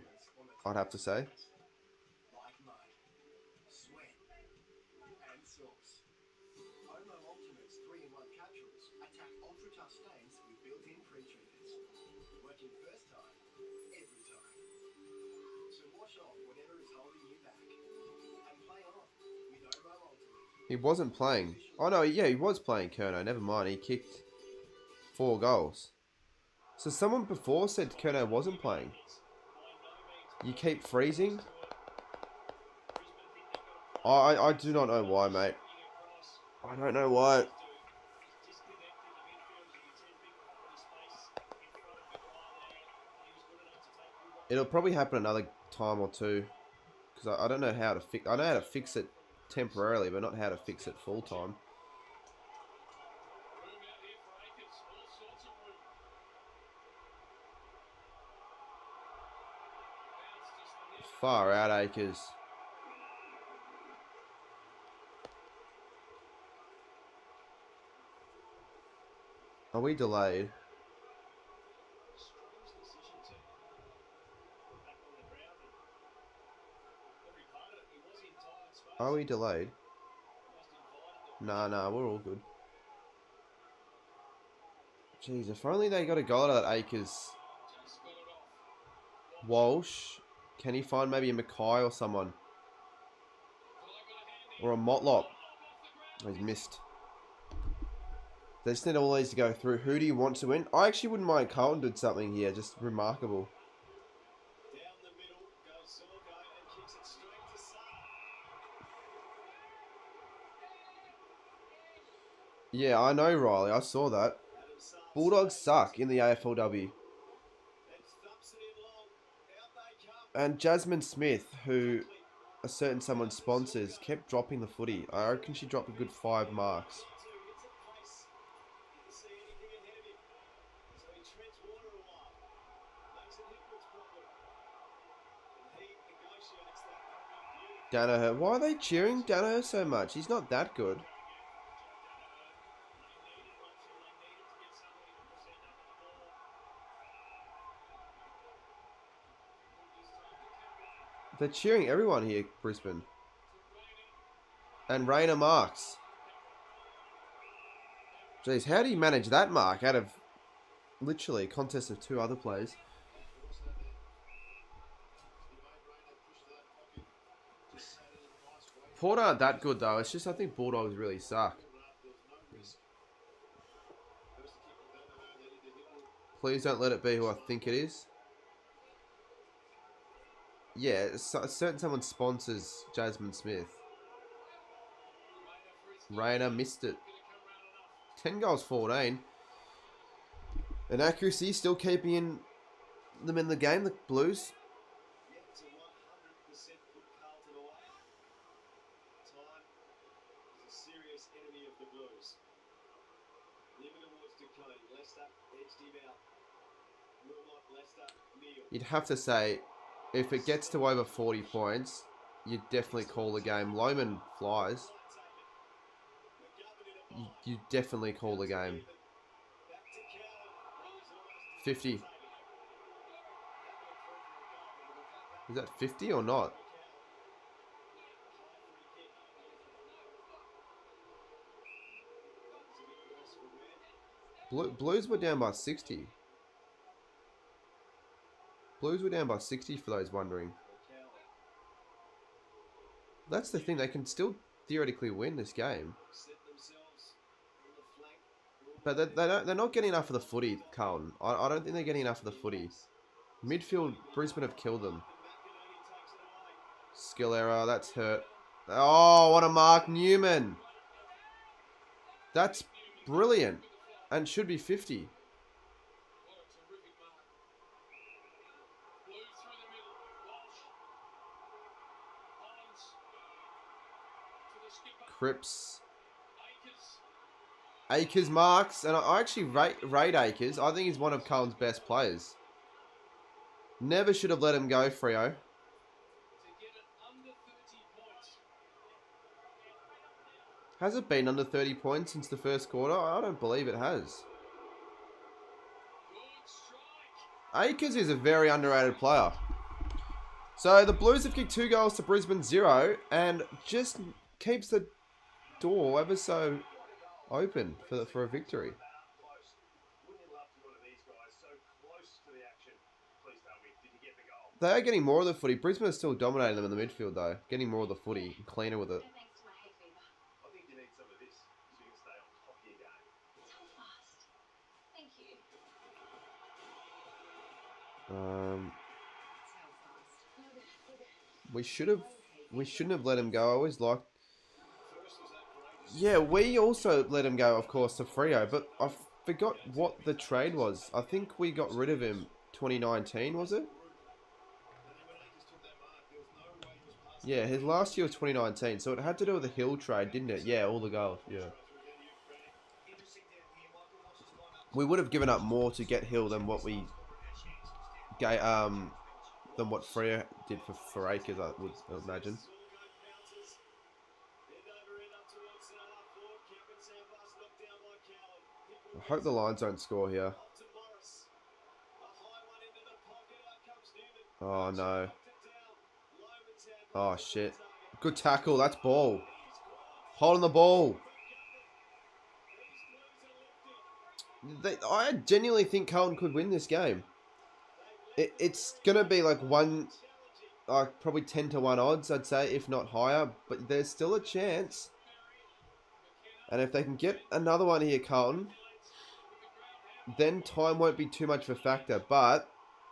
I'd have to say. Like mud, sweat, and sauce. Omo Ultimate's 3-in-1 capsules attack ultra-tough stains with built-in pre-treatments. Working first time, every time. So wash off whatever is holding you back. And play on with Omo Ultimate. He wasn't playing. Oh no, yeah, he was playing Kerno. Never mind, he kicked 4 goals. So someone before said Kerno wasn't playing. You keep freezing? I do not know why, mate. I don't know why. It'll probably happen another time or two. Because I don't know how to fix... I know how to fix it temporarily, but not how to fix it full time. Far out, Acres. Are we delayed? Are we delayed? Nah, we're all good. Jeez, if only they got a goal out of that Acres. Walsh. Can he find maybe a Mackay or someone? Or a Motlop? Oh, he's missed. They just need all these to go through. Who do you want to win? I actually wouldn't mind Carlton did something here. Just remarkable. Down the middle goes Sorko and kicks it straight to Sa. Yeah, I know, Riley. I saw that. Bulldogs suck in the AFLW. And Jasmine Smith, who a certain someone sponsors, kept dropping the footy. I reckon she dropped a good 5 marks. Danaher. Why are they cheering Danaher so much? He's not that good. They're cheering everyone here, Brisbane. And Rayner marks. Jeez, how do you manage that mark out of literally a contest of 2 other players? Port aren't that good though. It's just I think Bulldogs really suck. Please don't let it be who I think it is. Yeah, a certain someone sponsors Jasmine Smith. Rayner missed it. 10 goals, 14. And accuracy still keeping them in the game, the Blues. Yet to 100% put Carlton away. Time is a serious enemy of the Blues. Limit towards Duconi. Leicester edged him out. Wilmot, Leicester, Neil. You'd have to say, if it gets to over 40 points, you'd definitely call the game. Loman flies. You definitely call the game. 50. Is that 50 or not? Blues were down by 60. Blues were down by 60 for those wondering. That's the thing, they can still theoretically win this game. But they're not getting enough of the footy, Carlton. I don't think they're getting enough of the footy. Midfield, Brisbane have killed them. Skill error, that's hurt. Oh, what a mark, Newman. That's brilliant. And should be 50. Cripps. Akers marks, and I actually rate Akers. I think he's one of Carlton's best players. Never should have let him go, Freo. Has it been under 30 points since the first quarter? I don't believe it has. Akers is a very underrated player. So the Blues have kicked 2 goals to Brisbane 0 and just keeps the door ever so open for a victory. They are getting more of the footy. Brisbane is still dominating them in the midfield though. Getting more of the footy and cleaner with it. I think you need some of this so you can stay on top of your game. So fast. Thank you. We shouldn't have let him go. I always liked. Yeah, we also let him go, of course, to Freo, but I forgot what the trade was. I think we got rid of him 2019, was it? Yeah, his last year was 2019, so it had to do with the Hill trade, didn't it? Yeah, all the goals, yeah. We would have given up more to get Hill than what we gave, than what Freo did for Akers, I would imagine. I hope the Lions don't score here. Oh no. Oh shit. Good tackle, that's ball. Holding the ball. I genuinely think Carlton could win this game. It's going to be like probably 10 to 1 odds, I'd say, if not higher. But there's still a chance. And if they can get another one here, Carlton, then time won't be too much of a factor. But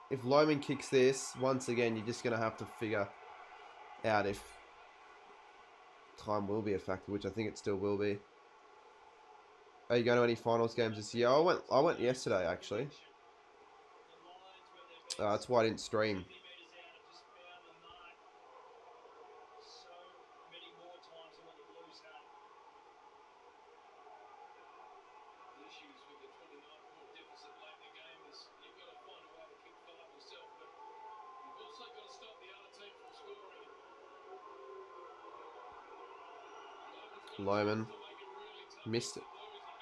if Loman kicks this, once again, you're just going to have to figure out if time will be a factor, which I think it still will be. Are you going to any finals games this year? I went yesterday, actually. That's why I didn't stream. Loman missed it.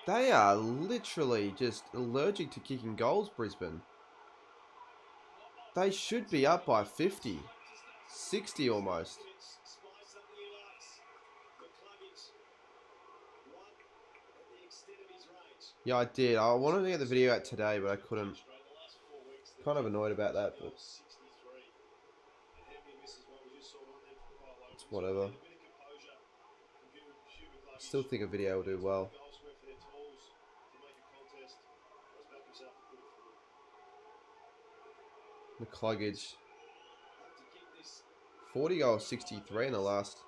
They are literally just allergic to kicking goals, Brisbane. They should be up by 50. 60 almost. Yeah, I did. I wanted to get the video out today, but I couldn't. Kind of annoyed about that, but it's whatever. Still think a video will do well. The Cluggage. 40 goals, 63 in the last.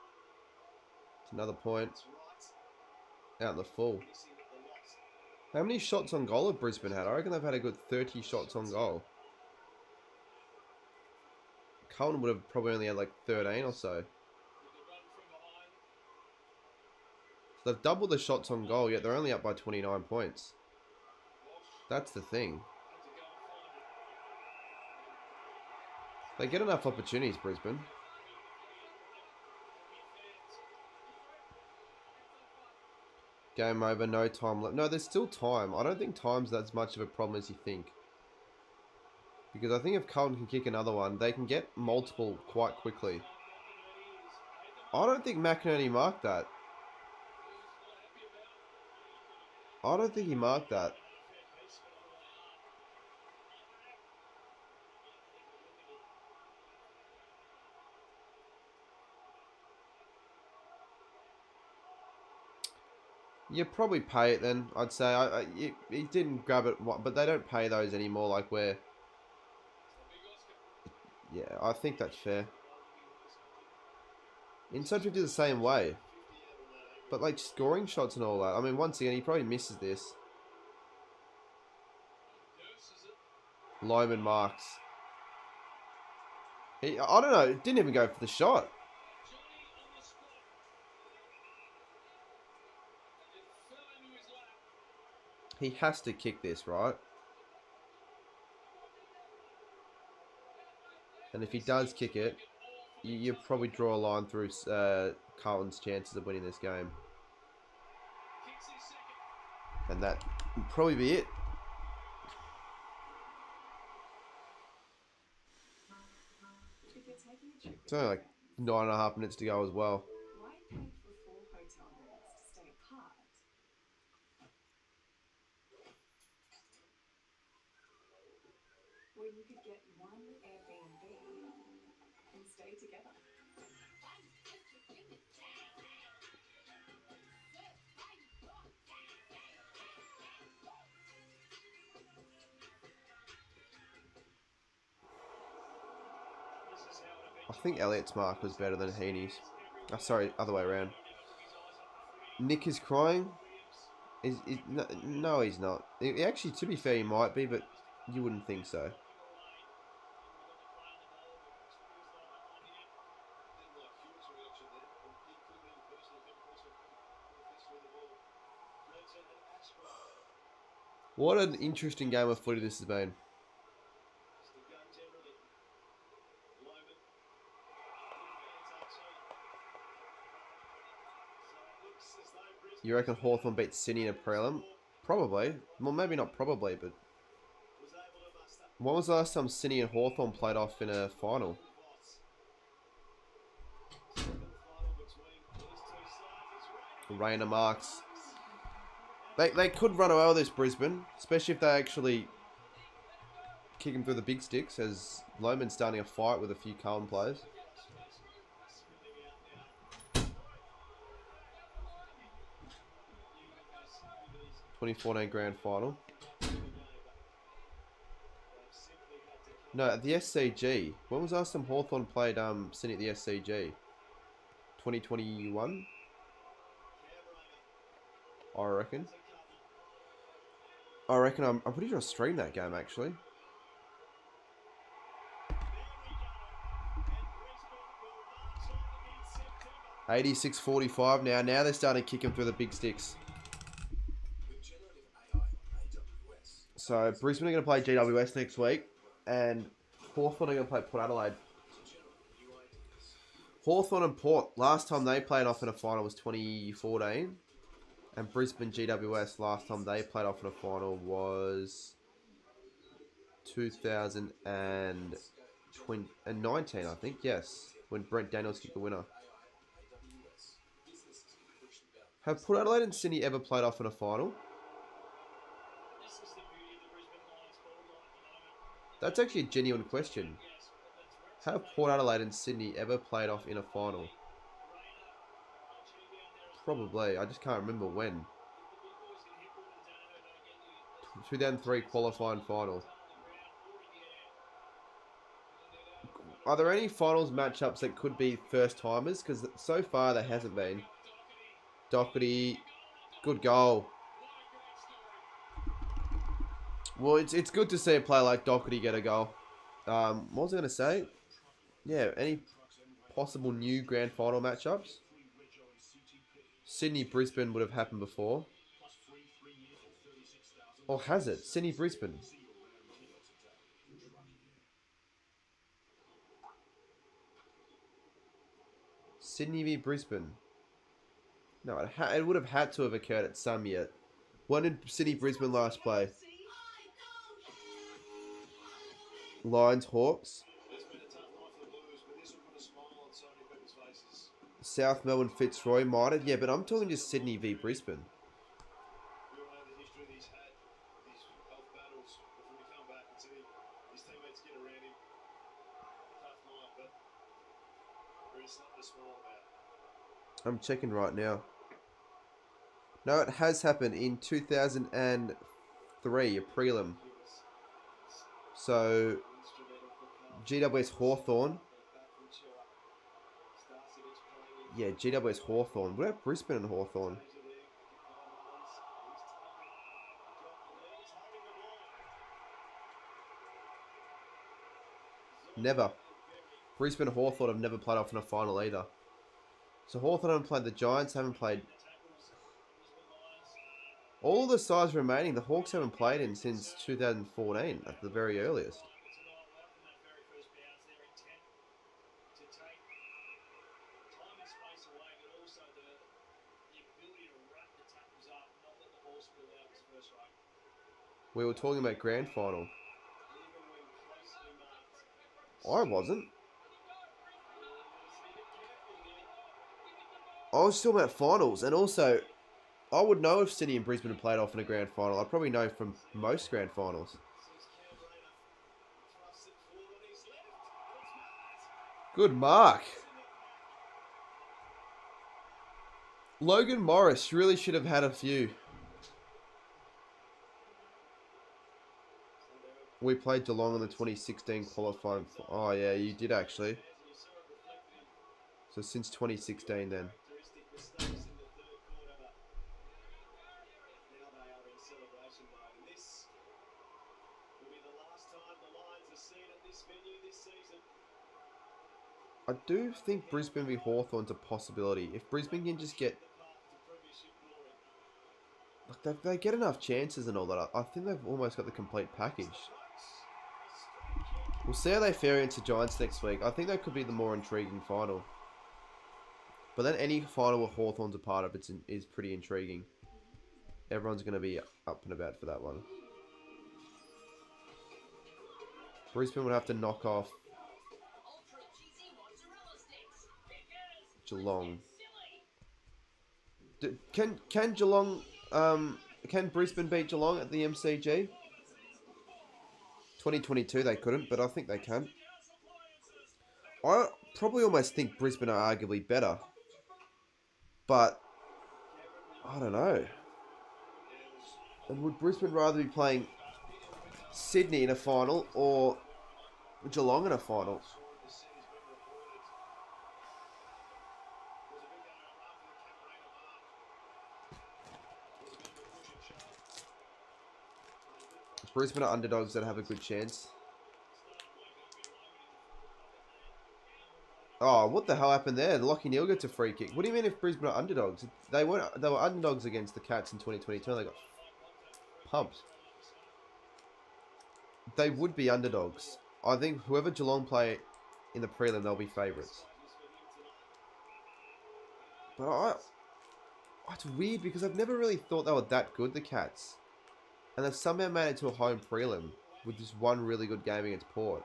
It's another point. Out in the full. How many shots on goal have Brisbane had? I reckon they've had a good 30 shots on goal. Carlton would have probably only had like 13 or so. So they've doubled the shots on goal, yet they're only up by 29 points. That's the thing. They get enough opportunities, Brisbane. Game over, no time left. No, there's still time. I don't think time's as much of a problem as you think. Because I think if Carlton can kick another one, they can get multiple quite quickly. I don't think McInerney marked that. I don't think he marked that. You probably pay it then, I'd say. He didn't grab it, but they don't pay those anymore like where... Yeah, I think that's fair. Inside 50 the same way. But like scoring shots and all that. I mean, once again, he probably misses this. Loman marks. I don't know, didn't even go for the shot. He has to kick this, right? And if he does kick it, you probably draw a line through Carlton's chances of winning this game. And that would probably be it. If you're taking a trip It's only like 9.5 minutes to go as well. why pay for 4 hotel rooms to stay apart? When you could get one Airbnb and stay together. I think Elliott's mark was better than Heaney's. Oh, sorry, other way around. Nick is crying. No, he's not. Actually, to be fair, he might be, but you wouldn't think so. What an interesting game of footy this has been. You reckon Hawthorn beat Sydney in a prelim? Probably. Well, maybe not probably, but... When was the last time Sydney and Hawthorn played off in a final? Rainer marks. They could run away with this, Brisbane. Especially if they actually kick him through the big sticks, as Loman's starting a fight with a few Carlton players. 2014 grand final. No, at the SCG. When was the last time Hawthorn played Sydney at the SCG? 2021? I reckon. I'm pretty sure I streamed that game actually. $86.45 now. Now they're starting to kick him through the big sticks. So Brisbane are going to play GWS next week, and Hawthorn are going to play Port Adelaide. Hawthorn and Port, last time they played off in a final was 2014, and Brisbane GWS last time they played off in a final was 2019, I think. Yes, when Brent Daniels kicked the winner. Have Port Adelaide and Sydney ever played off in a final? That's actually a genuine question. Have Port Adelaide and Sydney ever played off in a final? Probably. I just can't remember when. 2003 qualifying final. Are there any finals matchups that could be first timers? Because so far there hasn't been. Doherty, good goal. Well, it's good to see a player like Doherty get a goal. What was I going to say? Yeah, any possible new grand final matchups? Sydney-Brisbane would have happened before. Or has it? Sydney-Brisbane. Sydney v Brisbane. No, it would have had to have occurred at some year. When did Sydney-Brisbane last play? Lions, Hawks. South Melbourne, Fitzroy might have. Yeah, but I'm talking just Sydney v Brisbane. I'm checking right now. No, it has happened in 2003, a prelim. So, GWS Hawthorn. Yeah, GWS Hawthorn. What about Brisbane and Hawthorn? Never. Brisbane and Hawthorn have never played off in a final either. So Hawthorn haven't played the Giants, haven't played... All the sides remaining, the Hawks haven't played in since 2014, at the very earliest. We were talking about grand final. I wasn't. I was talking about finals, and also, I would know if Sydney and Brisbane had played off in a grand final. I'd probably know from most grand finals. Good mark. Logan Morris really should have had a few. We played Geelong in the 2016 qualifying. Oh yeah, you did actually. So since 2016 then. I do think Brisbane v Hawthorn's a possibility. If Brisbane can just get... Like they get enough chances and all that. I think they've almost got the complete package. We'll see how they fare against the Giants next week. I think that could be the more intriguing final. But then any final where Hawthorn's a part of it is pretty intriguing. Everyone's going to be up and about for that one. Brisbane would have to knock off Geelong. Can Geelong... can Brisbane beat Geelong at the MCG? 2022 they couldn't, but I think they can. I probably almost think Brisbane are arguably better. But, I don't know. And would Brisbane rather be playing Sydney in a final or Geelong in a final? Brisbane are underdogs that have a good chance. Oh, what the hell happened there? Lockie Neal gets a free kick. What do you mean if Brisbane are underdogs? They were underdogs against the Cats in 2022 and they got pumped. They would be underdogs. I think whoever Geelong play in the prelim, they'll be favourites. But it's weird because I've never really thought they were that good, the Cats. And they've somehow made it to a home prelim with just one really good game against Port.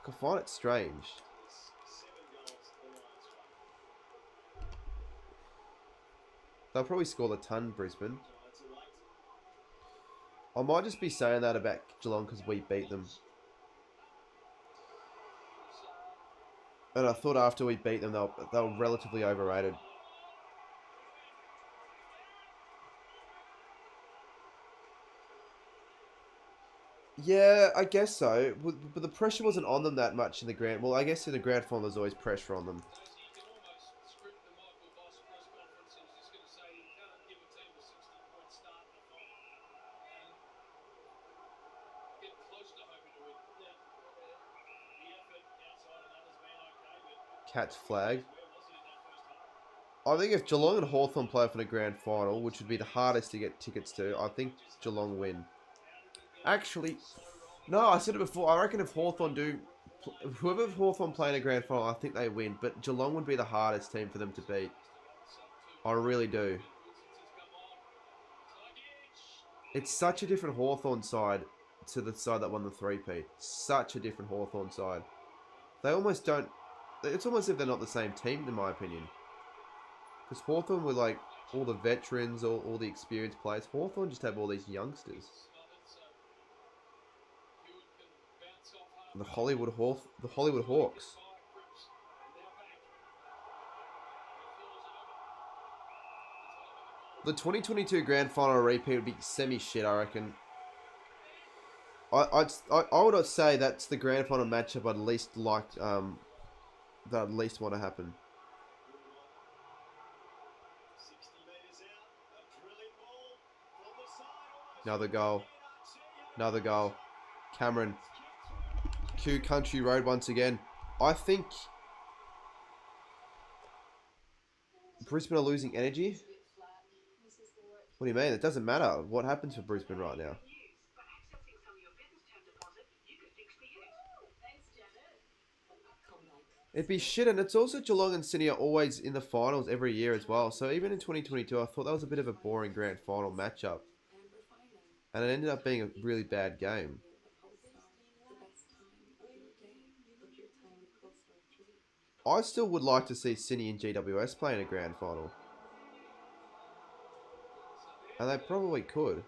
I find it strange. They'll probably score a ton, Brisbane. I might just be saying that about Geelong because we beat them. And I thought after we beat them, they were relatively overrated. Yeah, I guess so. But the pressure wasn't on them that much in the grand... Well, I guess in the grand final, there's always pressure on them. Cats flag. I think if Geelong and Hawthorn play for the grand final, which would be the hardest to get tickets to, I think Geelong win. Actually, no, I said it before. I reckon if Hawthorn do... Whoever Hawthorn play in a grand final, I think they win. But Geelong would be the hardest team for them to beat. I really do. It's such a different Hawthorn side to the side that won the three-peat. Such a different Hawthorn side. They almost don't... It's almost as if they're not the same team, in my opinion. Because Hawthorn were like all the veterans, all the experienced players. Hawthorn just have all these youngsters. The Hollywood Hawks. The 2022 grand final repeat would be semi-shit, I reckon. I would say that's the grand final matchup I'd least like, that I'd least want to happen. Another goal. Another goal. Cameron. Q Country Road once again. I think Brisbane are losing energy. What do you mean? It doesn't matter what happens for Brisbane right now. It'd be shit, and it's also Geelong and Sydney are always in the finals every year as well. So even in 2022, I thought that was a bit of a boring grand final matchup. And it ended up being a really bad game. I still would like to see Sydney and GWS play in a grand final. And they probably could.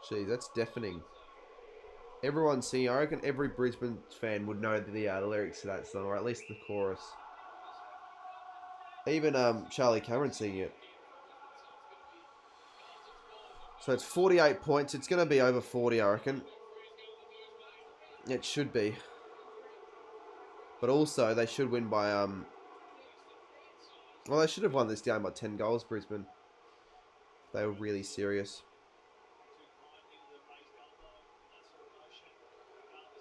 Gee, that's deafening. Everyone's singing. I reckon every Brisbane fan would know the lyrics to that song, or at least the chorus. Even Charlie Cameron singing it. So it's 48 points. It's going to be over 40, I reckon. It should be. But also, they should win by... Well, they should have won this game by 10 goals, Brisbane. They were really serious.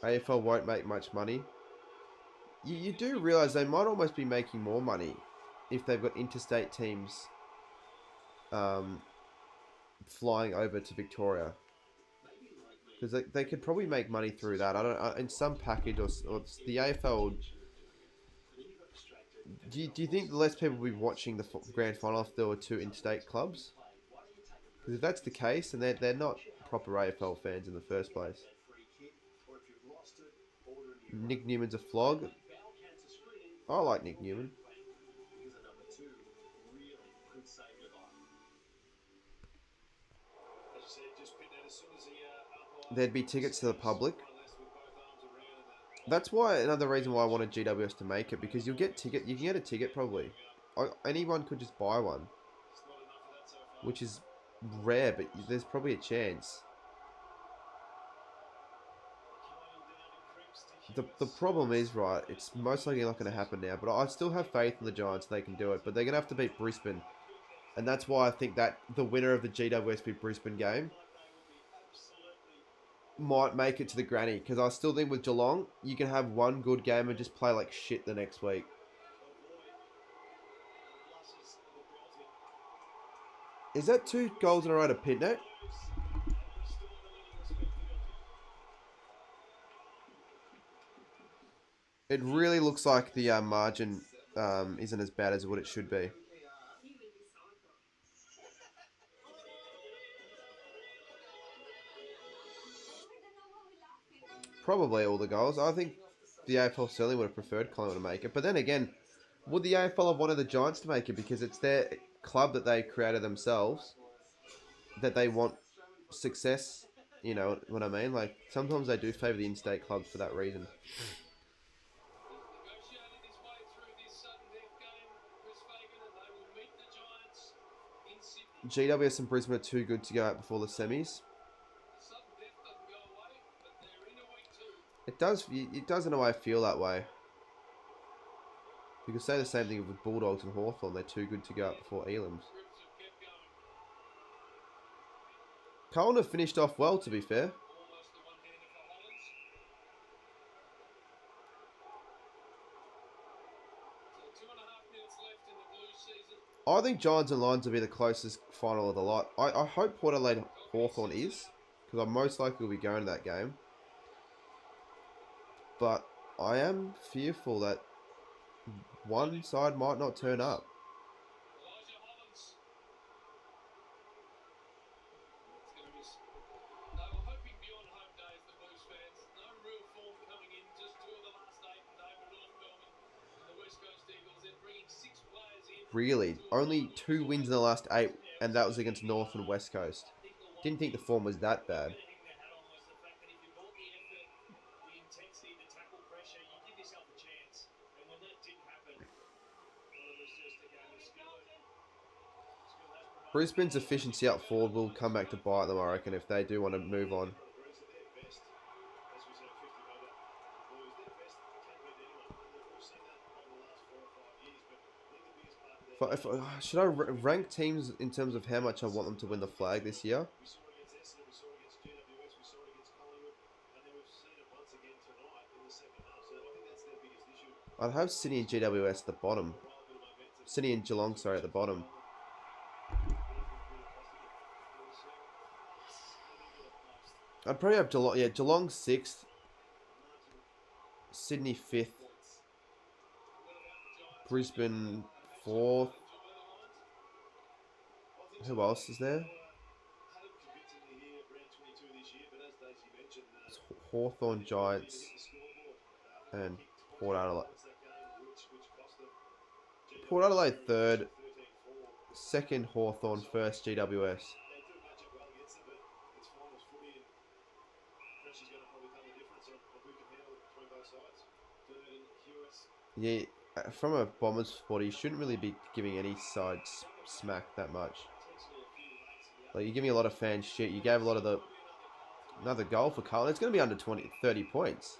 AFL won't make much money. You do realise they might almost be making more money if they've got interstate teams flying over to Victoria. Because they could probably make money through that. I don't in some package or the AFL. Do you think less people will be watching the grand final if there were two interstate clubs? Because if that's the case, then they're not proper AFL fans in the first place. Nick Newman's a flog. I like Nick Newman. There'd be tickets to the public. That's why another reason why I wanted GWS to make it, because you'll get ticket. You can get a ticket probably. Anyone could just buy one, which is rare, but there's probably a chance. The problem is, right, it's most likely not going to happen now, but I still have faith in the Giants they can do it, but they're going to have to beat Brisbane. And that's why I think that the winner of the GWS v Brisbane game might make it to the granny, because I still think with Geelong, you can have one good game and just play like shit the next week. Is that 2 goals in a row to Pitnet? It really looks like the margin isn't as bad as what it should be. Probably all the goals. I think the AFL certainly would have preferred Collingwood to make it. But then again, would the AFL have wanted the Giants to make it? Because it's their club that they created themselves, that they want success. You know what I mean? Like, sometimes they do favour the in-state clubs for that reason. GWS and Brisbane are too good to go out before the semis. It does in a way feel that way. You could say the same thing with Bulldogs and Hawthorn. They're too good to go out before Elims. Carlton have finished off well, to be fair. I think Giants and Lions will be the closest final of the lot. I hope Port Adelaide Hawthorn is, because I most likely will be going to that game. But I am fearful that one side might not turn up. Really? Only 2 wins in the last 8, and that was against North and West Coast. Didn't think the form was that bad. Brisbane's efficiency up forward will come back to bite them, I reckon, if they do want to move on. Should I rank teams in terms of how much I want them to win the flag this year? I'd have Sydney and GWS at the bottom. Sydney and Geelong, sorry, at the bottom. I'd probably have Geelong, yeah, Geelong 6th, Sydney 5th. Brisbane 4th. Who else is there? It's Hawthorn, Giants, and Port Adelaide. Port Adelaide 3rd. 2nd Hawthorn, 1st GWS. Yeah, from a Bombers footy, you shouldn't really be giving any side smack that much. Like, you're giving a lot of fans shit. You gave a lot of another goal for Carlton. It's going to be under 30 points.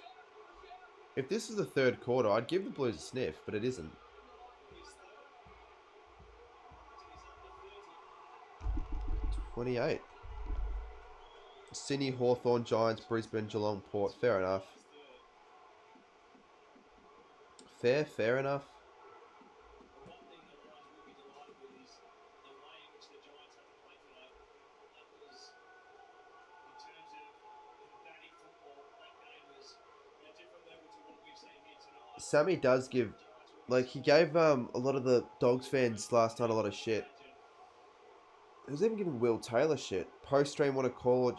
If this is the 3rd quarter, I'd give the Blues a sniff, but it isn't. 28. Sydney, Hawthorn, Giants, Brisbane, Geelong, Port. Fair enough. Fair enough. Sammy does give, like, he gave a lot of the Dogs fans last night a lot of shit. He was even giving Will Taylor shit. Post-stream, what a call it.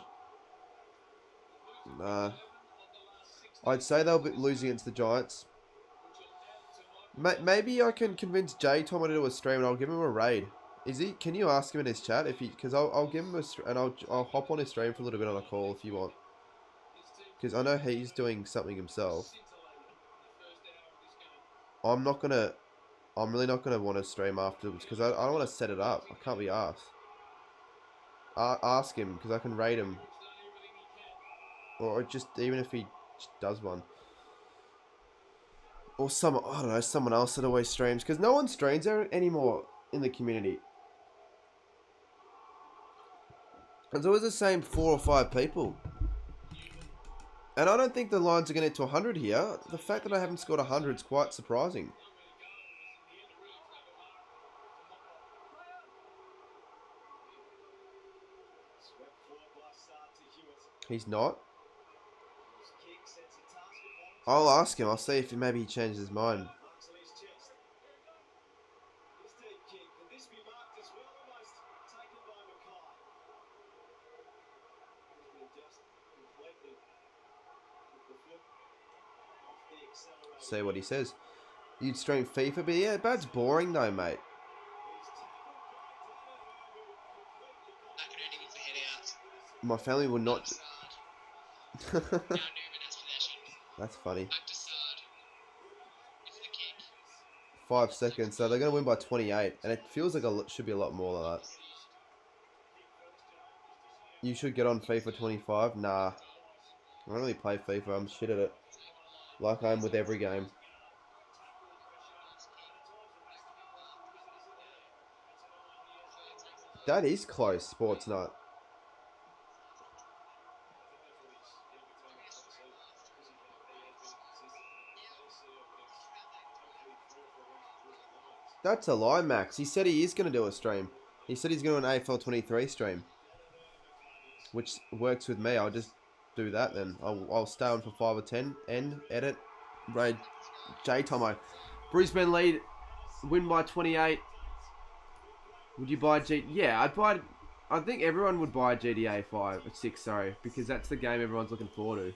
Nah. I'd say they'll be losing against the Giants. Maybe I can convince Jay Tom to do a stream and I'll give him a raid. Is he? Can you ask him in his chat if he? Because I'll give him and I'll hop on his stream for a little bit on a call if you want. Because I know he's doing something himself. I'm really not gonna want to stream afterwards because I don't want to set it up. I can't be asked. Ask him because I can raid him. Or just even if he does one. Or I don't know, someone else that always streams. Because no one streams anymore in the community. It's always the same 4 or 5 people. And I don't think the lines are going to get to 100 here. The fact that I haven't scored 100 is quite surprising. He's not. I'll ask him. I'll see if maybe he changes his mind. See what he says. You'd stream FIFA, but yeah, bad's boring though, mate. My family will not. That's funny. 5 seconds, so they're going to win by 28, and it feels like it should be a lot more than that. You should get on FIFA 25. Nah, I don't really play FIFA. I'm shit at it, like I am with every game. That is close, Sports Nut. That's a lie, Max. He said he is going to do a stream. He said he's going to do an AFL 23 stream. Which works with me. I'll just do that then. I'll stay on for 5 or 10. End, edit, raid, J Tomo. Brisbane lead, win by 28. Would you buy Yeah, I'd buy... I think everyone would buy GTA 6, sorry. Because that's the game everyone's looking forward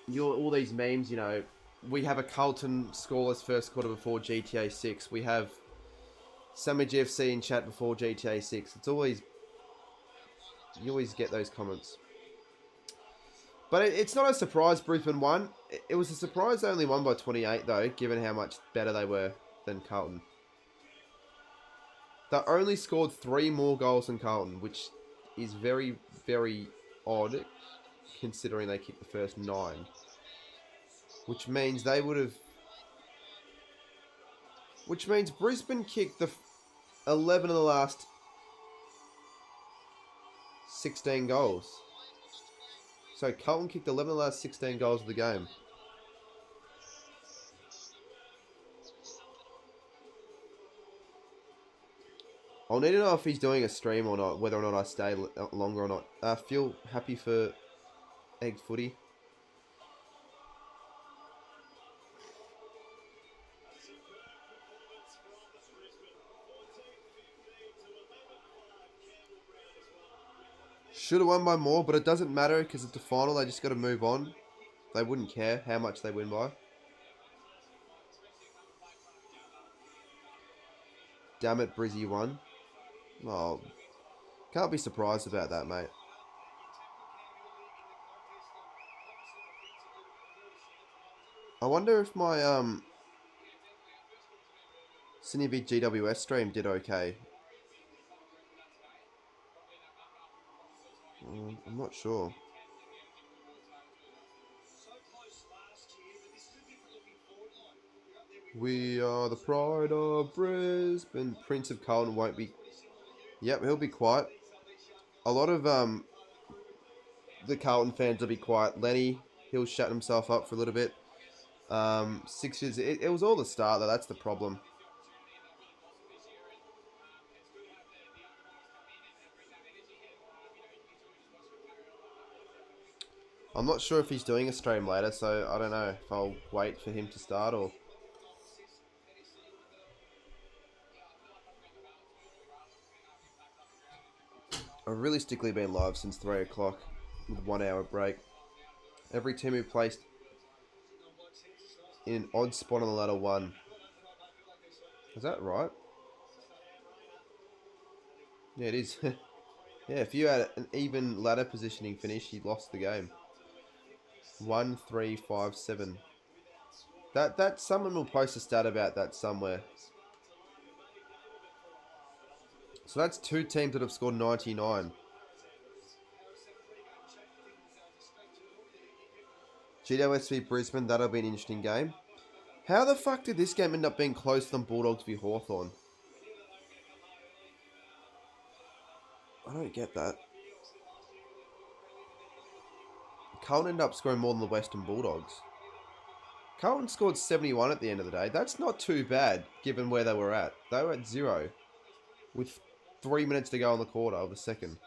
to. All these memes, you know... We have a Carlton scoreless first quarter before GTA 6. We have Sammy GFC in chat before GTA 6. It's always... You always get those comments. But it's not a surprise Brisbane won. It was a surprise they only won by 28 though, given how much better they were than Carlton. They only scored 3 more goals than Carlton, which is very, very odd, considering they kicked the first 9. Which means they would have... Which means Brisbane kicked the 11 of the last 16 goals. So Carlton kicked 11 of the last 16 goals of the game. I'll need to know if he's doing a stream or not, whether or not I stay longer or not. Feel happy for Egg Footy. Should have won by more, but it doesn't matter because it's the final. They just got to move on. They wouldn't care how much they win by. Damn it, Brizzy won. Oh, can't be surprised about that, mate. I wonder if my Sydney v GWS stream did okay. I'm not sure. We are the pride of Brisbane. Prince of Carlton won't be... Yep, he'll be quiet. A lot of the Carlton fans will be quiet. Lenny, he'll shut himself up for a little bit. Sixers, it was all the start though, that's the problem. I'm not sure if he's doing a stream later, so I don't know if I'll wait for him to start or... I've realistically been live since 3 o'clock with a 1 hour break. Every team who placed in an odd spot on the ladder won. Is that right? Yeah, it is. Yeah, if you had an even ladder positioning finish, you lost the game. 1, 3, 5, 7. That someone will post a stat about that somewhere. So that's 2 teams that have scored 99. GWS v Brisbane, that'll be an interesting game. How the fuck did this game end up being closer than Bulldogs v Hawthorn? I don't get that. Carlton ended up scoring more than the Western Bulldogs. Carlton scored 71 at the end of the day. That's not too bad, given where they were at. They were at 0, with 3 minutes to go in the quarter of the second.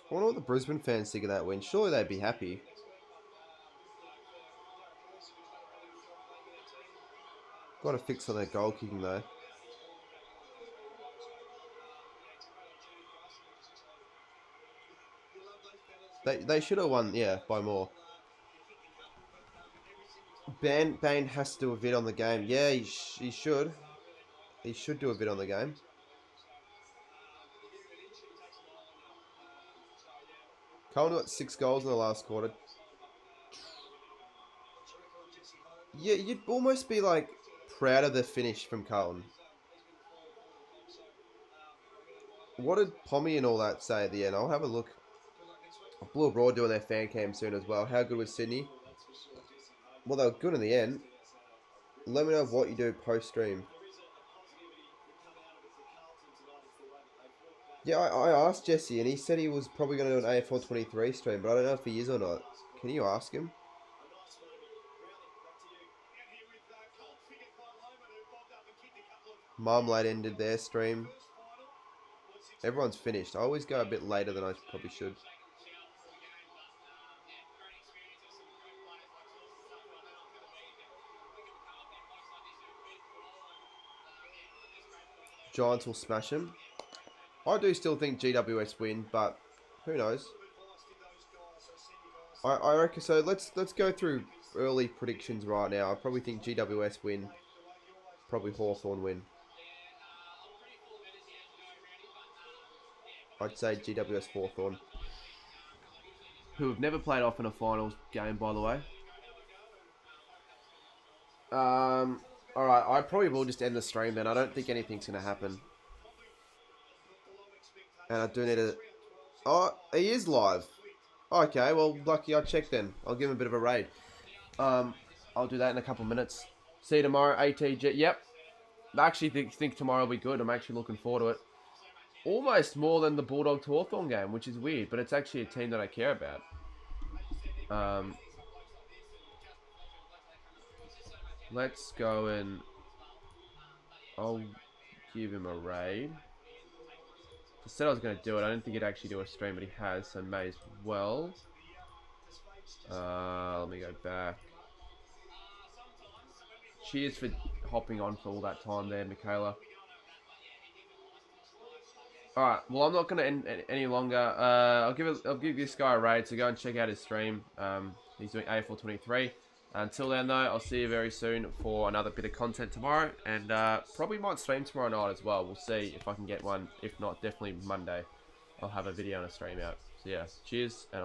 I wonder what the Brisbane fans think of that win. Surely they'd be happy. Got to fix on their goal kicking though. They should have won, yeah, by more. Bane has to do a vid on the game. Yeah, he should. He should do a vid on the game. Carlton got 6 goals in the last quarter. Yeah, you'd almost be like proud of the finish from Carlton. What did Pommy and all that say at the end? I'll have a look. Blue Abroad doing their fan cam soon as well. How good was Sydney? Well, they were good in the end. Let me know what you do post-stream. Yeah, I asked Jesse and he said he was probably going to do an AFL 23 stream, but I don't know if he is or not. Can you ask him? Marmalade ended their stream. Everyone's finished. I always go a bit later than I probably should. Giants will smash him. I do still think GWS win, but who knows? I reckon so. Let's go through early predictions right now. I probably think GWS win. Probably Hawthorn win. I'd say GWS Hawthorn. Who have never played off in a finals game, by the way. Alright, I probably will just end the stream then. I don't think anything's going to happen. And I do need to... Oh, he is live. Okay, well, lucky I checked then. I'll give him a bit of a raid. I'll do that in a couple minutes. See you tomorrow, ATG. Yep. I actually think tomorrow will be good. I'm actually looking forward to it. Almost more than the Bulldogs Hawthorn game, which is weird, but it's actually a team that I care about. Let's go and I'll give him a raid. I said I was going to do it. I didn't think he'd actually do a stream, but he has, so may as well. Let me go back. Cheers for hopping on for all that time there, Michaela. Alright, well I'm not going to end any longer. I'll give this guy a raid, so go and check out his stream. He's doing AFL 23. Until then though, I'll see you very soon for another bit of content tomorrow. And probably might stream tomorrow night as well. We'll see if I can get one. If not, definitely Monday. I'll have a video and a stream out. So yeah, cheers, and I'll